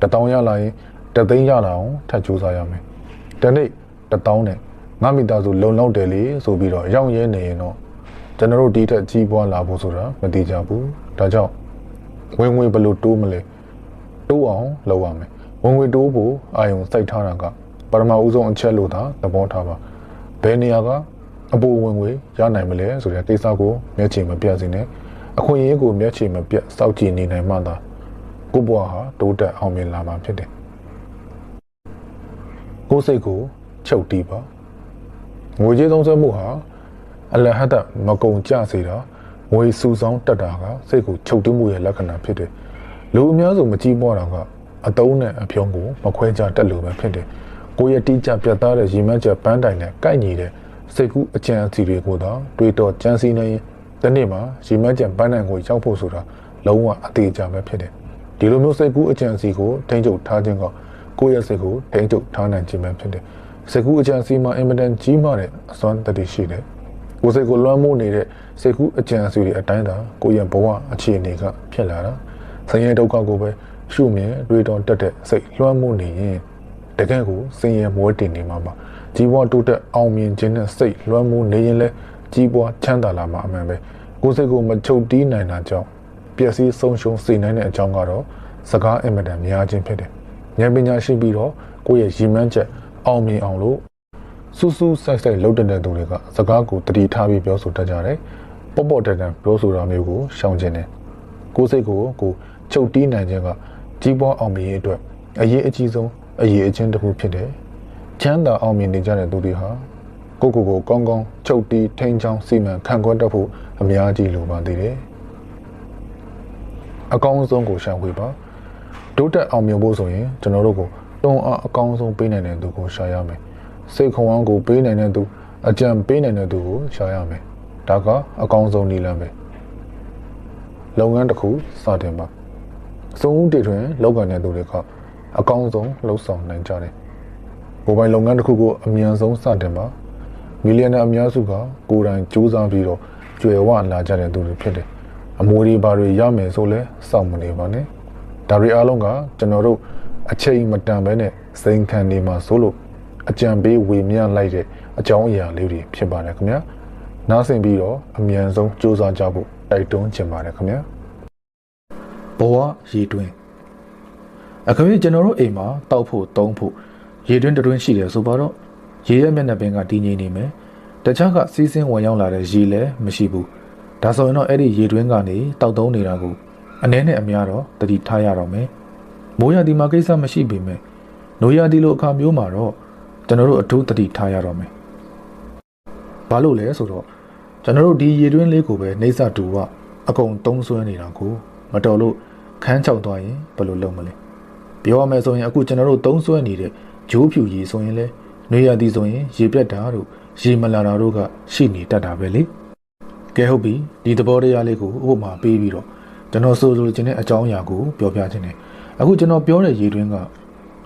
1000ရလာရင်10သိန်းရလာအောင်ထပ်ကြိုးစားရမယ်ဒီနေ့1000နဲ့ ငါမိသားစုလုံလောက်တယ်လေဆိုပြီးတော့ရောက်ရဲနေရင်တော့ကျွန်တော်တို့ဒီထက်ကြီးပွားလာဖို့ဆိုတာမသိကြဘူးဒါကြောင့်ဝင်ငွေဘယ်လိုတိုးမလဲတိုးအောင်လုပ်ရမယ်ဝင်ငွေတိုးဖို့အာယုံစိုက်ထားတာကပထမဦးဆုံးအချက်လို့သာသဘောထားပါဘယ်နေရာကအပိုဝင်ငွေရနိုင်မလဲဆိုတဲ့ကိစ္စကိုမျက်ခြေမပြတ်စေနဲ့အခွင့်အရေးကိုမျက်ခြေမပြတ်စောင့်ကြည့်နေနိုင်မှသာကိုယ့်ဘဝဟာတိုးတက်အောင်မြင်လာမှာဖြစ်တယ်ကိုယ်စိတ်ကိုချုပ်တီးပါငွေကြေးသုံးစွဲမှုဟာအလဟတ်မကုံကြစေတာငွေစုဆောင်းတက်တာကစိတ်ကိုချုပ်တီးမှုရဲ့လက္ခဏာဖြစ်တယ်လူအများစုမကြည့်ပွားတာကအတုံးနဲ့အဖြုံးကိုမခွဲခြားတတ်လို့ပဲဖြစ်တယ်ကိုယ့်ရဲ့တိကျပြတ်သားတဲ့ရည်မှန်းချက်ပန်းတိုင်နဲ့ကိုက်ညီတဲ့စိတ်ကူးအကြံအစီတွေကိုသာတွေးတော့ကြံစည်နေရင်ဒီနေ့မှာရည်မှန်းချက်ပန်းတိုင်ကိုရောက်ဖို့ဆိုတာလုံးဝအသေးချာပဲဖြစ်တယ်ဒီလိုမျိုးစိတ်ကူးအကြံအစီကိုထိန်းချုပ်ထားခြင်းကကိုယ့်ရဲ့စိတ်ကိုထိန်းချုပ်ထားနိုင်ခြင်းပဲဖြစ်တယ်စိတ်ကူးအကြံအစီမှာအင်မတန်ကြီးမားတဲ့အစွမ်းတတိရှိတယ်ကိုယ်စိတ်ကိုလွှမ်းမိုးနေတဲ့စိတ်ကူးအကြံအစီတွေအတိုင်းသာကိုယ့်ရဲ့ဘဝအခြေအနေကဖြစ်လာတာဆင်းရဲဒုက္ခကိုပဲရှုမြင်တွေးတော့တက်တဲ့စိတ်လွှမ်းမိုးနေရင်တကယ်ကိုဆင်းရဲမွဲတင်နေမှာပါကြီးပွားတိုးတက်အောင်မြင်ခြင်းနဲ့စိတ်လွှမ်းမိုးနေရင်လဲကြီးပွားချမ်းသာလာမှာအမှန်ပဲကိုယ်စိတ်ကိုမချုပ်တီးနိုင်တာကြောင့်ပျက်စီးဆုံးရှုံးစေနိုင်တဲ့အကြောင်းကတော့စကားအင်မတန်များခြင်းဖြစ်တယ်ဉာဏ်ပညာရှိပြီးတော့ကိုယ့်ရဲ့ရည်မှန်းချက်အောင်မြင်အောင်လို့စူးစူးဆိုင်ဆိုင်လုပ်တဲ့သူတွေကစကားကိုတတိထားပြီးပြောဆိုတတ်ကြတယ်ပေါ့ပေါ့တန်တန်ပြောဆိုတာမျိုးကိုရှောင်ကျင်တယ်ကိုယ်စိတ်ကိုချုပ်တီးနိုင်ခြင်းကကြီးပွားအောင်မြင်ရေးအတွက်အရေးအကြီးဆုံးအရေးအချင်းတစ်ခုဖြစ်တယ်ချမ်းသာအောင်မြင်နေကြတဲ့သူတွေဟာကိုကောင်းကောင်းချုပ်တီးထိန်းချောင်းစီမံခန့်ခွဲတတ်ဖို့အများကြီးလိုပါသေးတယ်အကောင်းဆုံးကိုရှာဖွေပါတိုးတက်အောင်မြင်ဖို့ဆိုရင်ကျွန်တော်တို့ကိုတွန်းအားအကောင်းဆုံးပေးနိုင်တဲ့သူကိုရှာရမယ်စိတ်ခွန်အားကိုပေးနိုင်တဲ့သူအကြံပေးနိုင်တဲ့သူကိုရှာရမယ်ဒါကအကောင်းဆုံးနည်းလမ်းပဲလုပ်ငန်းတစ်ခုစတင်ပါစုံဦးတည်ထွင်လောက်ကန်တဲ့သူတွေကအကောင်းဆုံးလှုပ်ဆောင်နိုင်ကြတယ်မိုဘိုင်းလုပ်ငန်းတစ်ခုကိုအမြန်ဆုံးစတင်ပါမီလီယံနာအများစုကကိုယ်တိုင်ကြိုးစားပြီးတော့ကျွယ်ဝလာကြတဲ့သူတွေဖြစ်တယ်အမွေတွေဘာတွေရမယ်ဆိုလဲစောင့်မနေပါနဲ့ဒါတွေအားလုံးကကျွန်တော်တို့အချိန်မတန်ပဲနဲ့စိန်ခံနေမှာဆိုလို့အကြံပေးဝေမျှလိုက်တဲ့အကြောင်းအရာလေးတွေဖြစ်ပါတယ်ခင်ဗျာနားဆင်ပြီးတော့အမြန်ဆုံးစူးစမ်းကြဖို့တိုက်တွန်းချင်ပါတယ်ခင်ဗျာဘဝရေတွင်းအခါကျွန်တော်တို့အိမ်မှာတောက်ဖို့တုံးဖို့ရေတွင်းတွင်းရှိတယ်ဆိုတော့ရေရဲ့မျက်နှာပင်ကတည်ငြိမ်နေမယ်တခြားကစီးစင်းဝင်ရောက်လာတဲ့ရေလည်းမရှိဘူးဒါဆိုရင်တော့အဲ့ဒီရေတွင်းကနေတောက်တုံးနေတာကိုအနည်းနဲ့အများတော့တတိထားရတော့မယ်မိုးရသည်မှာကိစ္စမရှိပေမဲ့နိုးရသည်လိုအခါမျိုးမှာတော့ကျွန်တော်တို့အထူးတတိထားရတော့မယ်ဘာလို့လဲဆိုတော့ကျွန်တော်တို့ဒီရေတွင်းလေးကိုပဲနေစာတူကအကုန်တုံးဆွဲနေတာကိုမတော်လို့ခန်းချောက်သွားရင်ဘယ်လိုလုပ်မလဲပြောရမယ်ဆိုရင်အခုကျွန်တော်တို့တုံးဆွဲနေတဲ့ဂျိုးဖြူရေဆိုရင်လဲနှွေရသည်ဆိုရင်ရေပြတ်တာတို့ရေမလာတာတို့ကရှိနေတတ်တာပဲလေကဲဟုတ်ပြီဒီသဘောတရားလေးကိုဥပမာပေးပြီးတော့ကျွန်တော်ဆိုလိုချင်တဲ့အကြောင်းအရာကိုပြောပြခြင်းတယ်အခုကျွန်တော်ပြောတဲ့ရေတွင်းက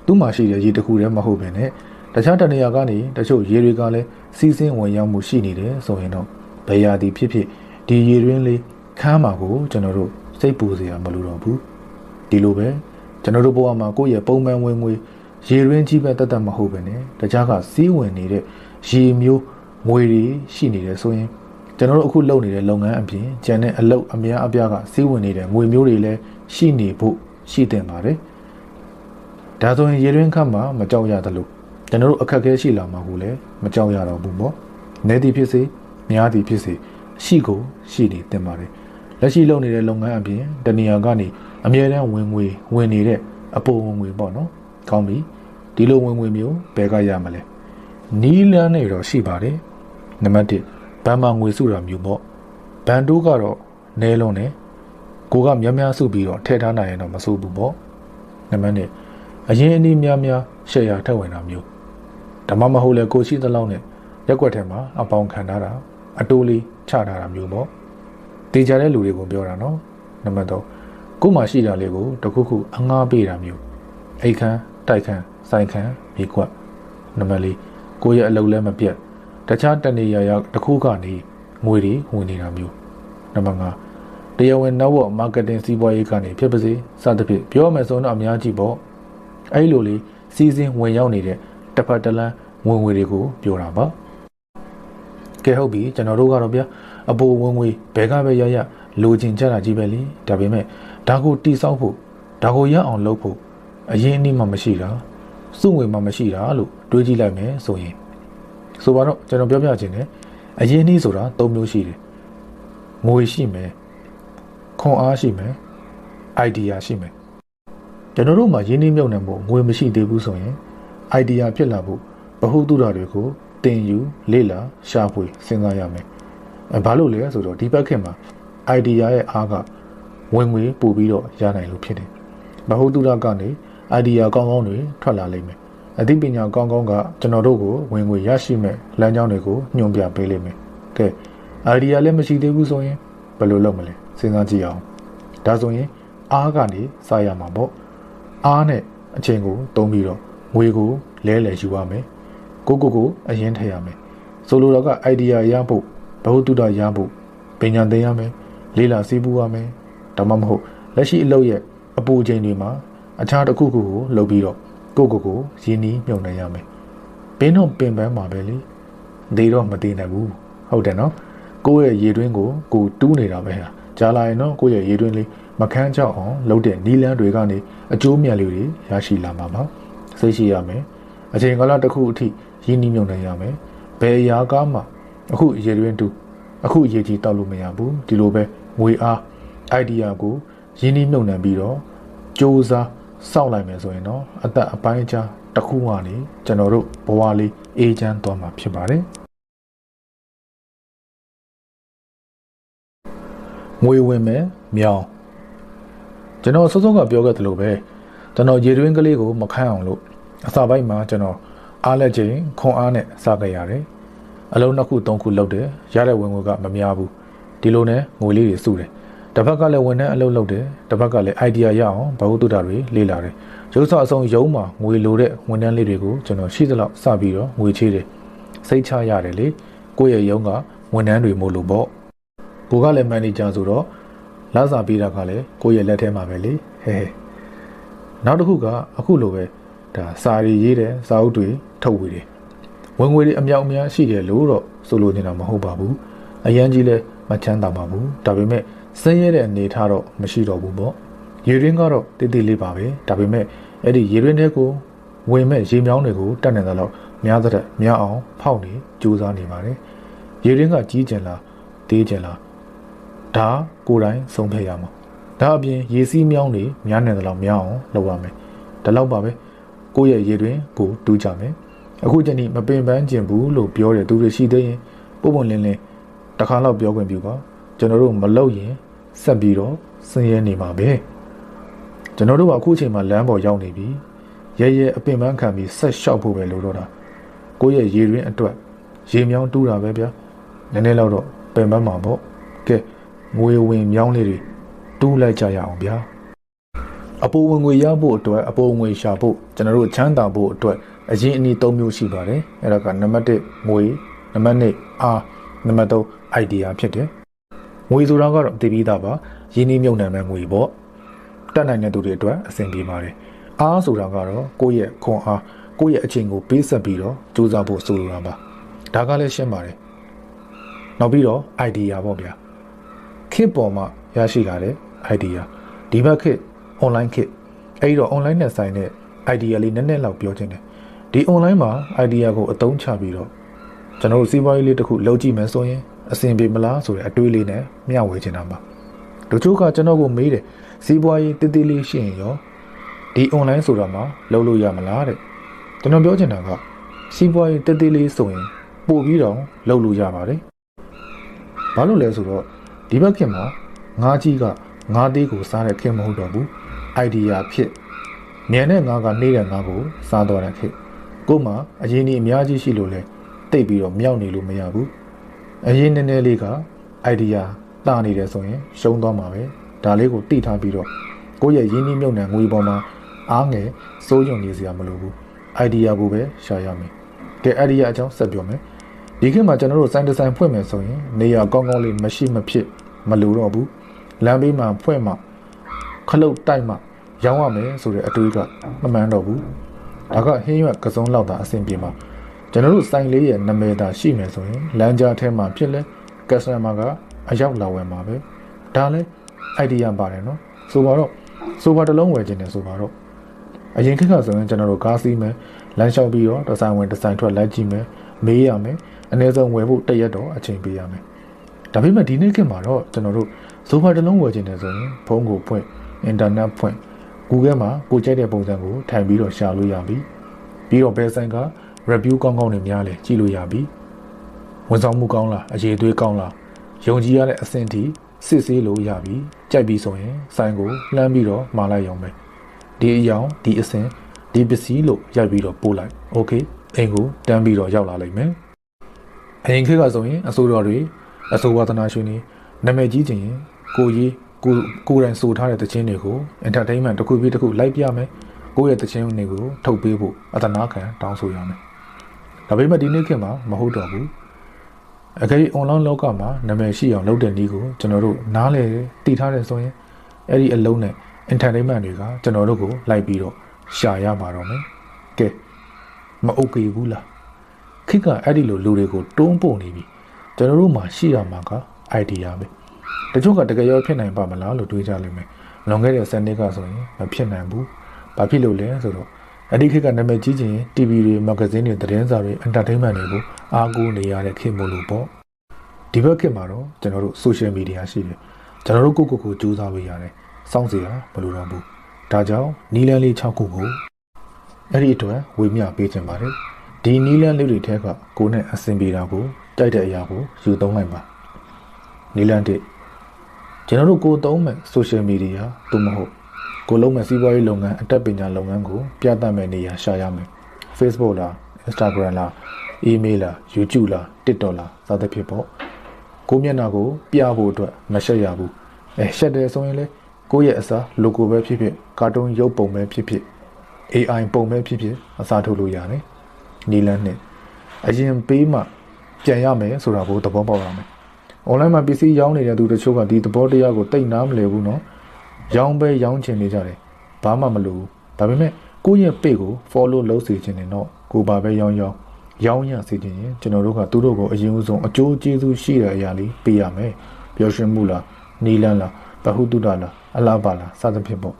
သူ့မှာရှိတဲ့ရေတစ်ခုတည်းမဟုတ်ဘဲနဲ့တခြားတနေရာကနေတချို့ရေတွေကလည်းစီးဆင်းဝင်ရောက်မှုရှိနေတယ်ဆိုရင်တော့ဘယ်ရာသည်ဖြစ်ဖြစ်ဒီရေတွင်းလေးခမ်းမှာကိုကျွန်တော်တို့စိတ်ပူစရာမလိုတော့ဘူးဒီလိုပဲကျွန်တော်တို့ဘဝမှာကိုယ့်ရဲ့ပုံမှန်ဝင်ငွေရေတွင်းကြီးပဲတတ်မဟုတ်ပဲနဲ့တခြားကစီးဝင်နေတဲ့ရေမျိုးငွေတွေရှိနေတယ်ဆိုရင်ကျွန်တော်တို့အခုလုပ်နေတဲ့လုပ်ငန်းအပြင်ကျန်တဲ့အလုပ်အများအပြားကစီးဝင်နေတဲ့ငွေမျိုးတွေလည်းရှိနေဖို့ရှိတင်ပါတယ်ဒါဆိုရင်ရေတွင်းခတ်မှာမကြောက်ရသလိုကျွန်တော်တို့အခက်အခဲရှိလာမှာကိုလည်းမကြောက်ရတော့ဘူးပေါ့နေသည်ဖြစ်စေများသည်ဖြစ်စေရှိကိုရှိနေတင်ပါတယ်လက်ရှိလုပ်နေတဲ့လုပ်ငန်းအပြင်တနေရာကနေအမြဲတမ်းဝင်ငွေဝင်နေတဲ့အပိုဝင်ငွေပေါ့နော်ကောင်းပြီဒီလိုဝင်ငွေမျိုးဘယ်ကရမလဲနီးလန်းနေတော့ရှိပါတယ်နံပါတ်1ဘဏ်မှာငွေစုတာမျိုးပေါ့ဘဏ်တိုးကတော့နဲလုံးနဲ့ကိုကများများစုပြီးတော့ထည့်ထားနိုင်ရင်တော့မစုဘူးပေါ့နံပါတ်2အရင်အနည်းများရှယ်ယာထည့်ဝင်တာမျိုးဒါမှမဟုတ်လေကိုရှိသလောက်နဲ့ရက်ွက်ထဲမှာအပေါင်ခံထားတာအတိုးလေးချထားတာမျိုးပေါ့တေချာတဲ့လူတွေကိုပြောတာနော်နံပါတ်3ကိုမှရှိတာလေးကိုတခုခုအငှားပေးတာမျိုးအိတ်ခမ်းတိုက်ခမ်းဆိုင်ခမ်းမြေကွက်နံပါတ်4ကိုရဲ့အလုပ်လည်းမပြတ်တခြားတနေရာရောက်တစ်ခုကနေငွေတွေဝင်နေတာမျိုးနံပါတ်5တရားဝင် network marketing စီးပွားရေးကနေဖြစ်ပါစေစသဖြင့်ပြောမယ်ဆိုတော့အများကြီးပေါ့အဲ့လိုလေးစီးစင်းဝင်ရောက်နေတဲ့တစ်ဖက်တစ်လမ်းဝင်ငွေတွေကိုပြောတာပါ ကဲဟုတ်ပြီကျွန်တော်တို့ကတော့ဗျာအပိုဝင်ငွေဘဲကပဲရလိုချင်ကြတာကြီးပဲလေဒါပေမဲ့ဒါကိုတိဆောက်ဖို့ဒါကိုရအောင်လုပ်ဖို့အရင်အနည်းမှမရှိတာစုငွေမှမရှိတာလို့တွေးကြည့်လိုက်မယ်ဆိုရင်ဆိုပါတော့ကျွန်တော်ပြောပြချင်တယ်အရင်အနည်းဆိုတာ၃မျိုးရှိတယ်ငွေရှိမယ်ခွန်အားရှိမယ် idea ရှိမယ်ကျွန်တော်တို့မှာရင်းနှီးမြှုပ်နှံဖို့ငွေမရှိသေးဘူးဆိုရင် idea ဖြစ်လာဖို့ဗဟုသုတတွေကိုသင်ယူလေ့လာရှာဖွေစဉ်းစားရမယ်ဘာလို့လဲဆိုတော့ဒီဘက်ခင်မှာ idea ရဲ့အားကဝင်ငွေပို့ပြီးတော့ရနိုင်လို့ဖြစ်တယ်ဗဟုသုတကနေ idea ကောင်းကောင်းတွေထွက်လာလိမ့်မယ်အသိပညာကောင်းကောင်းကကျွန်တော်တို့ကိုဝင်ငွေရရှိမဲ့လမ်းကြောင်းတွေကိုညွှန်ပြပေးလိမ့်မယ်ကဲ idea လည်းမရှိသေးဘူးဆိုရင်ဘယ်လိုလုပ်မလဲစဉ်းစားကြည့်အောင်ဒါဆိုရင်အားကနေစရမှာပေါ့အားနဲ့အချိန်ကိုသုံးပြီးတော့ငွေကိုလဲလှယ်ယူရမယ်ကိုအရင်ထည့်ရမယ်ဆိုလိုတော့က idea ရဖို့ဘဟုတုတရဖို့ပညာသင်ရမယ်လေ့လာစီးပူးရမယ်ဒါမှမဟုတ်လက်ရှိအလုပ်ရဲ့အပူချိန်တွေမှာအခြားတစ်ခုခုကိုလုပ်ပြီးတော့ကိုရင်းနှီးမြှုပ်နှံရမယ်ပင်တော့ပင်ပန်းမှာပဲလေဒေတော့မတည်နိုင်ဘူးဟုတ်တယ်နော်ကိုယ့်ရဲ့ရေတွင်းကိုတူးနေတာပဲဟာကြားလာရင်တော့ကိုယ့်ရဲ့ရေတွင်းလေးမခန်းချောက်အောင်လုပ်တဲ့နီလန်းတွေကနေအကျိုးမြတ်လေးတွေရရှိလာမှာပါစိတ်ရှိရမယ်အချိန်ကာလတစ်ခုအထိရင်းနှီးမြှုပ်နှံရမယ်ဘယ်အရာကမှအခုရေတွင်းတူအခုရေကြီးတောက်လို့မရဘူးဒီလိုပဲငွေအား idea ကိုရင်းနှီးမြှုပ်နှံပြီးတော့စူးစမ်းစောင့်လိုက်မယ်ဆိုရင်တော့အသက်အပိုင်းအခြားတစ်ခုကနေကျွန်တော်တို့ဘဝလေးအေးချမ်းသွားမှာဖြစ်ပါတယ်ငွေဝင်မယ်မြောင်းကျွန်တော်စောစောကပြောခဲ့သလိုပဲကျွန်တော်ရေတွင်းကလေးကိုမခန့်အောင်လို့အစာပိုင်းမှာကျွန်တော်အားလက်ချိန်ခွန်အားနဲ့စခဲ့ရတယ်အလုံး2ခု3ခုလောက်တယ်ရတဲ့ဝင်ငွေကမများဘူးဒီလိုနဲ့ငွေလေးတွေစုတယ်တစ်ဖက်ကလည်းဝန်ထမ်းအလုပ်လုပ်တယ်တစ်ဖက်ကလည်း idea ရအောင်ဘဝတုဒ္ဒတွေလေ့လာတယ်ရုပ်စအဆုံးရုံးမှာငွေလိုတဲ့ဝန်ထမ်းလေးတွေကိုကျွန်တော်ရှိသလောက်စပြီးတော့ငွေချေးတယ်စိတ်ချရတယ်လေကိုယ့်ရဲ့ရုံးကဝန်ထမ်းတွေမို့လို့ပေါ့ကိုကလည်းမန်နေဂျာဆိုတော့လာစာပေးတာကလည်းကိုယ့်ရဲ့လက်ထဲမှာပဲလေဟဲနောက်တစ်ခုကအခုလိုပဲဒါစာရီရေးတယ်စာအုပ်တွေထုတ်ဝေတယ်ဝင်ငွေတွေအမြောက်အများရှိတယ်လို့တော့ဆိုလိုနေတာမဟုတ်ပါဘူးအရန်ကြီးလဲမချမ်းသာပါဘူးဒါပေမဲ့စင်းရဲတဲ့အနေထားတော့မရှိတော့ဘူးပေါ့ရေရင်းကတော့တိတိလေးပါပဲဒါပေမဲ့အဲ့ဒီရေရင်းတွေကိုဝင်မဲ့ရေမြောင်းတွေကိုတတ်နိုင်သလောက်များတဲ့များအောင်ဖောက်နေကြိုးစားနေပါတယ်ရေရင်းကကြီးကျင်လားတေးကျင်လားဒါကိုယ်တိုင်ဆုံးဖြတ်ရမှာဒါအပြင်ရေစီးမြောင်းတွေများနေသလောက်များအောင်လုပ်ရမယ်ဒါတော့ပါပဲကိုယ့်ရဲ့ရေတွင်ကိုတူးကြမယ်အခုချိန်ထိမပင်ပန်းကျင်ဘူးလို့ပြောတဲ့သူတွေရှိသေးရင်ပုံလင်းတစ်ခါတော့ပြောခွင့်ပြုပါကျွန်တော်တို့မလုပ်ရင်ဆက်ပြီးတော့ဆင်းရဲနေမှာပဲကျွန်တော်တို့ကအခုချိန်မှာလမ်းပေါ်ရောက်နေပြီရဲအပင်ပန်းခံပြီးဆက်လျှောက်ဖို့ပဲလို့တော့တာကိုယ့်ရဲ့ရေတွင်အတွက်ရေမြောင်းတူးတာပဲဗျာနည်းနည်းတော့ပင်ပန်းမှာပေါ့ကဲငွေဝင်မြောင်းလေးတွေတူးလိုက်ကြရအောင်ဗျာအပိုဝင်ငွေရဖို့အတွက်အပိုငွေရှာဖို့ကျွန်တော်တို့ချမ်းသာဖို့အတွက်အရင်အနည်း၃မျိုးရှိပါတယ်အဲ့ဒါကနံပါတ်1ငွေနံပါတ်2အားနံပါတ်3 idea ဖြစ်တယ်ငွေဆိုတာကတော့တည်ပြီးသားပါရင်းနှီးမြှုပ်နှံမဲ့ငွေပေါ့တက်နိုင်တဲ့သူတွေအတွက်အဆင်ပြေပါတယ်အားဆိုတာကတော့ကိုယ့်ရဲ့ခွန်အားကိုယ့်ရဲ့အချိန်ကိုပေးဆက်ပြီးတော့ကြိုးစားဖို့ဆိုလိုတာပါဒါကလည်းရှင်းပါတယ်နောက်ပြီးတော့ idea ပေါ့ဗျာခေတ်ပေါ်မှာရရှိလာတဲ့ idea ဒီဘက်ခေတ် online ခေတ်အဲ့တော့ online နဲ့ဆိုင်တဲ့ idea လေးနည်းနည်းလောက်ပြောချင်တယ်ဒီ online မှာ idea ကိုအသုံးချပြီးတော့ကျွန်တော်တို့စီးပွားရေးလေးတစ်ခုလုပ်ကြည့်မယ်ဆိုရင်အဆင်ပြေမလားဆိုတဲ့အတွေးလေးနဲ့မျှဝေချင်တာပါတချို့ကကျွန်တော်ကိုမေးတယ်စီးပွားရေးတည်တည်လေးရှိရင်ရောဒီ online ဆိုတာမှာလုပ်လို့ရမလားတဲ့ကျွန်တော်ပြောချင်တာကစီးပွားရေးတည်တည်လေးဆိုရင်ပို့ပြီးတော့လုပ်လို့ရပါတယ်ဘာလို့လဲဆိုတော့ဒီဘက်ခင်မှာငါးကြီးကငါးသေးကိုစားတဲ့ခင်မဟုတ်တော့ဘူး idea ဖြစ်မြန်တဲ့ငါးကနှေးတဲ့ငါးကိုစားတော့တဲ့ခင်ကို့မှာအရင်ကြီးအများကြီးရှိလို့လဲတိတ်ပြီးတော့မြောက်နေလို့မရဘူးအရင်နည်းနည်းလေးက idea တာနေတယ်ဆိုရင်ရှုံးသွားမှာပဲဒါလေးကိုတိထားပြီးတော့ကိုယ့်ရဲ့ရင်းနှီးမြှုပ်နှံငွေပေါ်မှာအားငယ်စိုးရုံနေစရာမလိုဘူး idea ကိုပဲရှာရမယ်ကဲ idea အကြောင်းဆက်ပြောမယ်ဒီခေတ်မှာကျွန်တော်တို့စိုင်းဒီဇိုင်းဖွင့်မယ်ဆိုရင်နေရာကောင်းကောင်းလေးမရှိမဖြစ်မလိုတော့ဘူးလမ်းဘေးမှာဖွင့်မှခလုတ်တိုက်မှရောင်းရမယ်ဆိုတဲ့အတွေးကမမှန်တော့ဘူးဒါကဟင်းရွက်ကစုံလောက်တာအဆင်ပြေမှာ ကျွန်တော်တို့စိုင်းလေးရဲ့နာမည်သာရှိမယ်ဆိုရင်လမ်းကြားထဲမှာဖြစ်လဲ customer ကအရောက်လာဝယ်မှာပဲဒါလည်း idea ပါတယ်နော်ဆိုပါတော့ဆိုပါတစ်လုံးဝယ်ခြင်းနဲ့ဆိုပါတော့အရင်ခေတ်ကဆိုရင်ကျွန်တော်တို့ကားစီးမယ်လမ်းလျှောက်ပြီးတော့ဒီဇိုင်းဝင်ဒီဇိုင်းထွက်လိုက်ကြည့်မယ်မေးရမယ်အနည်းဆုံးဝယ်ဖို့တစ်ရက်တော့အချိန်ပေးရမယ်ဒါပေမဲ့ဒီနေ့ခေတ်မှာတော့ကျွန်တော်တို့ဆိုပါတစ်လုံးဝယ်ခြင်းနဲ့ဆိုရင်ဖုန်းကိုဖွင့်အင်တာနက်ဖွင့် Google မှာကိုကြိုက်တဲ့ပုံစံကိုထိုင်ပြီးတော့ရှာလို့ရပြီပြီးတော့ဘယ်ဆိုင်က review ကောင်းကောင်းနေများလဲကြည့်လို့ရပြီဝန်ဆောင်မှုကောင်းလားအရေးသွေးကောင်းလားယုံကြည်ရတဲ့အဆင့်ထိစစ်ဆေးလို့ရပြီကြိုက်ပြီဆိုရင်ဆိုင်ကိုလှမ်းပြီးတော့မှာလိုက်ရုံပဲဒီအယောင်ဒီအဆင့်ဒီပစ္စည်းလို့ရိုက်ပြီးတော့ပို့လိုက်โอเคအိမ်ကိုတန်းပြီးတော့ရောက်လာလိမ့်မယ်အရင်ခေတ်ကဆိုရင်အစိုးရတွေအစိုးဝါသနာရှင်တွေနာမည်ကြီးခြင်းကိုရေးကိုယ်တိုင်ဆိုထားတဲ့တခြင်းတွေကို entertainment တစ်ခုပြီးတစ်ခုလိုက်ပြမယ်ကိုယ့်ရဲ့တခြင်းတွေကိုထုတ်ပေးဖို့အသနာခံတောင်းဆိုရမယ်ဒါပေမဲ့ဒီနေ့ခေတ်မှာမဟုတ်တော့ဘူးအကယ်၍ online လောကမှာနာမည်ရှိအောင်လုပ်တဲ့နည်းကိုကျွန်တော်တို့နားလည်တည်ထားတယ်ဆိုရင်အဲ့ဒီအလုံးနဲ့ entertainment တွေကကျွန်တော်တို့ကိုလိုက်ပြီးတော့ရှာရမှာတော့မယ်ကဲမအိုကေဘူးလားခေတ်ကအဲ့ဒီလိုလူတွေကိုတွန်းပို့နေပြီကျွန်တော်တို့မှာရှိရမှာက idea ပဲတချို့ကတကယ်ရောဖြစ်နိုင်ပါမလားလို့တွေးကြလိမ့်မယ်လွန်ခဲ့တဲ့10နှစ်ကဆိုရင်မဖြစ်နိုင်ဘူးဘာဖြစ်လို့လဲဆိုတော့အဲ့ဒီခေတ်ကနာမည်ကြီးခြင်း TV တွေ magazine တွေသတင်းစာတွေ entertainment တွေကိုအားကိုးနေရတဲ့ခေတ်မို့လို့ပေါ့ဒီဘက်ခေတ်မှာတော့ကျွန်တော်တို့ social media ရှိတယ်ကျွန်တော်တို့ကိုကြိုးစားလို့ရတယ်စောင့်စရာမလိုတော့ဘူးဒါကြောင့်နီလန်းလေး6ခုကိုအဲ့ဒီအတွက်ဝေမျှပေးခြင်းပါတယ်ဒီနီလန်းလေးတွေထဲကကိုယ်နဲ့အဆင်ပြေတာကိုတိုက်တဲ့အရာကိုယူသုံးလိုက်ပါနီလန်း1ကျွန်တော်တို့ကိုသုံးမဲ့ social media သို့မဟုတ်ကိုလုံးမဲ့စီးပွားရေးလုပ်ငန်းအတက်ပညာလုပ်ငန်းကိုပြသမဲ့နေရာရှာရမယ် Facebook လား Instagram လား email လား YouTube လား TikTok လားစသဖြင့်ပေါ့ကိုမျက်နှာကိုပြဖို့အတွက်မရှက်ရဘူးရှက်တယ်ဆိုရင်လေကိုရဲ့အစား logo ပဲဖြစ်ဖြစ်ကာတွန်းရုပ်ပုံပဲဖြစ်ဖြစ် AI ပုံပဲဖြစ်ဖြစ်အစားထိုးလို့ရတယ်နီလန်းနဲ့အရင်ပေးမှပြန်ရမယ်ဆိုတာကိုသဘောပေါက်ရမယ် online မှာပစ္စည်းရောင်းနေတဲ့သူတချို့ကဒီသဘောတရားကိုတိတ်နားမလည်ဘူးเนาะရောင်းပဲရောင်းချင်နေကြတယ်ဘာမှမလိုဘူးဒါပေမဲ့ကိုယ့်ရဲ့ page ကို follow လုပ်စေချင်တယ်เนาะကိုဘာပဲရောင်းရစေချင်ရင်ကျွန်တော်တို့ကသူတို့ကိုအရင်ဦးဆုံးအကျိုးကျေးဇူးရှိတဲ့အရာလေးပေးရမယ်ပျော်ရွှင်မှုလားနီလန်းလားဗဟုသုတလားအလားပါလားစသဖြင့်ပေါ့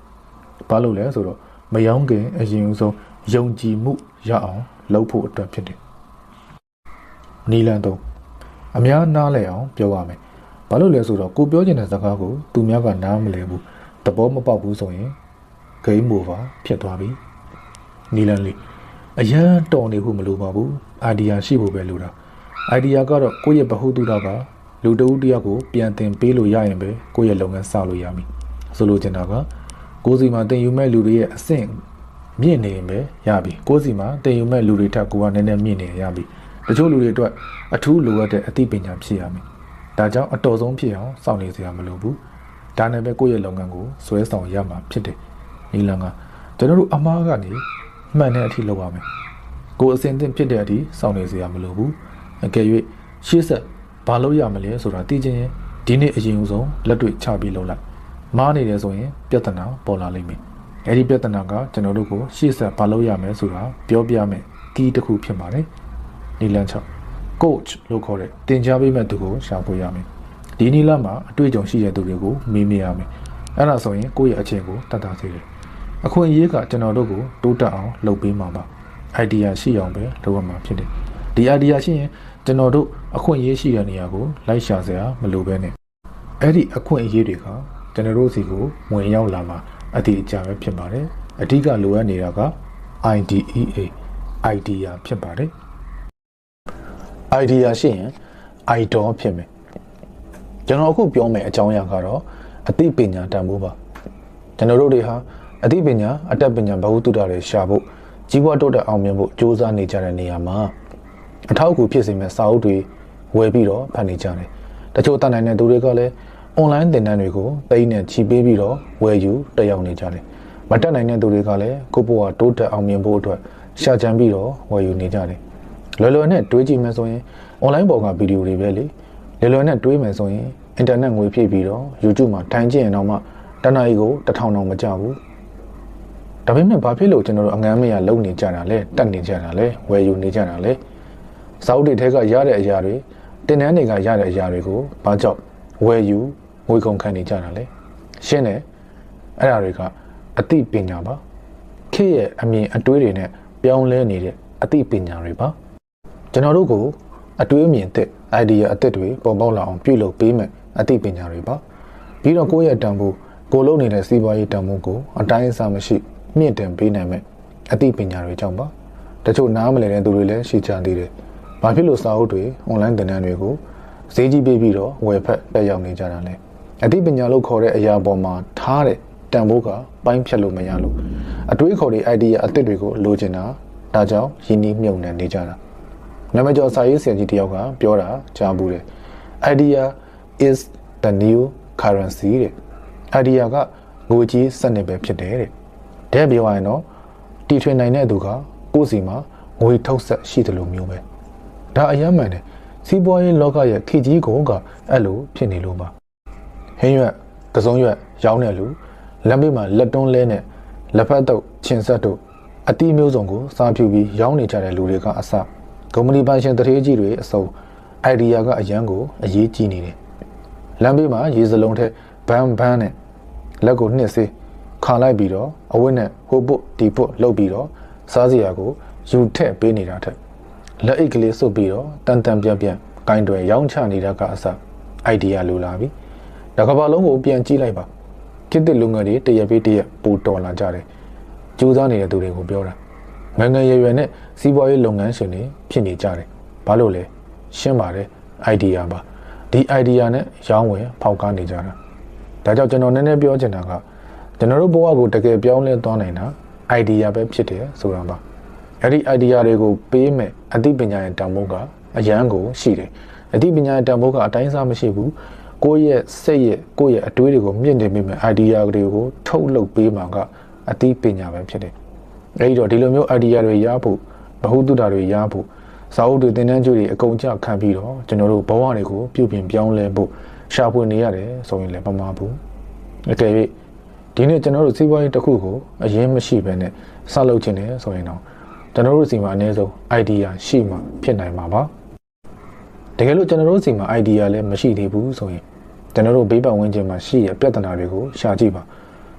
ဘာလို့လဲဆိုတော့မယောင်းခင်အရင်ဦးဆုံးယုံကြည်မှုရအောင်လုပ်ဖို့အတွက်ဖြစ်တယ်နီလန်း3အများနားလည်အောင်ပြောရမယ်ဘာလို့လဲဆိုတော့ကိုပြောချင်တဲ့စကားကိုသူများကနားမလည်ဘူးသဘောမပေါက်ဘူးဆိုရင် game over ဖြစ်သွားပြီနီလန်းလေးအရန်တော်နေဖို့မလိုပါဘူး idea ရှိဖို့ပဲလိုတာ idea ကတော့ကိုယ့်ရဲ့ဗဟုသုတကလူတဦးတယောက်ကိုပြန်တင်ပေးလို့ရရင်ပဲကိုယ့်ရဲ့လုပ်ငန်းစလို့ရမည်ဆိုလိုချင်တာကကိုယ်စီမှာတင်ယူမဲ့လူတွေရဲ့အဆင့်မြင့်နေရင်ပဲရပြီကိုယ်စီမှာတင်ယူမဲ့လူတွေထက်ကိုယ်ကနည်းနည်းမြင့်နေရပြီတချို့လူတွေအတွက်အထူးလိုအပ်တဲ့အသိပညာဖြစ်ရမယ်ဒါကြောင့်အတော်ဆုံးဖြစ်အောင်စောင့်နေစရာမလိုဘူးဒါနဲ့ပဲကိုယ့်ရဲ့လုပ်ငန်းကိုဆွဲဆောင်ရမှာဖြစ်တယ်နီလန်ကကျွန်တော်တို့အမားကနေမှန်တဲ့အထိလုပ်ရမယ်ကိုယ်အစဉ်သင့်ဖြစ်တဲ့အထိစောင့်နေစရာမလိုဘူးအကယ်၍ရှေ့ဆက်ဘာလုပ်ရမလဲဆိုတာသိချင်ရင်ဒီနေ့အရင်ဆုံးလက်တွေ့ချပြီးလုပ်လိုက်မားနေတယ်ဆိုရင်ပြဿနာပေါ်လာလိမ့်မယ်အဲဒီပြဿနာကကျွန်တော်တို့ကိုရှေ့ဆက်ဘာလုပ်ရမလဲဆိုတာပြောပြမယ်ကီးတစ်ခုဖြစ်ပါတယ်နီလန်6 coach လို့ခေါ်တဲ့တင် जा ပေးမဲ့သူကိုရှာဖွေရမယ်ဒီနီလန်မှာအတွေ့အကြုံရှိတဲ့သူတွေကိုမေးမြန်းရမယ်အဲ့ဒါဆိုရင်ကိုယ့်ရဲ့အခြေကိုတတ်တာစေတယ်အခွင့်အရေးကကျွန်တော်တို့ကိုတိုးတက်အောင်လုပ်ပေးမှာပါ idea ရှိအောင်ပဲလုပ်ရမှာဖြစ်တယ်ဒီ idea ရှိရင်ကျွန်တော်တို့အခွင့်အရေးရှိတဲ့နေရာကိုလိုက်ရှာစရာမလိုပဲနဲ့အဲ့ဒီအခွင့်အရေးတွေကကျွန်တော်တို့စီကိုဝင်ရောက်လာမှာအတိအကျပဲဖြစ်ပါတယ်အဓိကလိုအပ်နေတာက IDEA idea ဖြစ်ပါတယ် idea ရှိရင် idol ဖြစ်မယ်ကျွန်တော်အခုပြောမယ်အကြောင်းအရာကတော့အသိပညာတန်ဖိုးပါကျွန်တော်တို့တွေဟာအသိပညာအတတ်ပညာဘဝတုဒ္ဒတွေရှာဖို့ကြီးပွားတိုးတက်အောင်မြင်ဖို့စ조사နေကြတဲ့နေရာမှာအထောက်အကူဖြစ်စေမဲ့စာအုပ်တွေဝယ်ပြီးတော့ဖတ်နေကြတယ်တချို့တတ်နိုင်တဲ့သူတွေကလည်း online သင်တန်းတွေကိုသိန်းနဲ့ချီပေးပြီးတော့ဝယ်ယူတက်ရောက်နေကြတယ်မတက်နိုင်တဲ့သူတွေကလည်းကိုယ့်ဘဝတိုးတက်အောင်မြင်ဖို့အတွက်ရှာကြံပြီးတော့ဝယ်ယူနေကြတယ်လွယ်နဲ့တွေးကြည့်မယ်ဆိုရင် online ပေါ်ကဗီဒီယိုတွေပဲလေလွယ်နဲ့တွေးမယ်ဆိုရင် internet ငွေဖြည့်ပြီးတော့ YouTube မှာထိုင်ကြည့်ရင်တော့မှတနားရီကို1000တောင်မကျဘူးဒါပေမဲ့ဘာဖြစ်လို့ကျွန်တော်တို့အငန်းမရလုံနေကြတာလဲတက်နေကြတာလဲဝယ်ယူနေကြတာလဲ စာအုပ်တွေထဲကရတဲ့အရာတွေတင်နန်းတွေကရတဲ့အရာတွေကိုဘာကြောင့်ဝယ်ယူငွေကုန်ခံနေကြတာလဲရှင်းတယ်အဲ့ဒါတွေကအသိပညာပါခေတ်ရဲ့အမြင်အတွေးတွေနဲ့ပြောင်းလဲနေတဲ့အသိပညာတွေပါကျွန်တော်တို့ကိုအတွေးအမြင်အသစ် idea အသစ်တွေပေါ်ပေါက်လာအောင်ပြုလုပ်ပေးမယ်အသိပညာတွေပါပြီးတော့ကိုယ့်ရဲ့တန်ဖိုးကိုလုံးနေတဲ့စီးပွားရေးတန်ဖိုးကိုအတိုင်းအဆမရှိမြင့်တင်ပေးနိုင်မယ်အသိပညာတွေကြောင့်ပါတချို့နားမလည်တဲ့သူတွေလည်းရှိကြသေးတယ်ဘာဖြစ်လို့စာအုပ်တွေ online သင်တန်းတွေကိုဈေးကြီးပေးပြီးတော့ဝယ်ဖက်တက်ရောက်နေကြတာလဲအသိပညာလို့ခေါ်တဲ့အရာပေါ်မှာထားတဲ့တန်ဖိုးကပိုင်းဖြတ်လို့မရလို့အတွေးခေါ်တဲ့ idea အသစ်တွေကိုလိုချင်တာဒါကြောင့်ရင်းနှီးမြှုပ်နှံနေကြတာနာမည်ကျော်စာရေးဆရာကြီးတယောက်ကပြောတာကြားဘူးတယ် idea is the new currency တဲ့ idea ကငွေကြီးစနစ်ပဲဖြစ်တယ်တဲ့တဲ့ပြောရရင်တော့တီထွင်နိုင်တဲ့သူကကိုယ့်စီမှာငွေထုတ်ဆက်ရှိတယ်လို့မျိုးပဲဒါအယမ်းမှန်တယ်စီးပွားရေးလောကရဲ့ခေကြီးကိုကအဲ့လိုဖြစ်နေလို့ပါဟင်းရွက်ကစုံရွက်ရောင်းတဲ့လူလက်မေးမှာလက်တွန်းလဲနဲ့လက်ဖက်တုပ်ချင်ဆက်တို့အတီးမျိုးစုံကိုစားဖြူပြီးရောင်းနေကြတဲ့လူတွေကအစကုမ္ပဏီပိုင်ရှင်တရေကြီးတွေအစုံ idea ကအရန်ကိုအရေးကြီးနေတယ်လမ်းဘေးမှာရေစလုံးထဲဘန်းနဲ့လက်ကိုနှစ်စေးခါလိုက်ပြီးတော့အဝတ်နဲ့ဟိုပုတ်ဒီပုတ်လှုပ်ပြီးတော့စားစရာကိုယူထည့်ပေးနေတာထက်လက်အိတ်ကလေးစုပ်ပြီးတော့တန်ပြန့်ဂိုင်းတွေရောင်းချနေတာကအစ idea လိုလာပြီဒါကဘာလုံးကိုပြန်ကြည့်လိုက်ပါခေတ်သစ်လူငယ်တွေတရက်ပြီးတရက်ပိုတော်လာကြတယ်ကြိုးစားနေတဲ့သူတွေကိုပြောတာငငယ်ရွယ်နဲ့စီးပွားရေးလုပ်ငန်းရှင်တွေဖြစ်နေကြတယ်ဘာလို့လဲရှင်းပါတယ် idea ပါဒီ idea နဲ့ရောင်းဝယ်ဖောက်ကားနေကြတာဒါကြောင့်ကျွန်တော်နည်းနည်းပြောချင်တာကကျွန်တော်တို့ဘဝကိုတကယ်ပြောင်းလဲသွားနိုင်တာ idea ပဲဖြစ်တယ်ဆိုတာပါအဲ့ဒီ idea တွေကိုပေးမယ်အသိပညာရဲ့တန်ဖိုးကအရန်ကိုရှိတယ်အသိပညာရဲ့တန်ဖိုးကအတိုင်းစားမရှိဘူးကိုယ့်ရဲ့စိတ်ရဲ့ကိုယ့်ရဲ့အတွေးတွေကိုမြင့်တင်ပေးမယ် idea တွေကိုထုတ်လုပ်ပေးမှာကအသိပညာပဲဖြစ်တယ်အဲဒီတော့ဒီလိုမျိုး idea တွေရဖို့ဗဟုသုတတွေရဖို့စာအုပ်တွေသင်တန်းကျွေးတွေအကုန်ကြခံပြီးတော့ကျွန်တော်တို့ဘဝတွေကိုပြုပြင်ပြောင်းလဲဖို့ရှာဖွေနေရတယ်ဆိုရင်လည်းမမှားဘူးအကယ်၍ဒီနေ့ကျွန်တော်တို့စီးပွားရေးတစ်ခုကိုအရင်မရှိဘဲနဲ့စလုပ်ခြင်းတယ်ဆိုရင်တော့ကျွန်တော်တို့စီမှာအနည်းဆုံး idea ရှိမှဖြစ်နိုင်မှာပါတကယ်လို့ကျွန်တော်တို့စီမှာ idea လည်းမရှိသေးဘူးဆိုရင်ကျွန်တော်တို့ဘေးပတ်ဝန်းကျင်မှာရှိတဲ့ပြဿနာတွေကိုရှာကြည့်ပါ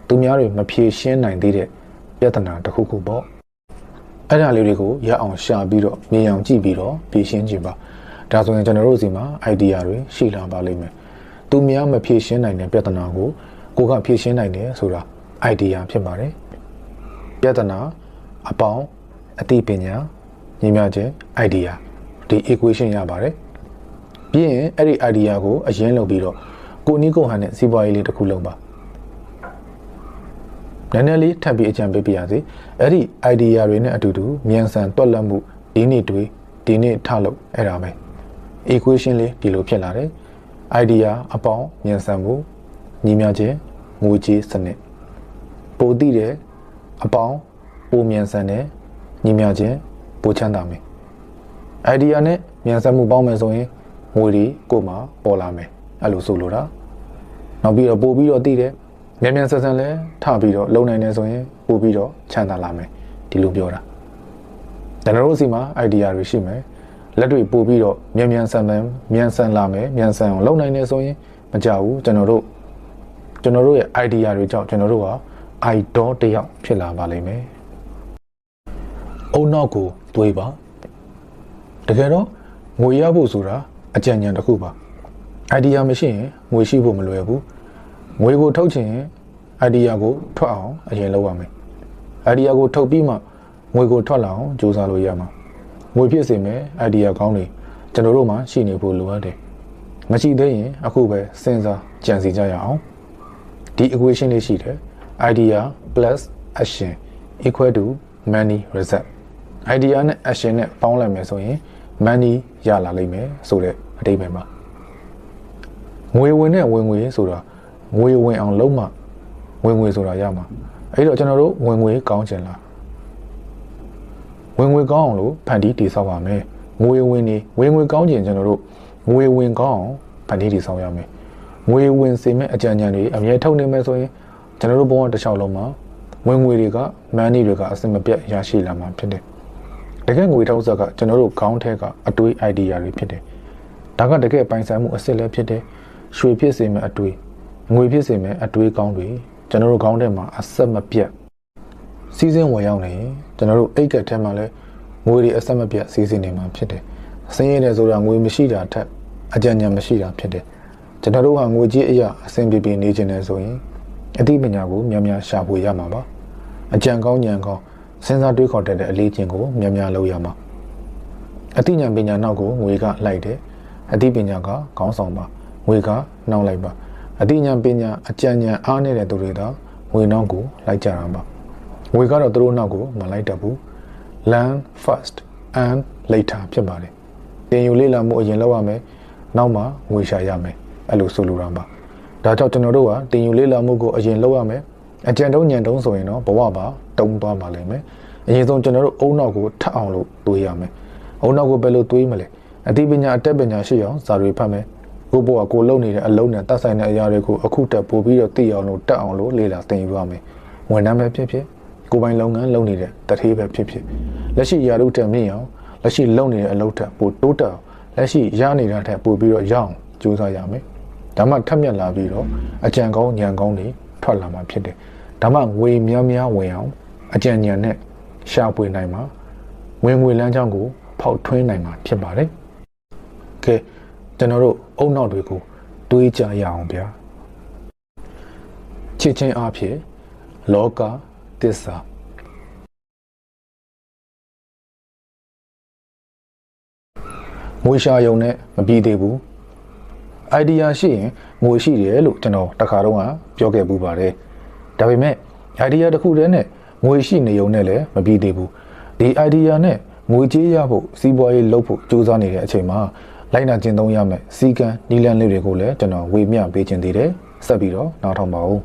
သူများတွေမဖြေရှင်းနိုင်သေးတဲ့ပြဿနာတစ်ခုခုပေါ့အဲ့ဒါလေးတွေကိုရအောင်ရှာပြီးတော့မြင်အောင်ကြည့်ပြီးတော့ဖြေရှင်းကြည့်ပါဒါဆိုရင်ကျွန်တော်တို့စီမှာ idea တွေရှိလာပါလိမ့်မယ်သူများမဖြေရှင်းနိုင်တဲ့ပြဿနာကိုကိုကဖြေရှင်းနိုင်တယ်ဆိုတာ idea ဖြစ်ပါတယ်ပြဿနာအပေါင်းအသိပညာညီမျှခြင်း idea ဒီ equation ရပါတယ်ပြီးရင်အဲ့ဒီ idea ကိုအရင်လုပ်ပြီးတော့ကိုနီးကိုဟန်နဲ့စီးပွားရေးလေးတစ်ခုလုပ်ပါနည်းနည်းလေးထပ်ပြီးအကြံပေးပြရစီအဲ့ဒီ idea တွေနဲ့အတူတူမြန်ဆန်တွက်လက်မှုဒီနေ့တွေဒီနေ့ထလုပ်အဲ့ဒါပဲ equation လေးဒီလိုဖြစ်လာတယ် idea အပေါင်းမြန်ဆန်မှုညီမျှခြင်းငွေကြေးစနစ်ပိုသိတယ်အပေါင်းပိုမြန်ဆန်တယ်ညီမျှခြင်းပိုချမ်းသာမယ် idea နဲ့မြန်ဆန်မှုပေါင်းမယ်ဆိုရင်ငွေတွေကိုမှပေါ်လာမယ်အဲ့လိုဆိုလိုတာနောက်ပြီးတော့ပို့ပြီးတော့သိတယ်မြန်မြန်ဆန်ဆန်လဲထပြီးတော့လုံနိုင်နေဆိုရင်ပို့ပြီးတော့ချမ်းသာလာမယ်ဒီလိုပြောတာကျွန်တော်တို့စီမှာ idea တွေရှိမယ်လက်တွေပို့ပြီးတော့မြန်ဆန်လာမယ်မြန်ဆန်အောင်လုံနိုင်နေဆိုရင်မကြဘူးကျွန်တော်တို့ရဲ့ idea တွေကြောင့်ကျွန်တော်တို့က idol တယောက်ဖြစ်လာပါလိမ့်မယ်အုံနောက်ကိုတွေးပါတကယ်တော့ငွေရဖို့ဆိုတာအကြံဉာဏ်တစ်ခုပါ idea မရှိရင်ငွေရှိဖို့မလွယ်ဘူးငွေကိုထုတ်ချင်ရင် idea ကိုထွက်အောင်အရင်လုပ်ရမယ် idea ကိုထုတ်ပြီးမှငွေကိုထွက်လာအောင်ကြိုးစားလို့ရမှာငွေဖြစ်စေမယ် idea ကောင်းတွေကျွန်တော်တို့မှာရှိနေဖို့လိုအပ်တယ်မရှိသေးရင်အခုပဲစဉ်းစားကြံစည်ကြရအောင်ဒီ equation လေးရှိတယ် idea plus action equal to money result idea နဲ့ action နဲ့ပေါင်းလိုက်မယ်ဆိုရင် money ရလာလိမ့်မယ်ဆိုတဲ့အဓိပ္ပာယ်ပါငွေဝင်နဲ့ဝင်ငွေဆိုတာငွေဝင်အောင်လုပ်မှဝင်ငွေဆိုတာရမှာအဲ့တော့ကျွန်တော်တို့ဝင်ငွေကောင်းချင်လားဝင်ငွေကောင်းအောင်လို့ဖန်တီးတည်ဆောက်ရမယ်ငွေဝင်နေဝင်ငွေကောင်းချင်ကျွန်တော်တို့ငွေဝင်ကောင်းအောင်ဖန်တီးတည်ဆောက်ရမယ်ငွေဝင်စေမဲ့အကြံဉာဏ်တွေအမြဲထုတ်နေမယ်ဆိုရင်ကျွန်တော်တို့ဘဝတစ်လျှောက်လုံးမှာဝင်ငွေတွေကမန်းနေတွေကအစင်မပြတ်ရရှိလာမှာဖြစ်တယ်တ ကယ်ငွေထောက်ဆက်ကကျွန်တော်တို့ခေါင်းထဲကအတွေး idea တွေဖြစ်တယ်ဒါကတကယ်ပိုင်ဆိုင်မှုအစစ်လည်းဖြစ်တယ်ရွှေဖြစ်စေမဲ့အတွေးငွေဖြစ်စေမဲ့အတွေးကောင်းတွေကျွန်တော်တို့ခေါင်းထဲမှာအဆက်မပြတ်စီးစင်းဝင်ရောက်နေကျွန်တော်တို့အိတ်ကက်ထဲမှာလည်းငွေတွေအဆက်မပြတ်စီးစင်းနေမှာဖြစ်တယ်ဆင်းရဲတယ်ဆိုတာငွေမရှိတာထက်အကြံဉာဏ်မရှိတာဖြစ်တယ်ကျွန်တော်တို့ဟာငွေကြီးအရာအဆင်ပြေပြေနေခြင်းနဲ့ဆိုရင်အသိပညာကိုများများရှာဖွေရမှာပါအကြံကောင်းဉာဏ်ကောင်းစဉ်းစားတွေးခေါ်တတ်တဲ့အလေးချင်းကိုများများလုပ်ရမှာအသိဉာဏ်ပညာနောက်ကိုငွေကလိုက်တယ်အသိပညာကခေါင်းဆောင်ပါငွေကနှောင်းလိုက်ပါအသိဉာဏ်ပညာအကြံဉာဏ်အားနေတဲ့သူတွေတော့ငွေနောက်ကိုလိုက်ကြတာပါငွေကတော့သူတို့နောက်ကိုမလိုက်တတ်ဘူး learn first and later ဖြစ်ပါတယ်သင်ယူလေ့လာမှုအရင်လုပ်ရမယ်နောက်မှငွေရှာရမယ်အဲ့လိုဆိုလိုတာပါဒါကြောင့်ကျွန်တော်တို့ကသင်ယူလေ့လာမှုကိုအရင်လုပ်ရမယ်အကြံတုံးညံတုံးဆိုရင်တော့ဘဝပါတုံးသွားပါလိမ့်မယ်အရင်ဆုံးကျွန်တော်တို့အုံနောက်ကိုထပ်အောင်လို့တွေးရမယ်အုံနောက်ကိုဘယ်လိုတွေးမလဲအသိပညာအတတ်ပညာရှိအောင်စာတွေဖတ်မယ်ကိုဘဝကိုလုံနေတဲ့အလုံးနဲ့တတ်ဆိုင်တဲ့အရာတွေကိုအခုတက်ပို့ပြီးတော့သိအောင်လို့တက်အောင်လို့လေ့လာသင်ယူရမယ်ဝန်ထမ်းပဲဖြစ်ဖြစ်ကိုယ်ပိုင်လုပ်ငန်းလုပ်နေတဲ့တထေးပဲဖြစ်ဖြစ်လက်ရှိရာထူးတက်မြင့်အောင်လက်ရှိလုပ်နေတဲ့အလုပ်ထက်ပိုတိုးတက်အောင်လက်ရှိရနေတာထက်ပိုပြီးတော့ရအောင်ကြိုးစားရမယ်ဒါမှထပ်မြက်လာပြီးတော့အကြံကောင်းဉာဏ်ကောင်းတွေထွက်လာမှာဖြစ်တယ်ဒါမှငွေများများဝင်အောင်အကြံဉာဏ်နဲ့ရှာဖွေနိုင်မှာဝင်ငွေလမ်းကြောင်းကိုဖောက်ထွင်းနိုင်မှာဖြစ်ပါတယ်ကဲကျွန်တော်တို့အုံနောက်တွေကိုတွေးကြရအောင်ဗျာချစ်ချင်းအဖြစ်လောကသစ္စာငွေရှာယုံနဲ့မပြီးသေးဘူး idea ရှိရင်ငွေရှိတယ်လို့ကျွန်တော်တခါတော့ပြောခဲ့ပူပါတယ်ဒါပေမဲ့ idea တစ်ခုတည်းနဲ့ငွေရှိနေုံနဲ့လည်းမပြီးသေးဘူးဒီ idea နဲ့ငွေကြေးရဖို့စီးပွားရေးလုပ်ဖို့ကြိုးစားနေတဲ့အချိန်မှာလိုက်နာကျင့်သုံးရမယ်စီကံနီလန်းလေးတွေကိုလည်းကျွန်တော်ဝေမျှပေးခြင်းသေးတယ်ဆက်ပြီးတော့နောက်ထောင်ပါဦး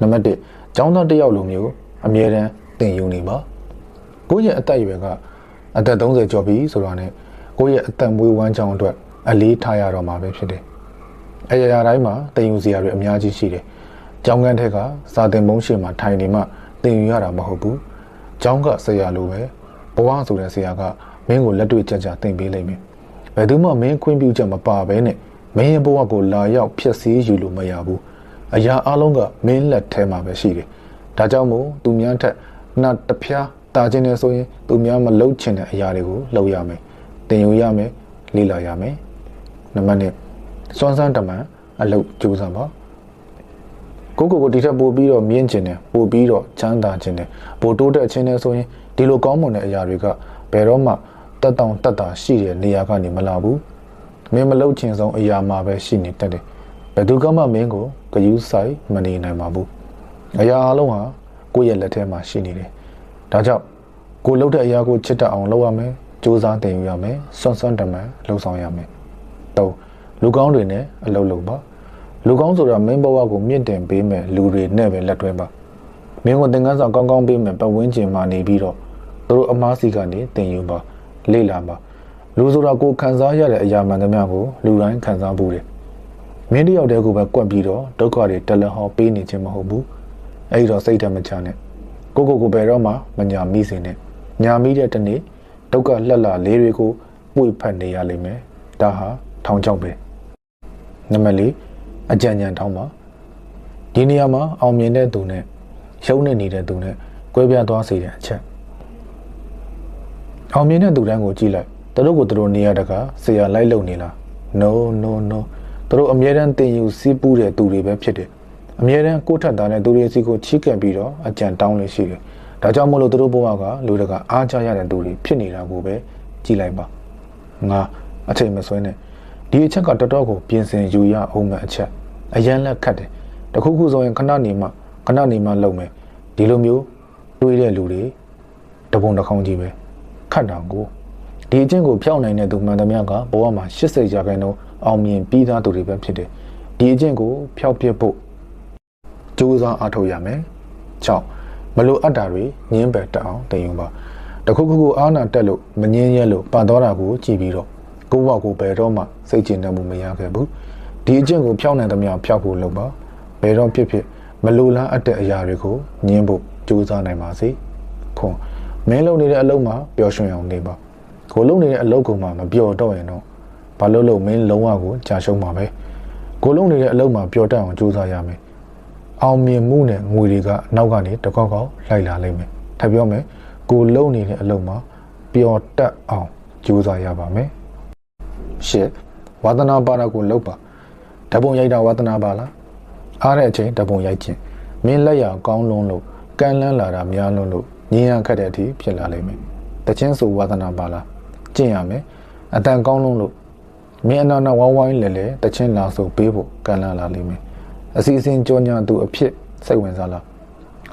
နံပါတ်1ကျောင်းသားတစ်ယောက်လိုမျိုးအမြဲတမ်းသင်ယူနေပါကိုယ့်ရဲ့အသက်အရွယ်ကအသက်30ကျော်ပြီဆိုတာနဲ့ကိုယ့်ရဲ့အသက်မွေးဝမ်းကြောင်းအတွက်အလေးထားရတော့မှာပဲဖြစ်တယ်အရာရာတိုင်းမှာသင်ယူစရာတွေအများကြီးရှိတယ်ကျောင်းကန်းထက်ကစာသင်ပုံးရှိမှထိုင်နေမှသင်ယူရတာမဟုတ်ဘူးကျောင်းကဆရာလိုပဲဘဝဆိုတဲ့ဆရာကမင်းကိုလက်တွေ့ကြကြသင်ပေးလိမ့်မယ်ဘယ်သူမှမင်းခွင့်ပြုချက်မပါဘဲနဲ့မင်းရဲ့ဘဝကိုလာရောက်ဖျက်ဆီးယူလို့မရဘူးအရာအလုံးကမင်းလက်ထဲမှာပဲရှိတယ်ဒါကြောင့်မို့သူများထက်နှတ်တပြားတာခြင်းနေဆိုရင်သူများမလှုပ်ချင်တဲ့အရာတွေကိုလှုပ်ရမယ်သင်ယူရမယ်လေ့လာရမယ်နံပါတ်1စွမ်းစမ်းတမန်အလုပ်ကြိုးစားပါကိုဒီထက်ပိုပြီးတော့မြင့်ကျင်တယ်ပိုပြီးတော့ချမ်းသာခြင်းတယ်ပိုတိုးတက်ခြင်းတယ်ဆိုရင်ဒီလိုကောင်းမွန်တဲ့အရာတွေကဘယ်တော့မှတက်တောင်တက်တာရှိတဲ့နေရာကနေမလာဘူးမင်းမလှုပ်ချင်ဆုံးအရာမှာပဲရှိနေတတ်တယ်ဘယ်သူကမှမင်းကိုဂရုစိုက်မနေနိုင်ပါဘူးအရာအလုံးဟာကိုယ့်ရဲ့လက်ထဲမှာရှိနေတယ်ဒါကြောင့်ကိုလှုပ်တဲ့အရာကိုချစ်တတ်အောင်လုပ်ရမယ်စူးစမ်းသင်ယူရမယ်စွန့်စွန့်တမန်လှုပ်ဆောင်ရမယ်3လူကောင်းတွေနဲ့အလုပ်လုပ်ပါလူကောင်းဆိုတာမင်းဘဝကိုမြင့်တင်ပေးမယ်လူတွေနဲ့ပဲလက်တွဲပါမင်းကိုသင်ခန်းစာကောင်းကောင်းပေးမယ်ပတ်ဝန်းကျင်မှာနေပြီးတော့သူတို့အမားစီကနေသင်ယူပါလေ့လာပါလူဆိုတာကိုခံစားရတဲ့အရာမှန်သမျှကိုလူတိုင်းခံစားဘူးတယ်မင်းတယောက်တည်းကိုပဲကွက်ပြီးတော့ဒုက္ခတွေတလဟောပေးနေခြင်းမဟုတ်ဘူးအဲ့တော့စိတ်ဓာတ်မချနဲ့ကိုဘယ်တော့မှမညာမိစေနဲ့ညာမိတဲ့တနေ့ဒုက္ခလှက်လာလေးတွေကိုပွေဖက်နေရလိမ့်မယ်ဒါဟာထောင်ချောက်ပဲနံပါတ်4အကြံဉာဏ်ထောင်းပါဒီနေရာမှာအောင်မြင်တဲ့သူနဲ့ရှုံးနေနေတဲ့သူနဲ့ကွဲပြားသွားစေတဲ့အချက်အောင်မြင်တဲ့သူတိုင်းကိုကြည့်လိုက်သူတို့ကိုသူတို့နေရာတကာဆရာလိုက်လုံနေလား no သူတို့အမြဲတမ်းတင်ယူစီးပူးတဲ့သူတွေပဲဖြစ်တယ်အမြဲတမ်းကိုထက်သားတဲ့သူတွေစီကိုချီးကပ်ပြီးတော့အကြံတောင်းလို့ရှိတယ်ဒါကြောင့်မို့လို့သူတို့ဘဝကလူတကာအားချရတဲ့သူတွေဖြစ်နေတာကိုပဲကြည့်လိုက်ပါငါအချိန်မဆွဲနဲ့ဒီအချက်ကတော်တော်ကိုပြင်ဆင်ယူရအောင်မဲ့အချက်အရန်လက်ခတ်တယ်တခုခုဆိုရင်ခဏနေမှလုံမယ်ဒီလိုမျိုးတွေးတဲ့လူတွေတပုံတစ်ခေါင်းကြီးပဲခတ်တာကိုဒီအချင်းကိုဖျောက်နိုင်တဲ့သူမှန်သမျှကဘဝမှာ80ရာခိုင်နှုန်းအောင်မြင်ပြီးသားသူတွေပဲဖြစ်တယ်ဒီအချင်းကိုဖျောက်ပစ်ဖို့ကြိုးစားအားထုတ်ရမယ်6မလိုအပ်တာတွေညင်းပယ်တက်အောင်တင်ယူပါတခုခုကိုအားနာတက်လို့မငင်းရဲလို့ပတ်သွားတာကိုကြည့်ပြီးတော့ကိုယ့်ဘဝကိုဘယ်တော့မှစိတ်ကျဉ်တတ်မှုမရခဲ့ဘူးဒီအကျင့်ကိုဖျောက်နိုင်သမျှဖျောက်ဖို့လုပ်ပါဘယ်တော့ဖြစ်မလိုလားအပ်တဲ့အရာတွေကိုညင်းဖို့ကြိုးစားနိုင်ပါစေခွန် မင်းလုံနေတဲ့အလုပ်မှာပျော်ရွှင်အောင်နေပါကိုလုံနေတဲ့အလုပ်ကောင်မှမပျော်တော့ရင်တော့ဘာလို့မင်းလုံးဝကိုကြာရှုံးမှာပဲကိုလုံနေတဲ့အလုပ်မှာပျော်တတ်အောင်ကြိုးစားရမယ်အောင်မြင်မှုနဲ့ငွေတွေကနောက်ကနေတကောက်ကောက်လိုက်လာလိမ့်မယ်ထပ်ပြောမယ်ကိုလုံနေတဲ့အလုပ်မှာပျော်တတ်အောင်ကြိုးစားရပါမယ်ရှစ်ဝါသနာပါတာကိုလုပ်ပါဓပုံရိုက်တာဝါသနာပါလားအားတဲ့အချိန်ဓပုံရိုက်ခြင်းမင်းလက်ရကောင်းလုံးလို့ကန့်လန်းလာတာများလုံးလို့ညင်ရခတ်တဲ့အထိဖြစ်လာလိမ့်မယ်တချင်းဆိုဝါသနာပါလားကျင့်ရမယ်အတန်ကောင်းလုံးလို့မင်းအနာနာဝိုင်းလဲလဲတချင်းလာဆိုပေးဖို့ကန့်လန်းလာလိမ့်မယ်အစီအစဉ်ကြောညာသူအဖြစ်စိတ်ဝင်စားလား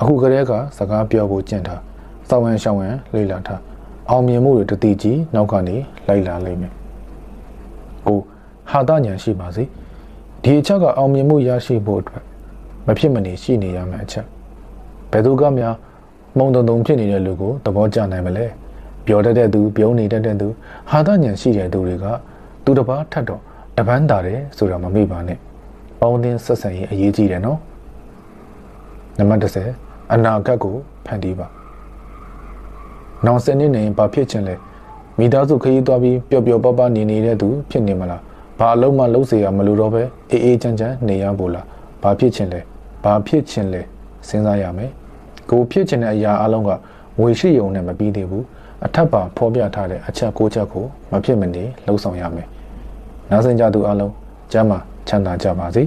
အခုကလေးကစကားပြောဖို့ကျင့်တာစောင်းဝမ်းရှောင်းဝမ်းလေ့လာထားအောင်မြင်မှုတွေတတိကြီးနောက်ကနေလိုက်လာလိမ့်မယ်ကိုဟာတညာရှိပါစေဒီအချက်ကအောင်မြင်မှုရရှိဖို့အတွက်မဖြစ်မနေရှိနေရမယ့်အချက်ဘယ်သူကများမုံတုံဖြစ်နေတဲ့လူကိုသဘောကျနိုင်မလဲပြောတတ်တဲ့သူပြုံးနေတတ်တဲ့သူဟာတညာရှိတဲ့သူတွေကသူတစ်ပါးထပ်တော့တပန်းတာတယ်ဆိုတာမမေ့ပါနဲ့ပေါင်းသင်းဆက်ဆံရေးအရေးကြီးတယ်နော်နံပါတ်30အနာဂတ်ကိုဖန်တီးပါနောင်စနစ်နဲ့ဘာဖြစ်ချင်လဲမိသားစုခရီးသွားပြီးပျော်ပျော်ပါးပါးနေနေတဲ့သူဖြစ်နေမလားဘာအလုံးမလုံးစေရမလို့တော့ပဲအေးအေးချမ်းချမ်းနေရဖို့လားဘာဖြစ်ချင်လဲဘာဖြစ်ချင်လဲစဉ်းစားရမယ်ကိုဖြစ်ချင်တဲ့အရာအလုံးကငွေရှိရုံနဲ့မပြီးသေးဘူးအထက်ပါဖော်ပြထားတဲ့အချက်၉ချက်ကိုမဖြစ်မနေလှုပ်ဆောင်ရမယ်နောက်ဆုံးကြသူအလုံးကျမ်းမာချမ်းသာကြပါစေ